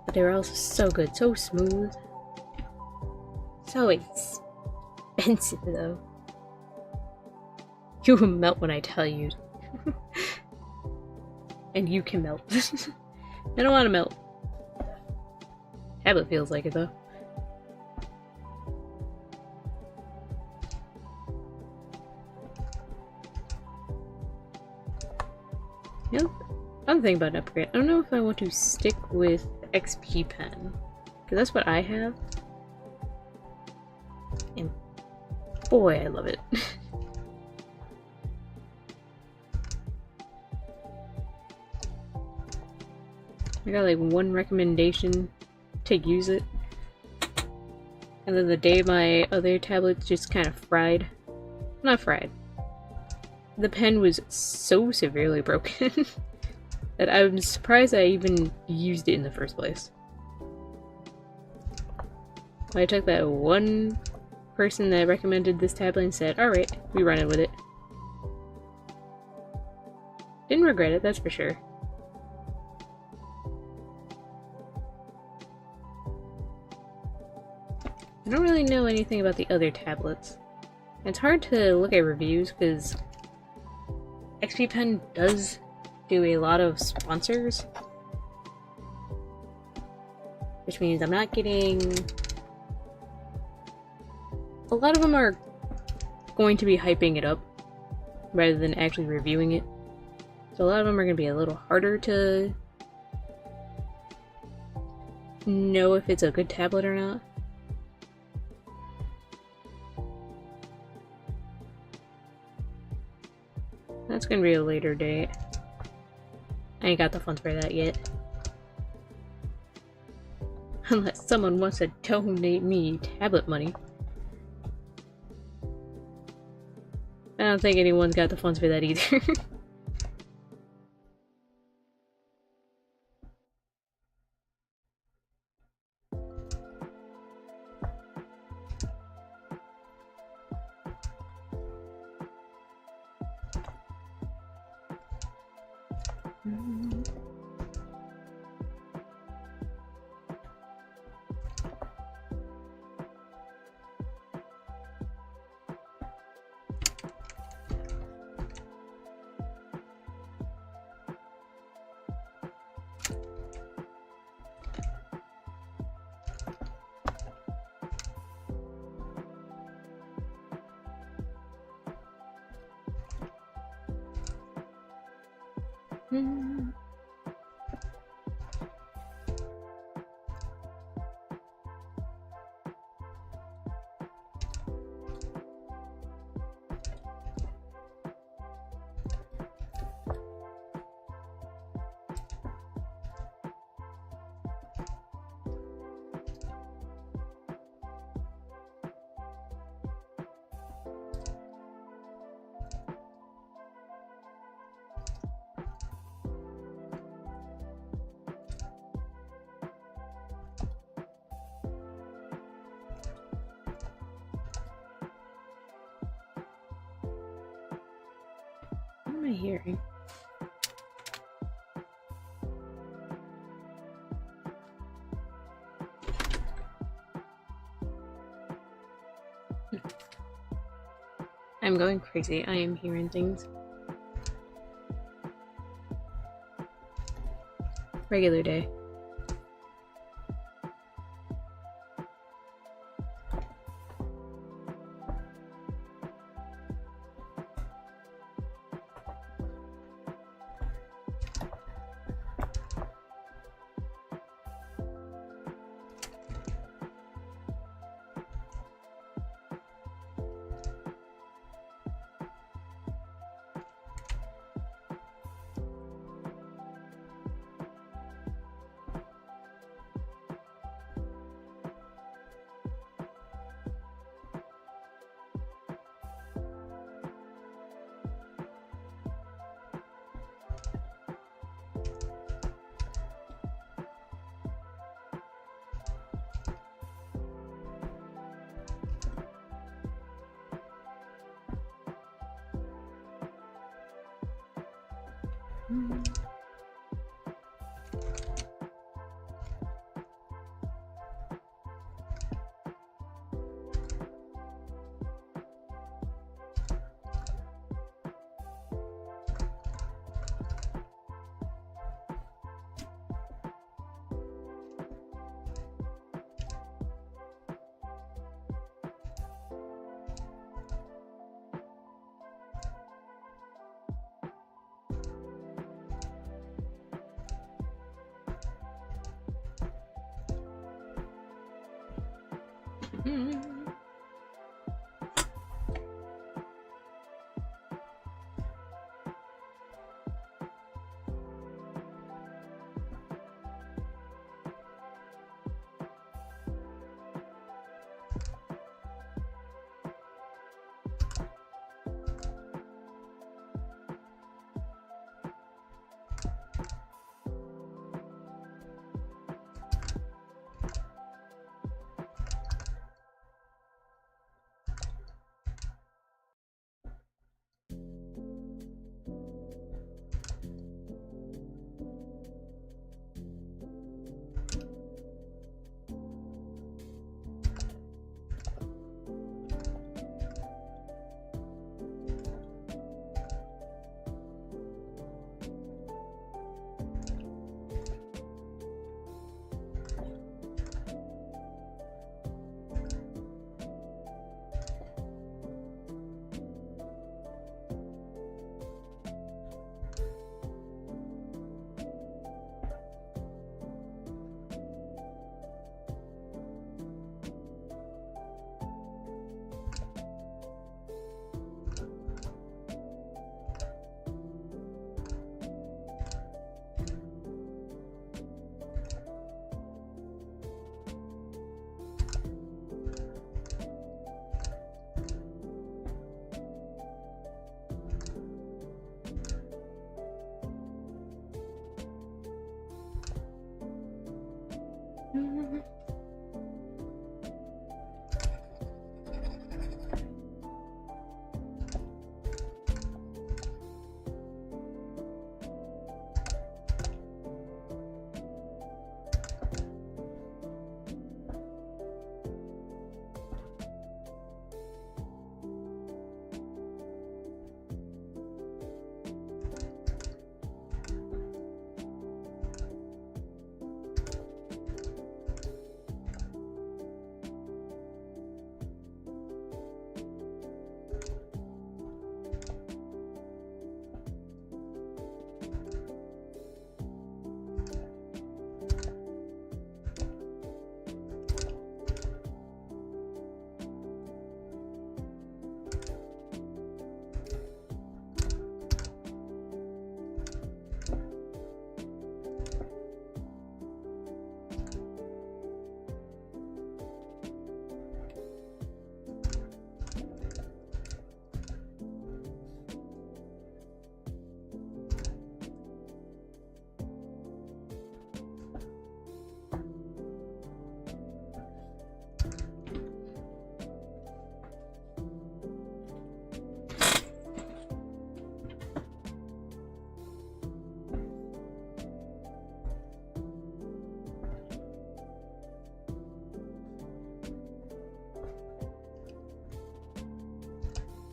Speaker 1: But they were also so good, so smooth. So expensive though. You will melt when I tell you. And you can melt. I don't want to melt. Tablet feels like it though. You know, I'm thinking about an upgrade. I don't know if I want to stick with XP pen, because that's what I have. And boy, I love it. I got like one recommendation to use it, and then the day my other tablet just kind of fried. Not fried. The pen was so severely broken that I'm surprised I even used it in the first place. I took that one person that recommended this tablet and said, alright, we run it with it. Didn't regret it, that's for sure. I don't really know anything about the other tablets. It's hard to look at reviews because XP Pen does do a lot of sponsors, which means I'm not getting... A lot of them are going to be hyping it up rather than actually reviewing it. So a lot of them are going to be a little harder to know if it's a good tablet or not. That's gonna be a later date. I ain't got the funds for that yet. Unless someone wants to donate me tablet money. I don't think anyone's got the funds for that either. hearing? I'm going crazy. I am hearing things. Regular day.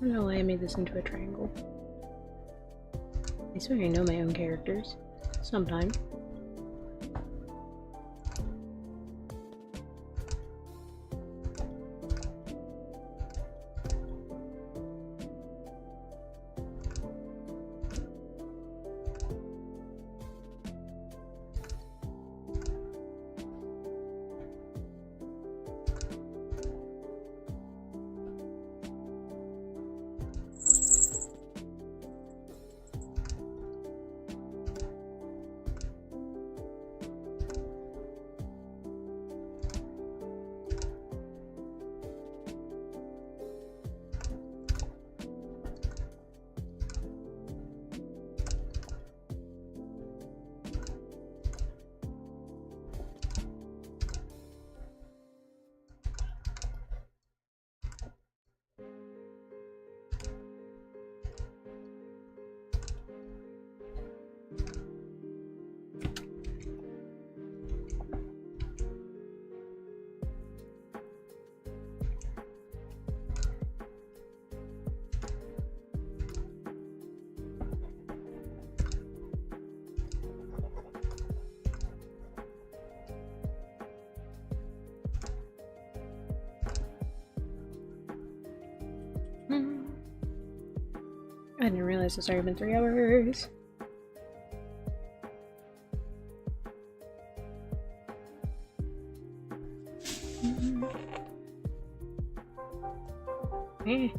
Speaker 1: I don't know why I made this into a triangle. I swear I know my own characters. Sometimes. I didn't realize it's already been 3 hours. Hey,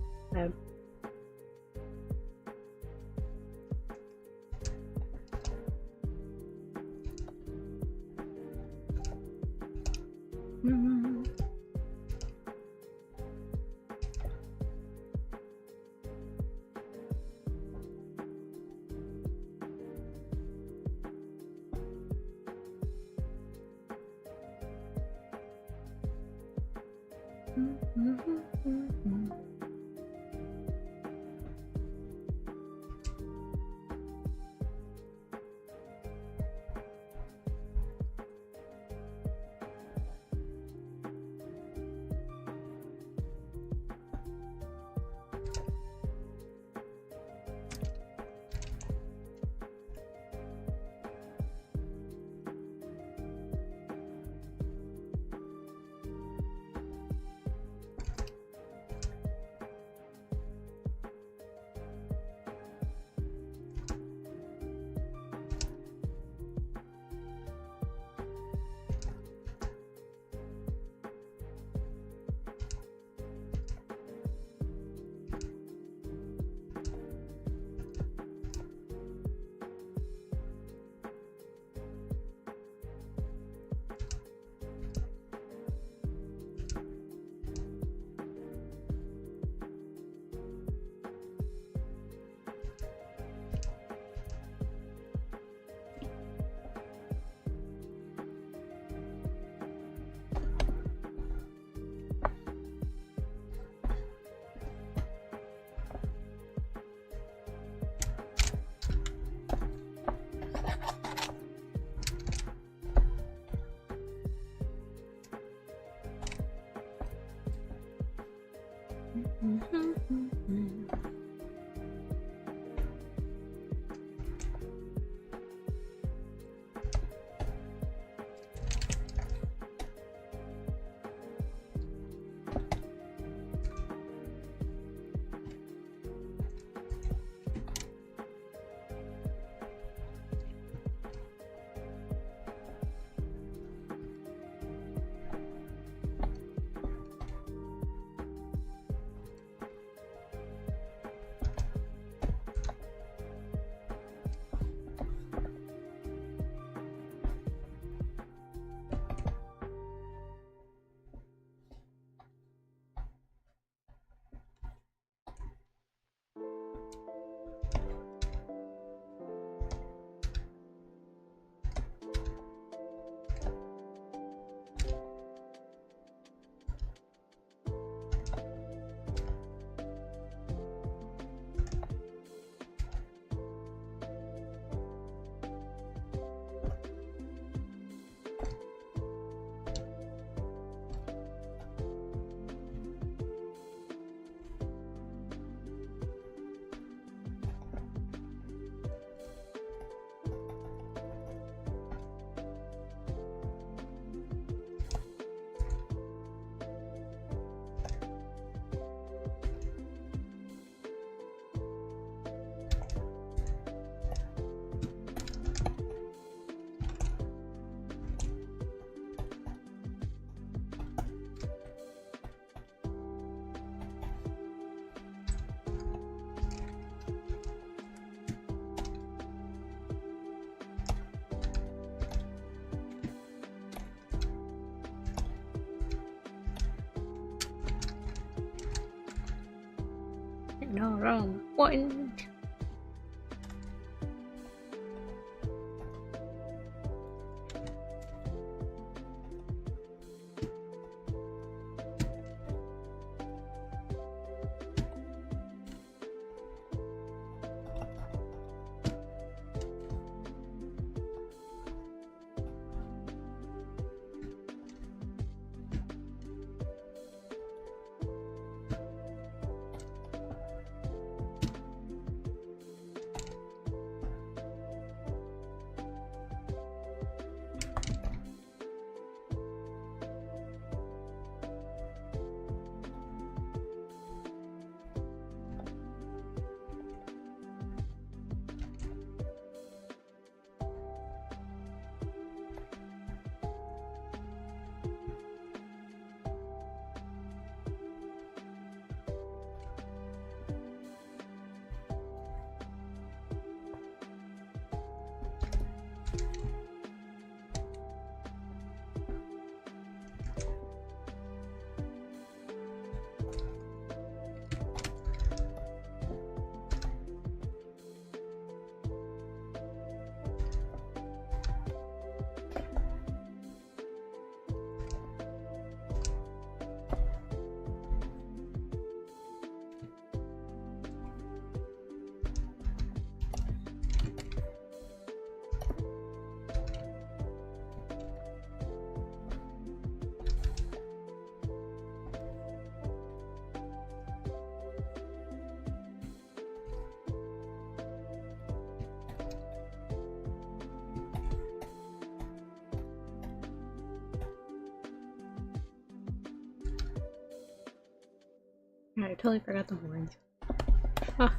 Speaker 1: No, wrong. One. I totally forgot the horns. Huh.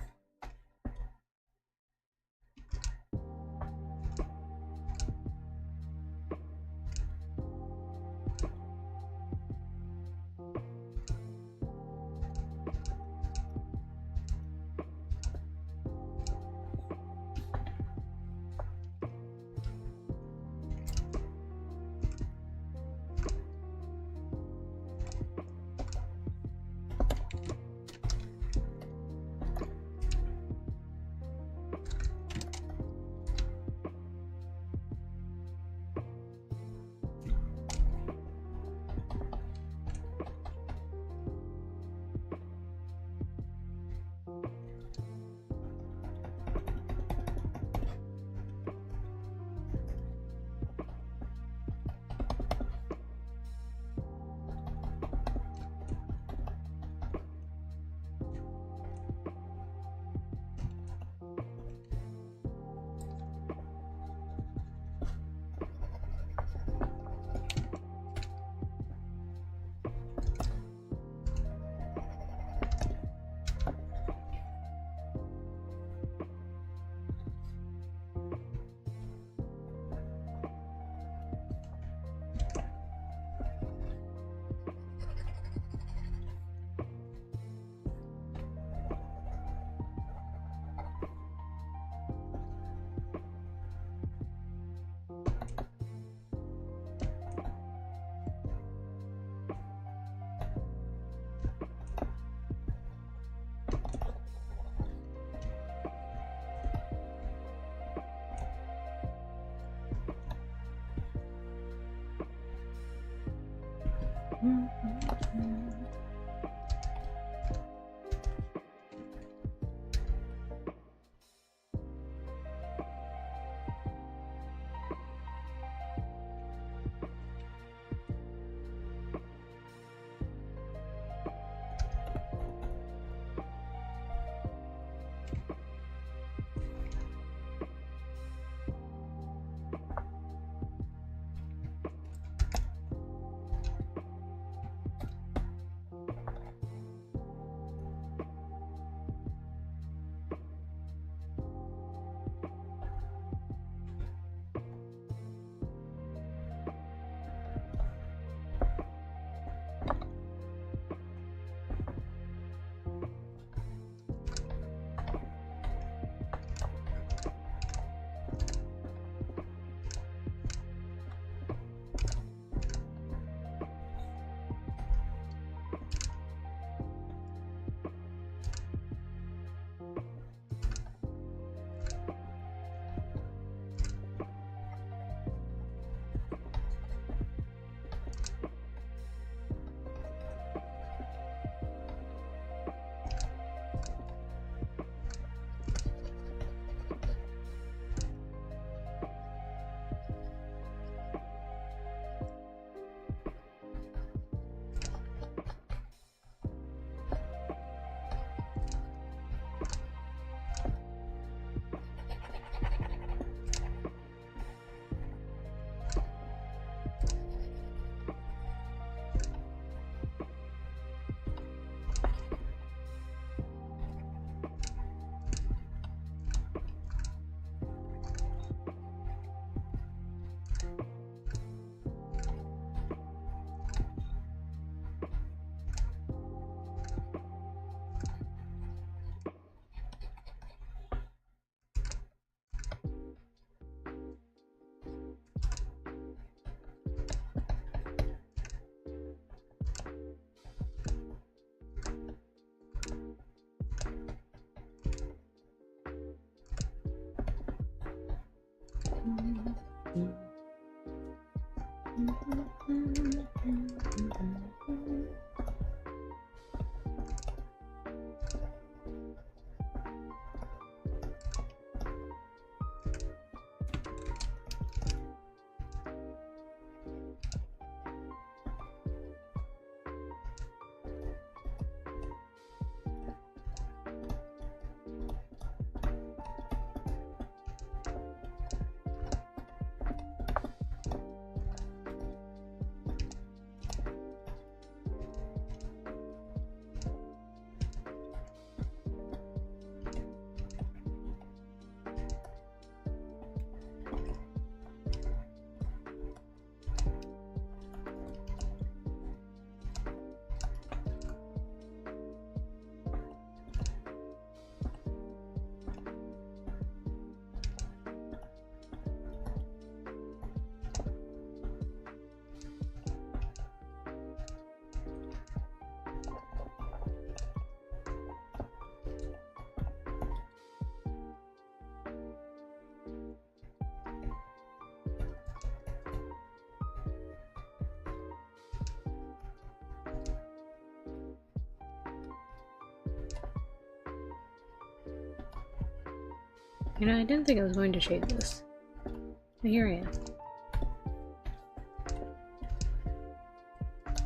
Speaker 1: You know, I didn't think I was going to shade this. But here I am.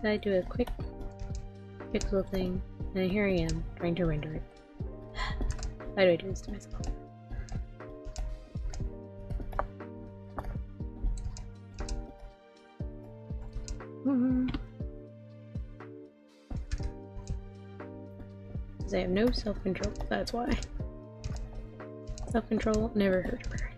Speaker 1: Then I do a quick pixel thing, and here I am, trying to render it. Why do I do this to myself? Because I have no self-control, that's why. Self-control never hurt her.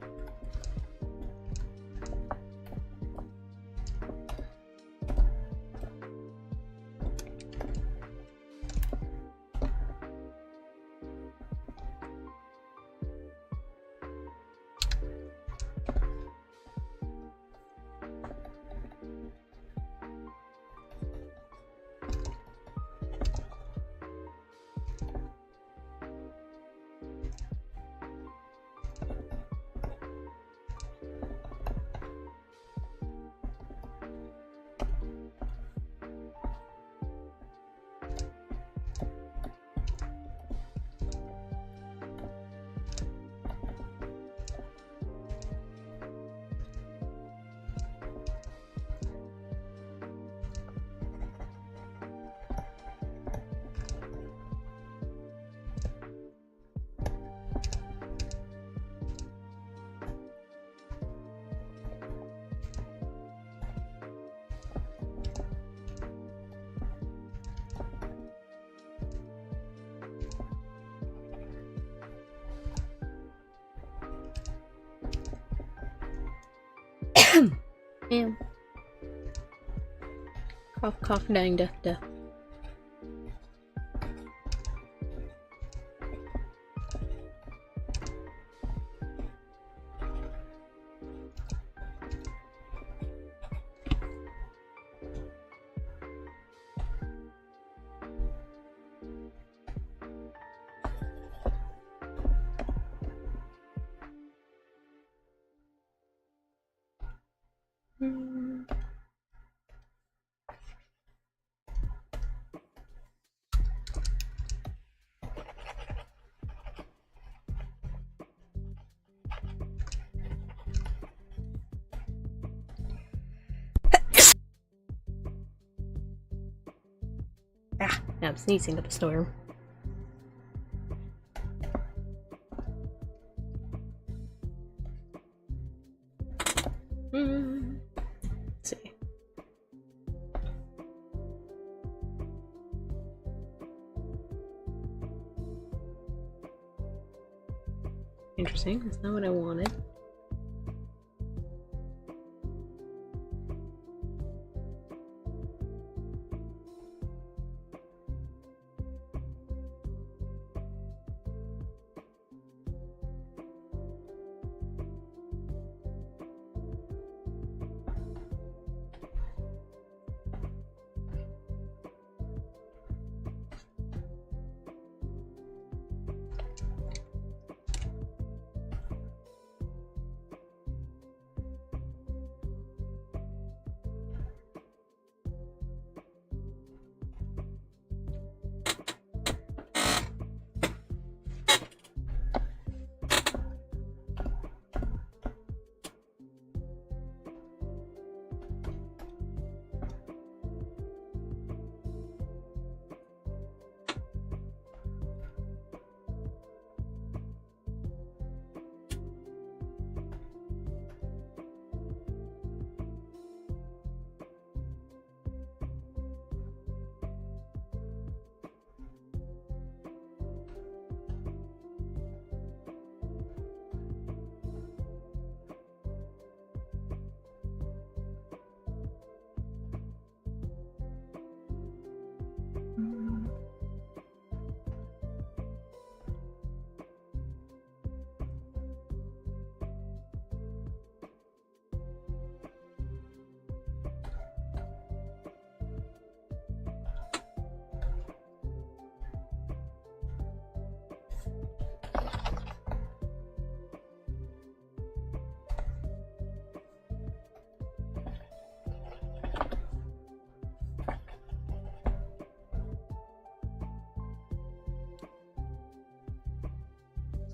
Speaker 1: Damn. Cough, cough, dying, death, death. Ah, now I'm sneezing up a storm. Let's see. Interesting, that's not what I wanted.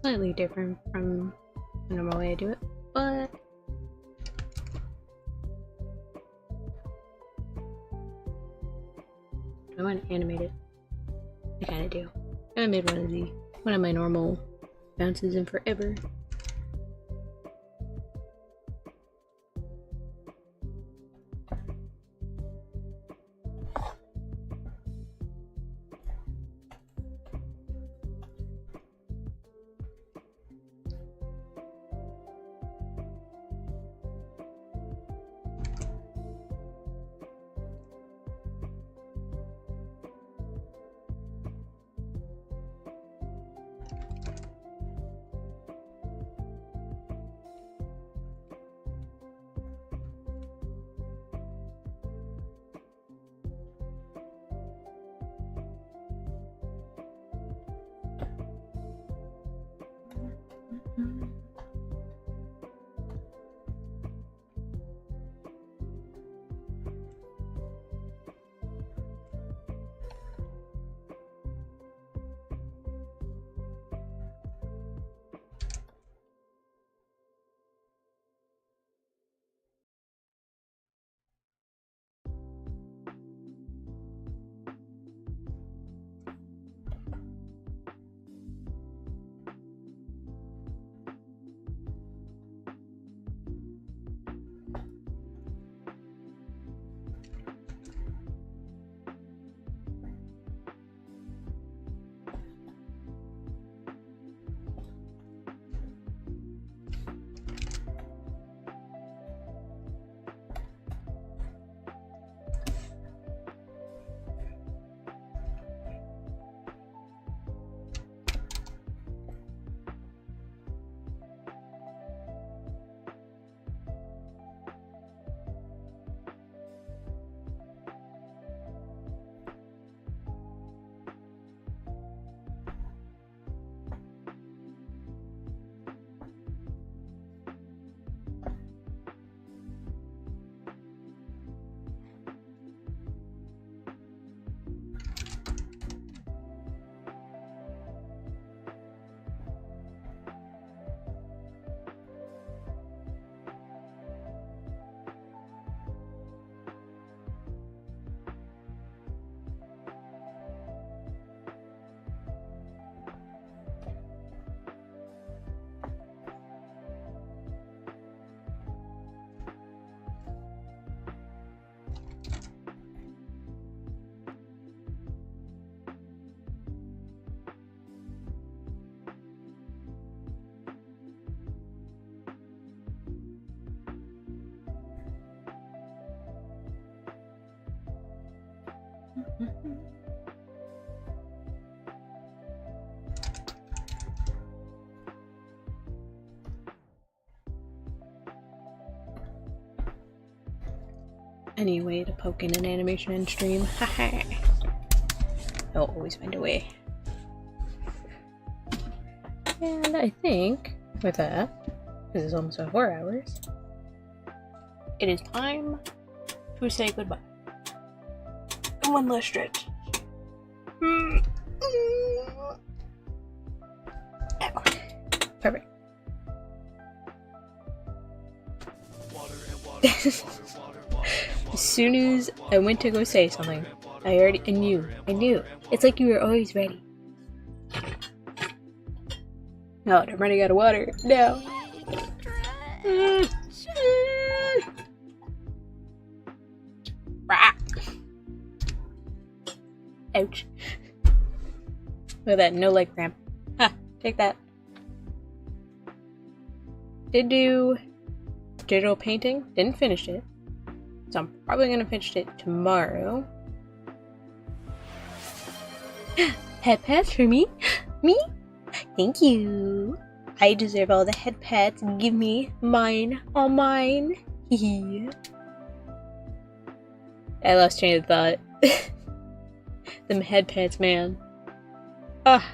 Speaker 1: slightly different from the normal way I do it, but I want to animate it. I kind of do. I made one of my normal bounces in forever. Any way to poke in an animation in stream? Haha. I'll always find a way. And I think with that, because it's almost been 4 hours, it is time to say goodbye. And one last stretch. Perfect. As soon as I went to go say something, I knew. It's like you were always ready. No, I'm running out of water. No. Ouch. Look at that, no leg cramp. Ha, take that. Did do digital painting, didn't finish it. So I'm probably gonna finish it tomorrow. Head pats for me? Me? Thank you. I deserve all the head pats. Give me mine. All mine. Hee. I lost train of thought. Them head pats, man. Ah.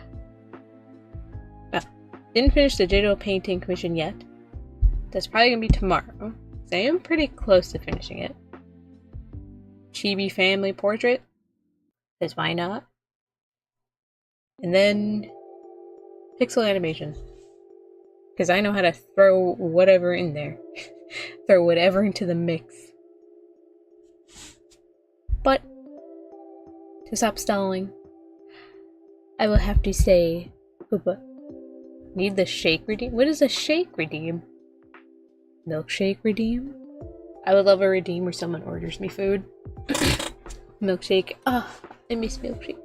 Speaker 1: Well, didn't finish the digital painting commission yet. That's probably gonna be tomorrow. I am pretty close to finishing it. Chibi family portrait. Because why not? And then pixel animation. because I know how to throw whatever in there. Throw whatever into the mix. But, to stop stalling, I will have to say, Poopa, need the shake redeem? What is a shake redeem? Milkshake redeem? I would love a redeem where someone orders me food. Milkshake. Ah, I miss milkshakes.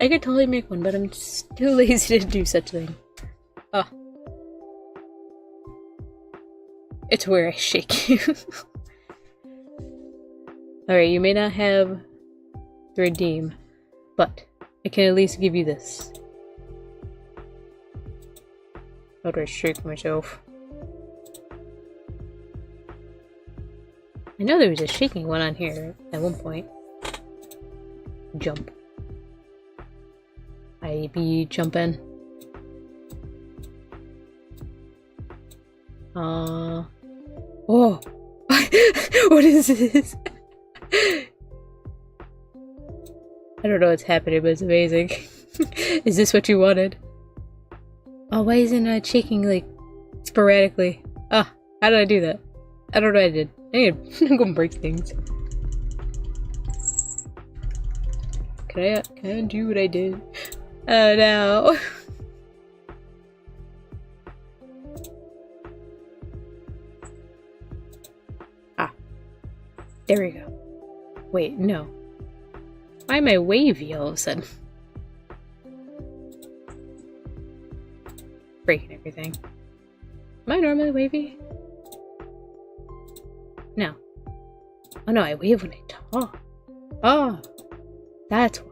Speaker 1: I could totally make one, but I'm just too lazy to do such a thing. Ah. It's where I shake you. Alright, you may not have the redeem, but I can at least give you this. How do I shake myself? I know there was a shaking one on here at one point. Jump. I be jumping. Oh. What is this? I don't know what's happening, but it's amazing. Is this what you wanted? Oh, why isn't it shaking, like, sporadically? Ah, how did I do that? I don't know what I did. I need to go break things. Can I undo what I did? Oh no. Ah. There we go. Wait, no. Why am I wavy all of a sudden? Breaking everything. Am I normally wavy? No. Oh no, I wave when I talk. Oh, that's why.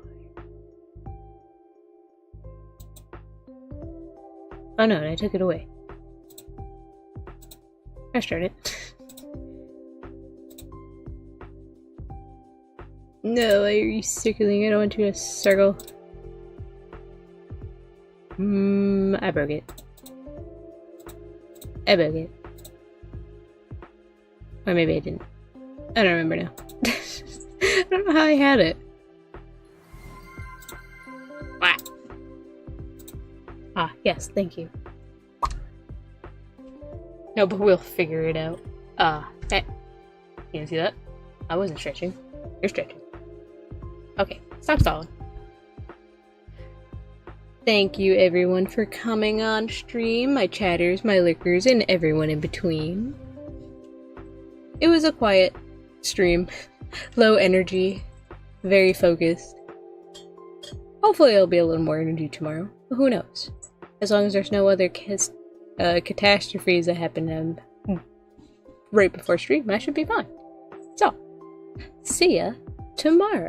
Speaker 1: Oh no, and I took it away. I started. No, why are you circling? I don't want you to circle. I broke it. I broke it. Or maybe I didn't. I don't remember now. I don't know how I had it. Ah, yes, thank you. No, but we'll figure it out. Hey. You see that? I wasn't stretching. You're stretching. Okay, stop stalling. Thank you everyone for coming on stream, my chatters, my lickers, and everyone in between. It was a quiet stream. Low energy. Very focused. Hopefully it'll be a little more energy tomorrow. But who knows? As long as there's no other catastrophes that happen right before stream, I should be fine. So, see ya tomorrow.